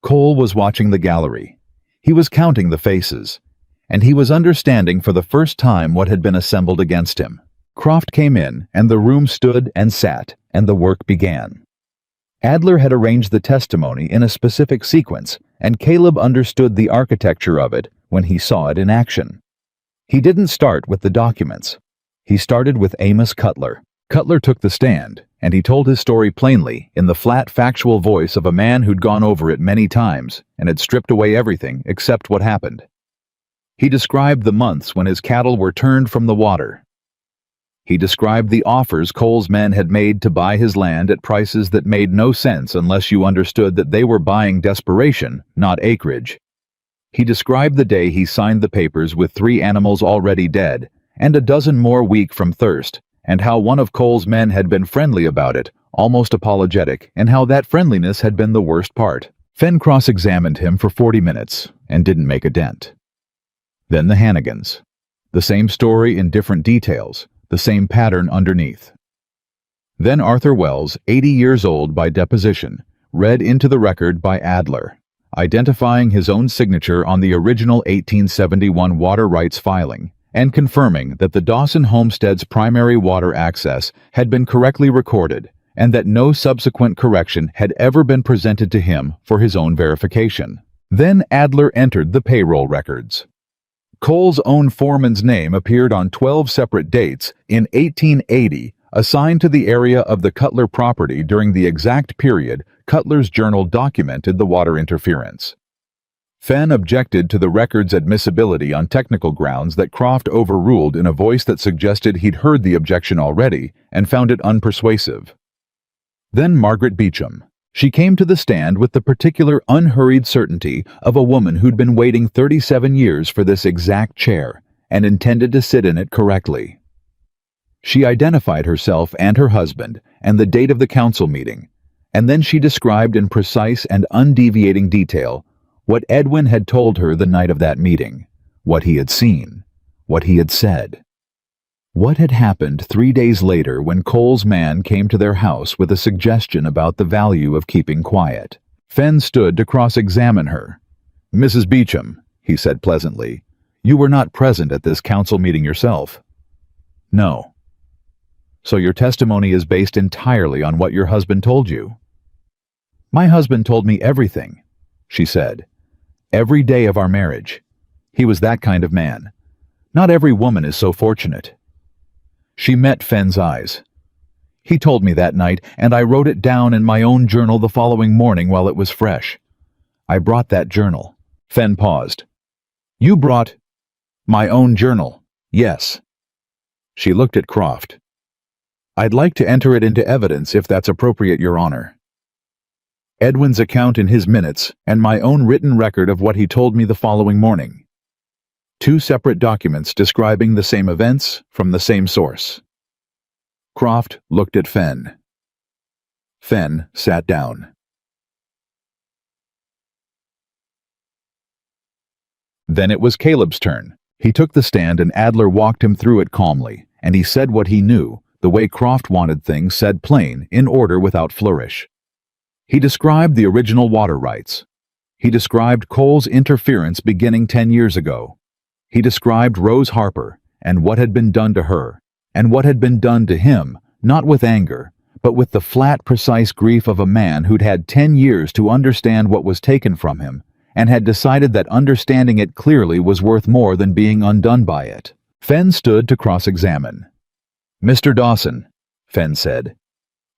Cole was watching the gallery. He was counting the faces, and he was understanding for the first time what had been assembled against him. Croft came in, and the room stood and sat, and the work began. Adler had arranged the testimony in a specific sequence, and Caleb understood the architecture of it when he saw it in action. He didn't start with the documents. He started with Amos Cutler. Cutler took the stand, and he told his story plainly in the flat, factual voice of a man who'd gone over it many times and had stripped away everything except what happened. He described the months when his cattle were turned from the water. He described the offers Cole's men had made to buy his land at prices that made no sense unless you understood that they were buying desperation, not acreage. He described the day he signed the papers with 3 animals already dead and a dozen more weak from thirst, and how one of Cole's men had been friendly about it, almost apologetic, and how that friendliness had been the worst part. Fenn cross-examined him for 40 minutes and didn't make a dent. Then the Hannigans. The same story in different details, the same pattern underneath. Then Arthur Wells, 80 years old by deposition, read into the record by Adler, identifying his own signature on the original 1871 water rights filing, and confirming that the Dawson homestead's primary water access had been correctly recorded and that no subsequent correction had ever been presented to him for his own verification. Then Adler entered the payroll records. Cole's own foreman's name appeared on 12 separate dates in 1880, assigned to the area of the Cutler property during the exact period Cutler's journal documented the water interference. Fenn objected to the record's admissibility on technical grounds that Croft overruled in a voice that suggested he'd heard the objection already and found it unpersuasive. Then Margaret Beecham. She came to the stand with the particular unhurried certainty of a woman who'd been waiting 37 years for this exact chair and intended to sit in it correctly. She identified herself and her husband and the date of the council meeting, and then she described in precise and undeviating detail what Edwin had told her the night of that meeting, what he had seen, what he had said. What had happened 3 days later when Cole's man came to their house with a suggestion about the value of keeping quiet? Fenn stood to cross-examine her. "Mrs. Beecham," he said pleasantly, "you were not present at this council meeting yourself." "No." "So your testimony is based entirely on what your husband told you?" "My husband told me everything," she said. "Every day of our marriage. He was that kind of man. Not every woman is so fortunate." She met Fenn's eyes. "He told me that night, and I wrote it down in my own journal the following morning while it was fresh. I brought that journal." Fenn paused. "You brought—" "My own journal, yes." She looked at Croft. "I'd like to enter it into evidence if that's appropriate, Your Honor. Edwin's account in his minutes and my own written record of what he told me the following morning. 2 separate documents describing the same events from the same source." Croft looked at Fenn. Fenn sat down. Then it was Caleb's turn. He took the stand and Adler walked him through it calmly, and he said what he knew, the way Croft wanted things said plain, in order without flourish. He described the original water rights. He described Cole's interference beginning 10 years ago. He described Rose Harper and what had been done to her, and what had been done to him, not with anger, but with the flat, precise grief of a man who'd had 10 years to understand what was taken from him, and had decided that understanding it clearly was worth more than being undone by it. Fenn stood to cross-examine. "Mr. Dawson," Fenn said,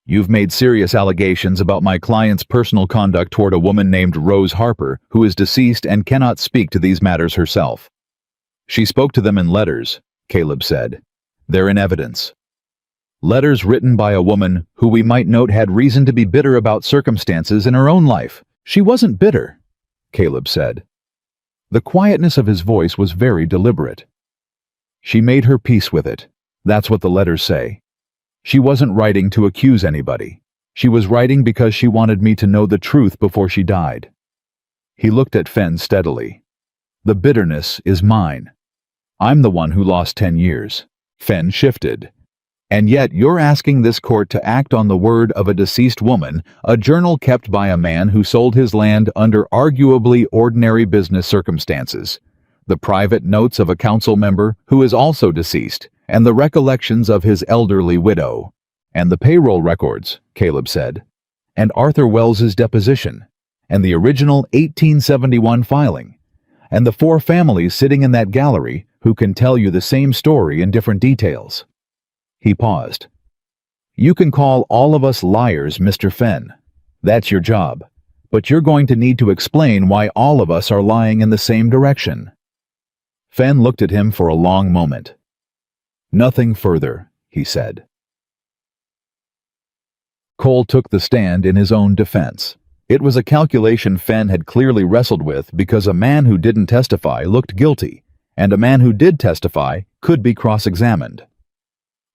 "you've made serious allegations about my client's personal conduct toward a woman named Rose Harper, who is deceased and cannot speak to these matters herself." "She spoke to them in letters," Caleb said. "They're in evidence. Letters written by a woman who we might note had reason to be bitter about circumstances in her own life." "She wasn't bitter," Caleb said. The quietness of his voice was very deliberate. "She made her peace with it. That's what the letters say. She wasn't writing to accuse anybody. She was writing because she wanted me to know the truth before she died." He looked at Fenn steadily. "The bitterness is mine. I'm the one who lost 10 years. Fenn shifted. "And yet you're asking this court to act on the word of a deceased woman, a journal kept by a man who sold his land under arguably ordinary business circumstances, the private notes of a council member who is also deceased, and the recollections of his elderly widow, and the payroll records," Caleb said, "and Arthur Wells's deposition, and the original 1871 filing, and the 4 families sitting in that gallery who can tell you the same story in different details." He paused. You can call all of us liars, Mr. Fenn. That's your job. But you're going to need to explain why all of us are lying in the same direction." Fenn looked at him for a long moment. "Nothing further," he said. Cole took the stand in his own defense. It was a calculation Fenn had clearly wrestled with because a man who didn't testify looked guilty, and a man who did testify could be cross-examined.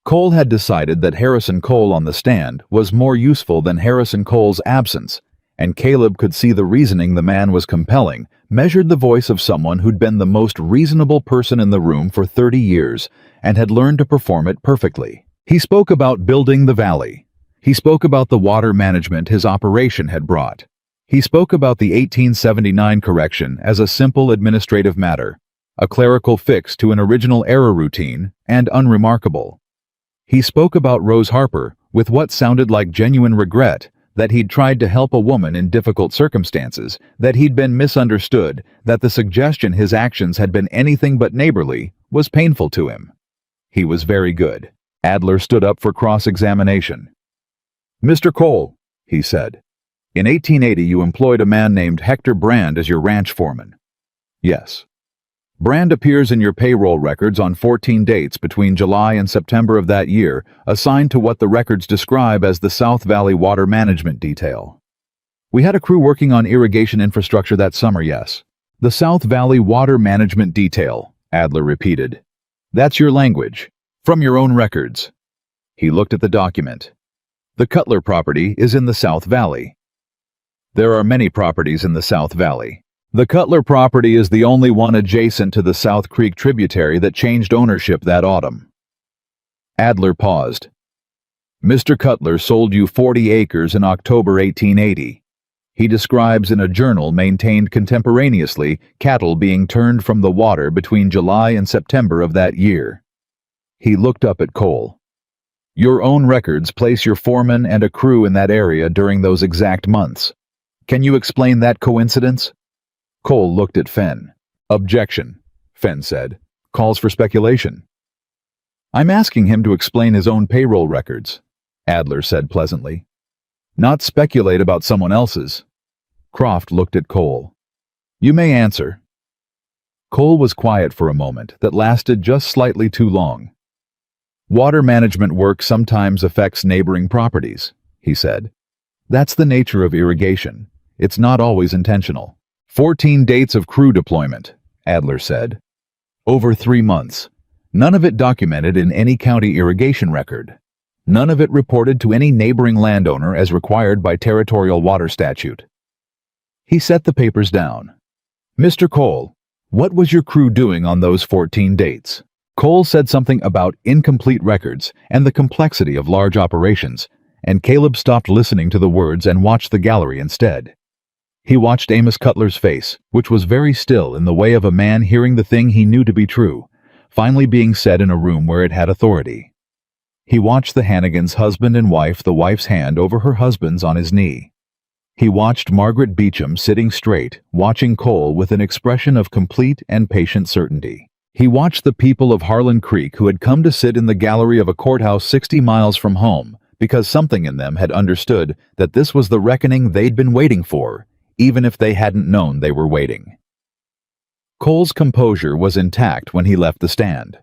Cole had decided that Harrison Cole on the stand was more useful than Harrison Cole's absence, and Caleb could see the reasoning the man was compelling, measured the voice of someone who'd been the most reasonable person in the room for 30 years and had learned to perform it perfectly. He spoke about building the valley. He spoke about the water management his operation had brought. He spoke about the 1879 correction as a simple administrative matter, a clerical fix to an original error routine, and unremarkable. He spoke about Rose Harper with what sounded like genuine regret that he'd tried to help a woman in difficult circumstances, that he'd been misunderstood, that the suggestion his actions had been anything but neighborly was painful to him. He was very good. Adler stood up for cross-examination. "Mr. Cole," he said, "in 1880 you employed a man named Hector Brand as your ranch foreman." "Yes." "Brand appears in your payroll records on 14 dates between July and September of that year, assigned to what the records describe as the South Valley Water Management Detail." "We had a crew working on irrigation infrastructure that summer, yes." "The South Valley Water Management Detail," Adler repeated. "That's your language. From your own records." He looked at the document. "The Cutler property is in the South Valley." "There are many properties in the South Valley. The Cutler property is the only one adjacent to the South Creek tributary that changed ownership that autumn." Adler paused. "Mr. Cutler sold you 40 acres in October 1880. He describes in a journal maintained contemporaneously cattle being turned from the water between July and September of that year." He looked up at Cole. "Your own records place your foreman and a crew in that area during those exact months. Can you explain that coincidence?" Cole looked at Fenn. "Objection," Fenn said. "Calls for speculation." "I'm asking him to explain his own payroll records," Adler said pleasantly. "Not speculate about someone else's." Croft looked at Cole. "You may answer." Cole was quiet for a moment that lasted just slightly too long. "Water management work sometimes affects neighboring properties," he said. "That's the nature of irrigation. It's not always intentional." 14 dates of crew deployment, Adler said. Over 3 months. None of it documented in any county irrigation record. None of it reported to any neighboring landowner as required by territorial water statute. He set the papers down. "Mr. Cole, what was your crew doing on those 14 dates?" Cole said something about incomplete records and the complexity of large operations, and Caleb stopped listening to the words and watched the gallery instead. He watched Amos Cutler's face, which was very still in the way of a man hearing the thing he knew to be true, finally being said in a room where it had authority. He watched the Hannigans, husband and wife, the wife's hand over her husband's on his knee. He watched Margaret Beecham sitting straight, watching Cole with an expression of complete and patient certainty. He watched the people of Harlan Creek who had come to sit in the gallery of a courthouse 60 miles from home because something in them had understood that this was the reckoning they'd been waiting for, even if they hadn't known they were waiting. Cole's composure was intact when he left the stand.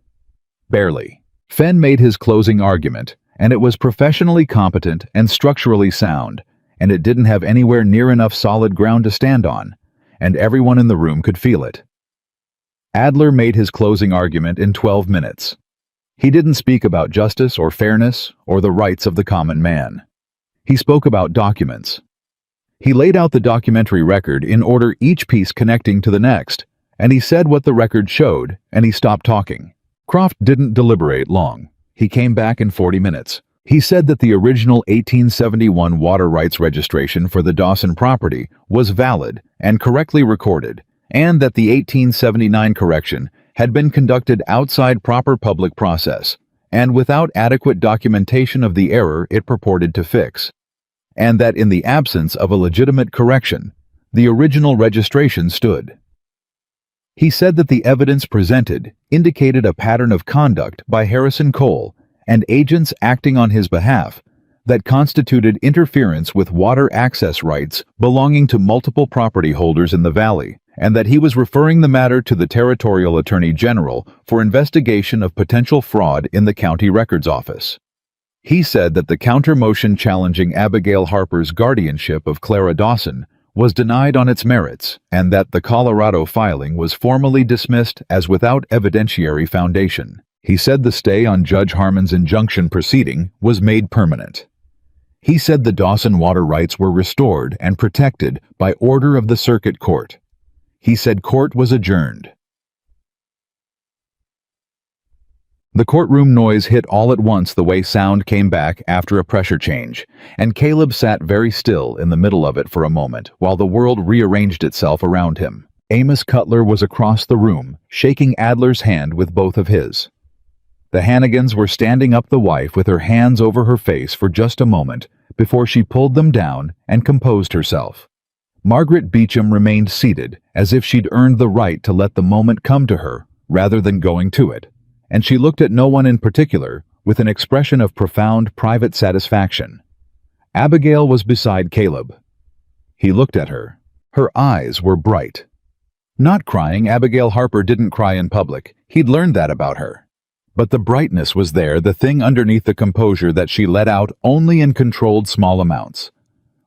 Barely. Fenn made his closing argument, and it was professionally competent and structurally sound, and it didn't have anywhere near enough solid ground to stand on, and everyone in the room could feel it. Adler made his closing argument in 12 minutes. He didn't speak about justice or fairness or the rights of the common man. He spoke about documents. He laid out the documentary record in order, each piece connecting to the next, and he said what the record showed, and he stopped talking. Croft didn't deliberate long. He came back in 40 minutes. He said that the original 1871 water rights registration for the Dawson property was valid and correctly recorded, and that the 1879 correction had been conducted outside proper public process and without adequate documentation of the error it purported to fix, and that in the absence of a legitimate correction, the original registration stood. He said that the evidence presented indicated a pattern of conduct by Harrison Cole and agents acting on his behalf that constituted interference with water access rights belonging to multiple property holders in the valley, and that he was referring the matter to the Territorial Attorney General for investigation of potential fraud in the county records office. He said that the counter-motion challenging Abigail Harper's guardianship of Clara Dawson was denied on its merits, and that the Colorado filing was formally dismissed as without evidentiary foundation. He said the stay on Judge Harmon's injunction proceeding was made permanent. He said the Dawson water rights were restored and protected by order of the circuit court. He said court was adjourned. The courtroom noise hit all at once the way sound came back after a pressure change, and Caleb sat very still in the middle of it for a moment while the world rearranged itself around him. Amos Cutler was across the room, shaking Adler's hand with both of his. The Hannigans were standing up the wife with her hands over her face for just a moment before she pulled them down and composed herself. Margaret Beecham remained seated as if she'd earned the right to let the moment come to her rather than going to it, and she looked at no one in particular with an expression of profound private satisfaction. Abigail was beside Caleb. He looked at her. Her eyes were bright. Not crying, Abigail Harper didn't cry in public. He'd learned that about her. But the brightness was there, the thing underneath the composure that she let out only in controlled small amounts.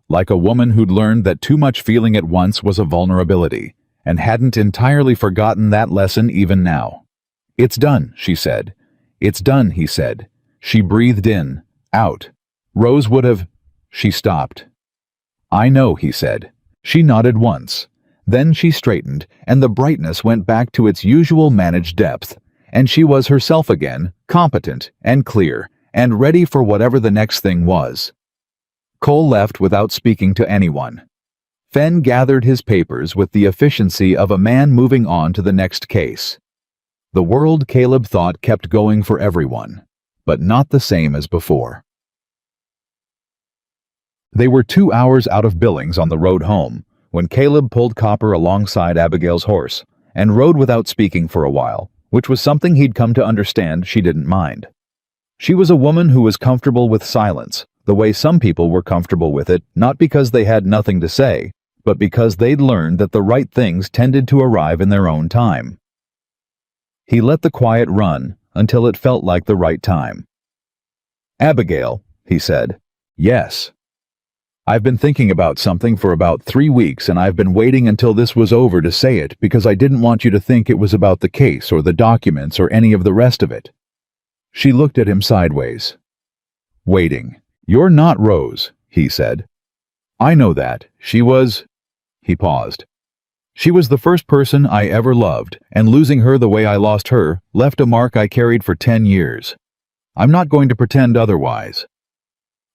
Like a woman who'd learned that too much feeling at once was a vulnerability, and hadn't entirely forgotten that lesson even now. "It's done," she said. "It's done," he said. She breathed in, out. Rose would have... She stopped. "I know," he said. She nodded once. Then she straightened, and the brightness went back to its usual managed depth, and she was herself again, competent and clear, and ready for whatever the next thing was. Cole left without speaking to anyone. Fenn gathered his papers with the efficiency of a man moving on to the next case. The world, Caleb thought, kept going for everyone, but not the same as before. They were 2 hours out of Billings on the road home when Caleb pulled Copper alongside Abigail's horse and rode without speaking for a while, which was something he'd come to understand she didn't mind. She was a woman who was comfortable with silence, the way some people were comfortable with it, not because they had nothing to say, but because they'd learned that the right things tended to arrive in their own time. He let the quiet run until it felt like the right time. "Abigail," he said. "Yes. I've been thinking about something for about 3 weeks, and I've been waiting until this was over to say it because I didn't want you to think it was about the case or the documents or any of the rest of it." She looked at him sideways. "Waiting. You're not Rose," he said. "I know that. She was..." He paused. "She was the first person I ever loved, and losing her the way I lost her left a mark I carried for 10 years. I'm not going to pretend otherwise."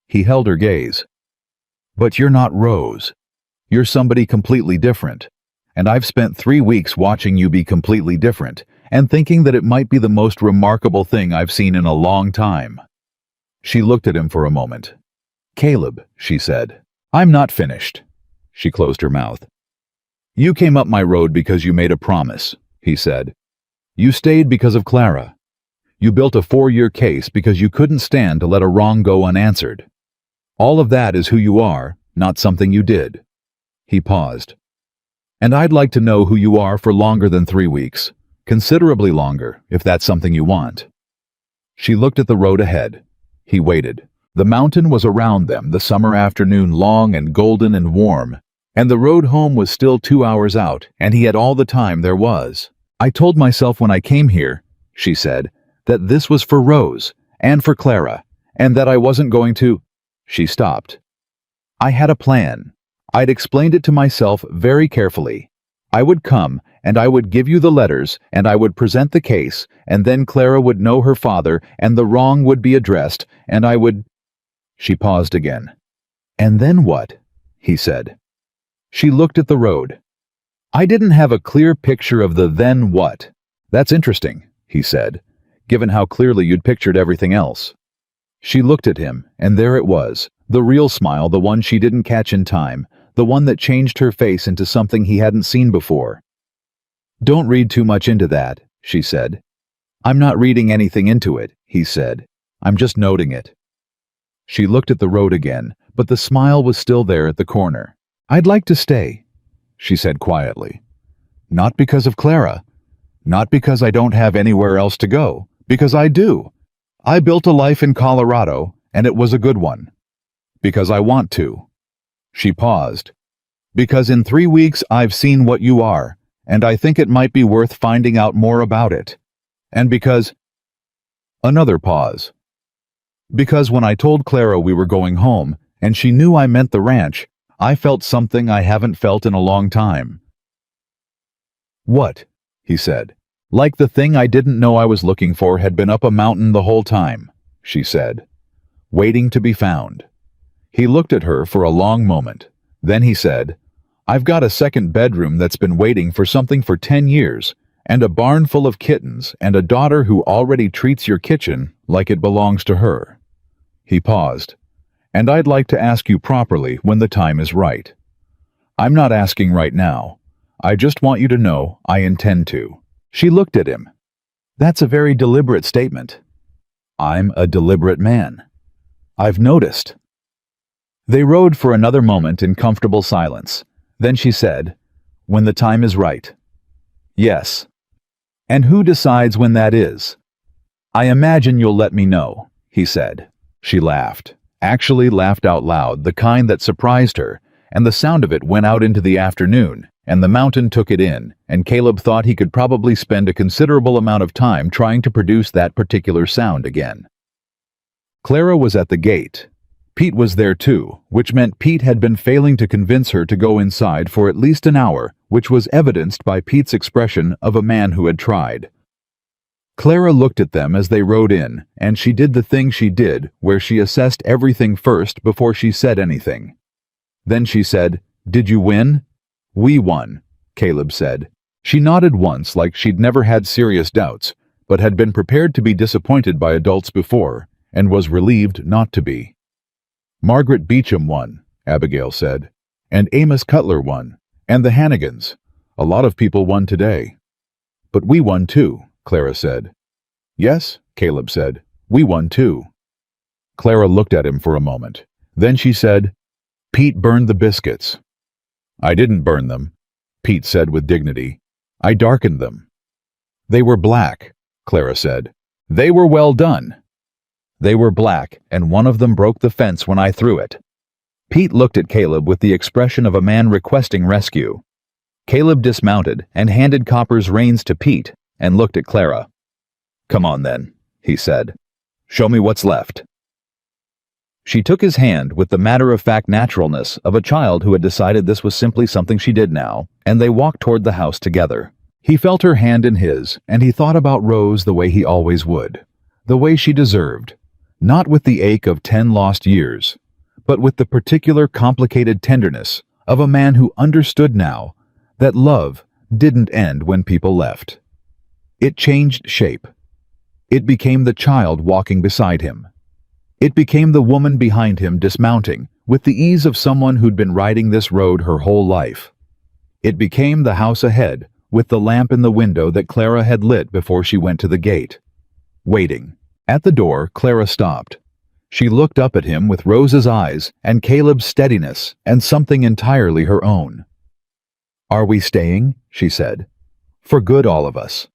He held her gaze. "But you're not Rose. You're somebody completely different. And I've spent 3 weeks watching you be completely different and thinking that it might be the most remarkable thing I've seen in a long time." She looked at him for a moment. "Caleb," she said. "I'm not finished." She closed her mouth. "You came up my road because you made a promise," he said. "You stayed because of Clara. You built a 4-year case because you couldn't stand to let a wrong go unanswered. All of that is who you are, not something you did." He paused. "And I'd like to know who you are for longer than 3 weeks, considerably longer, if that's something you want." She looked at the road ahead. He waited. The mountain was around them, the summer afternoon long and golden and warm, and the road home was still 2 hours out, and he had all the time there was. "I told myself when I came here," she said, "that this was for Rose, and for Clara, and that I wasn't going to..." She stopped. "I had a plan. I'd explained it to myself very carefully. I would come, and I would give you the letters, and I would present the case, and then Clara would know her father, and the wrong would be addressed, and I would..." She paused again. "And then what?" he said. She looked at the road. "I didn't have a clear picture of the then what." "That's interesting," he said, "given how clearly you'd pictured everything else." She looked at him, and there it was, the real smile, the one she didn't catch in time, the one that changed her face into something he hadn't seen before. "Don't read too much into that," she said. "I'm not reading anything into it," he said. I'm just noting it." She looked at the road again, but the smile was still there at the corner. "I'd like to stay," she said quietly. "Not because of Clara. Not because I don't have anywhere else to go. Because I do. I built a life in Colorado, and it was a good one. Because I want to." She paused. "Because in 3 weeks I've seen what you are, and I think it might be worth finding out more about it. And because—" Another pause. "Because when I told Clara we were going home, and she knew I meant the ranch, I felt something I haven't felt in a long time." "What?" he said. "Like the thing I didn't know I was looking for had been up a mountain the whole time," she said. "Waiting to be found." He looked at her for a long moment. Then he said, "I've got a second bedroom that's been waiting for something for 10 years, and a barn full of kittens, and a daughter who already treats your kitchen like it belongs to her." He paused. "And I'd like to ask you properly when the time is right. I'm not asking right now. I just want you to know I intend to." She looked at him. "That's a very deliberate statement." "I'm a deliberate man. I've noticed." They rode for another moment in comfortable silence. Then she said, "When the time is right." "Yes." "And who decides when that is?" "I imagine you'll let me know," he said. She laughed. Actually laughed out loud, the kind that surprised her, and the sound of it went out into the afternoon, and the mountain took it in, and Caleb thought he could probably spend a considerable amount of time trying to produce that particular sound again. Clara was at the gate. Pete was there too, which meant Pete had been failing to convince her to go inside for at least an hour, which was evidenced by Pete's expression of a man who had tried. Clara looked at them as they rode in, and she did the thing she did, where she assessed everything first before she said anything. Then she said, "Did you win?" "We won," Caleb said. She nodded once like she'd never had serious doubts, but had been prepared to be disappointed by adults before, and was relieved not to be. "Margaret Beecham won," Abigail said. "And Amos Cutler won. And the Hannigans. A lot of people won today." "But we won too," Clara said. "Yes," Caleb said. "We won too." Clara looked at him for a moment. Then she said, "Pete burned the biscuits." "I didn't burn them," Pete said with dignity. "I darkened them." "They were black," Clara said. "They were well done." "They were black, and one of them broke the fence when I threw it." Pete looked at Caleb with the expression of a man requesting rescue. Caleb dismounted and handed Copper's reins to Pete and looked at Clara. "Come on then," he said. "Show me what's left." She took his hand with the matter-of-fact naturalness of a child who had decided this was simply something she did now, and they walked toward the house together. He felt her hand in his, and he thought about Rose the way he always would, the way she deserved, not with the ache of 10 lost years, but with the particular complicated tenderness of a man who understood now that love didn't end when people left. It changed shape. It became the child walking beside him. It became the woman behind him dismounting, with the ease of someone who'd been riding this road her whole life. It became the house ahead, with the lamp in the window that Clara had lit before she went to the gate. Waiting. At the door, Clara stopped. She looked up at him with Rose's eyes and Caleb's steadiness and something entirely her own. "Are we staying?" she said. "For good, all of us."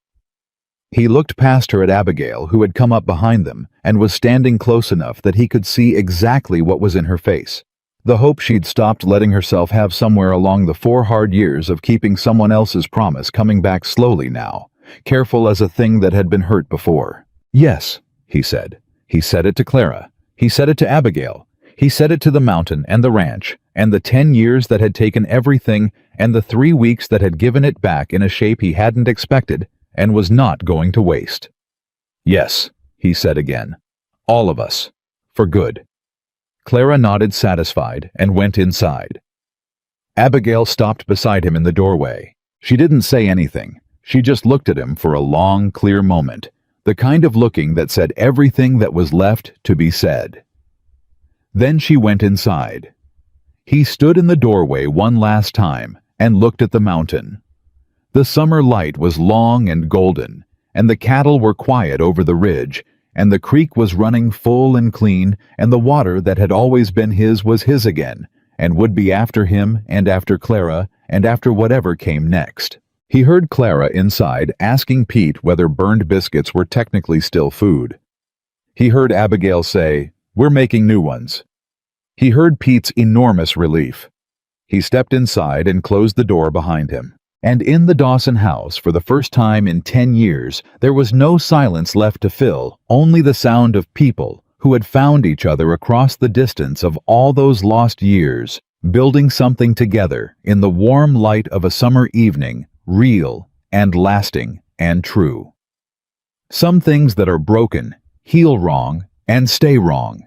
He looked past her at Abigail, who had come up behind them and was standing close enough that he could see exactly what was in her face. The hope she'd stopped letting herself have somewhere along the 4 hard years of keeping someone else's promise coming back slowly now, careful as a thing that had been hurt before. "Yes," he said. He said it to Clara. He said it to Abigail. He said it to the mountain and the ranch, and the 10 years that had taken everything, and the 3 weeks that had given it back in a shape he hadn't expected and was not going to waste. "Yes," he said again. "All of us. For good." Clara nodded satisfied and went inside. Abigail stopped beside him in the doorway. She didn't say anything. She just looked at him for a long, clear moment, the kind of looking that said everything that was left to be said. Then she went inside. He stood in the doorway one last time and looked at the mountain. The summer light was long and golden, and the cattle were quiet over the ridge, and the creek was running full and clean, and the water that had always been his was his again, and would be after him, and after Clara, and after whatever came next. He heard Clara inside asking Pete whether burned biscuits were technically still food. He heard Abigail say, "We're making new ones." He heard Pete's enormous relief. He stepped inside and closed the door behind him. And in the Dawson house, for the first time in 10 years, there was no silence left to fill, only the sound of people who had found each other across the distance of all those lost years, building something together in the warm light of a summer evening, real and lasting and true. Some things that are broken heal wrong and stay wrong.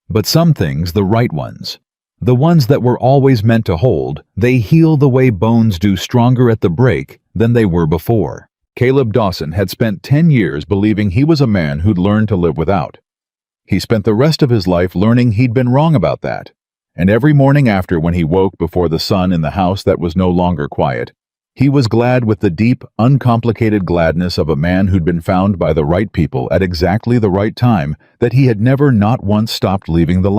But some things, the right ones, the ones that were always meant to hold, they heal the way bones do, stronger at the break than they were before. Caleb Dawson had spent 10 years believing he was a man who'd learned to live without. He spent the rest of his life learning he'd been wrong about that. And every morning after, when he woke before the sun in the house that was no longer quiet, he was glad with the deep, uncomplicated gladness of a man who'd been found by the right people at exactly the right time, that he had never not once stopped leaving the land.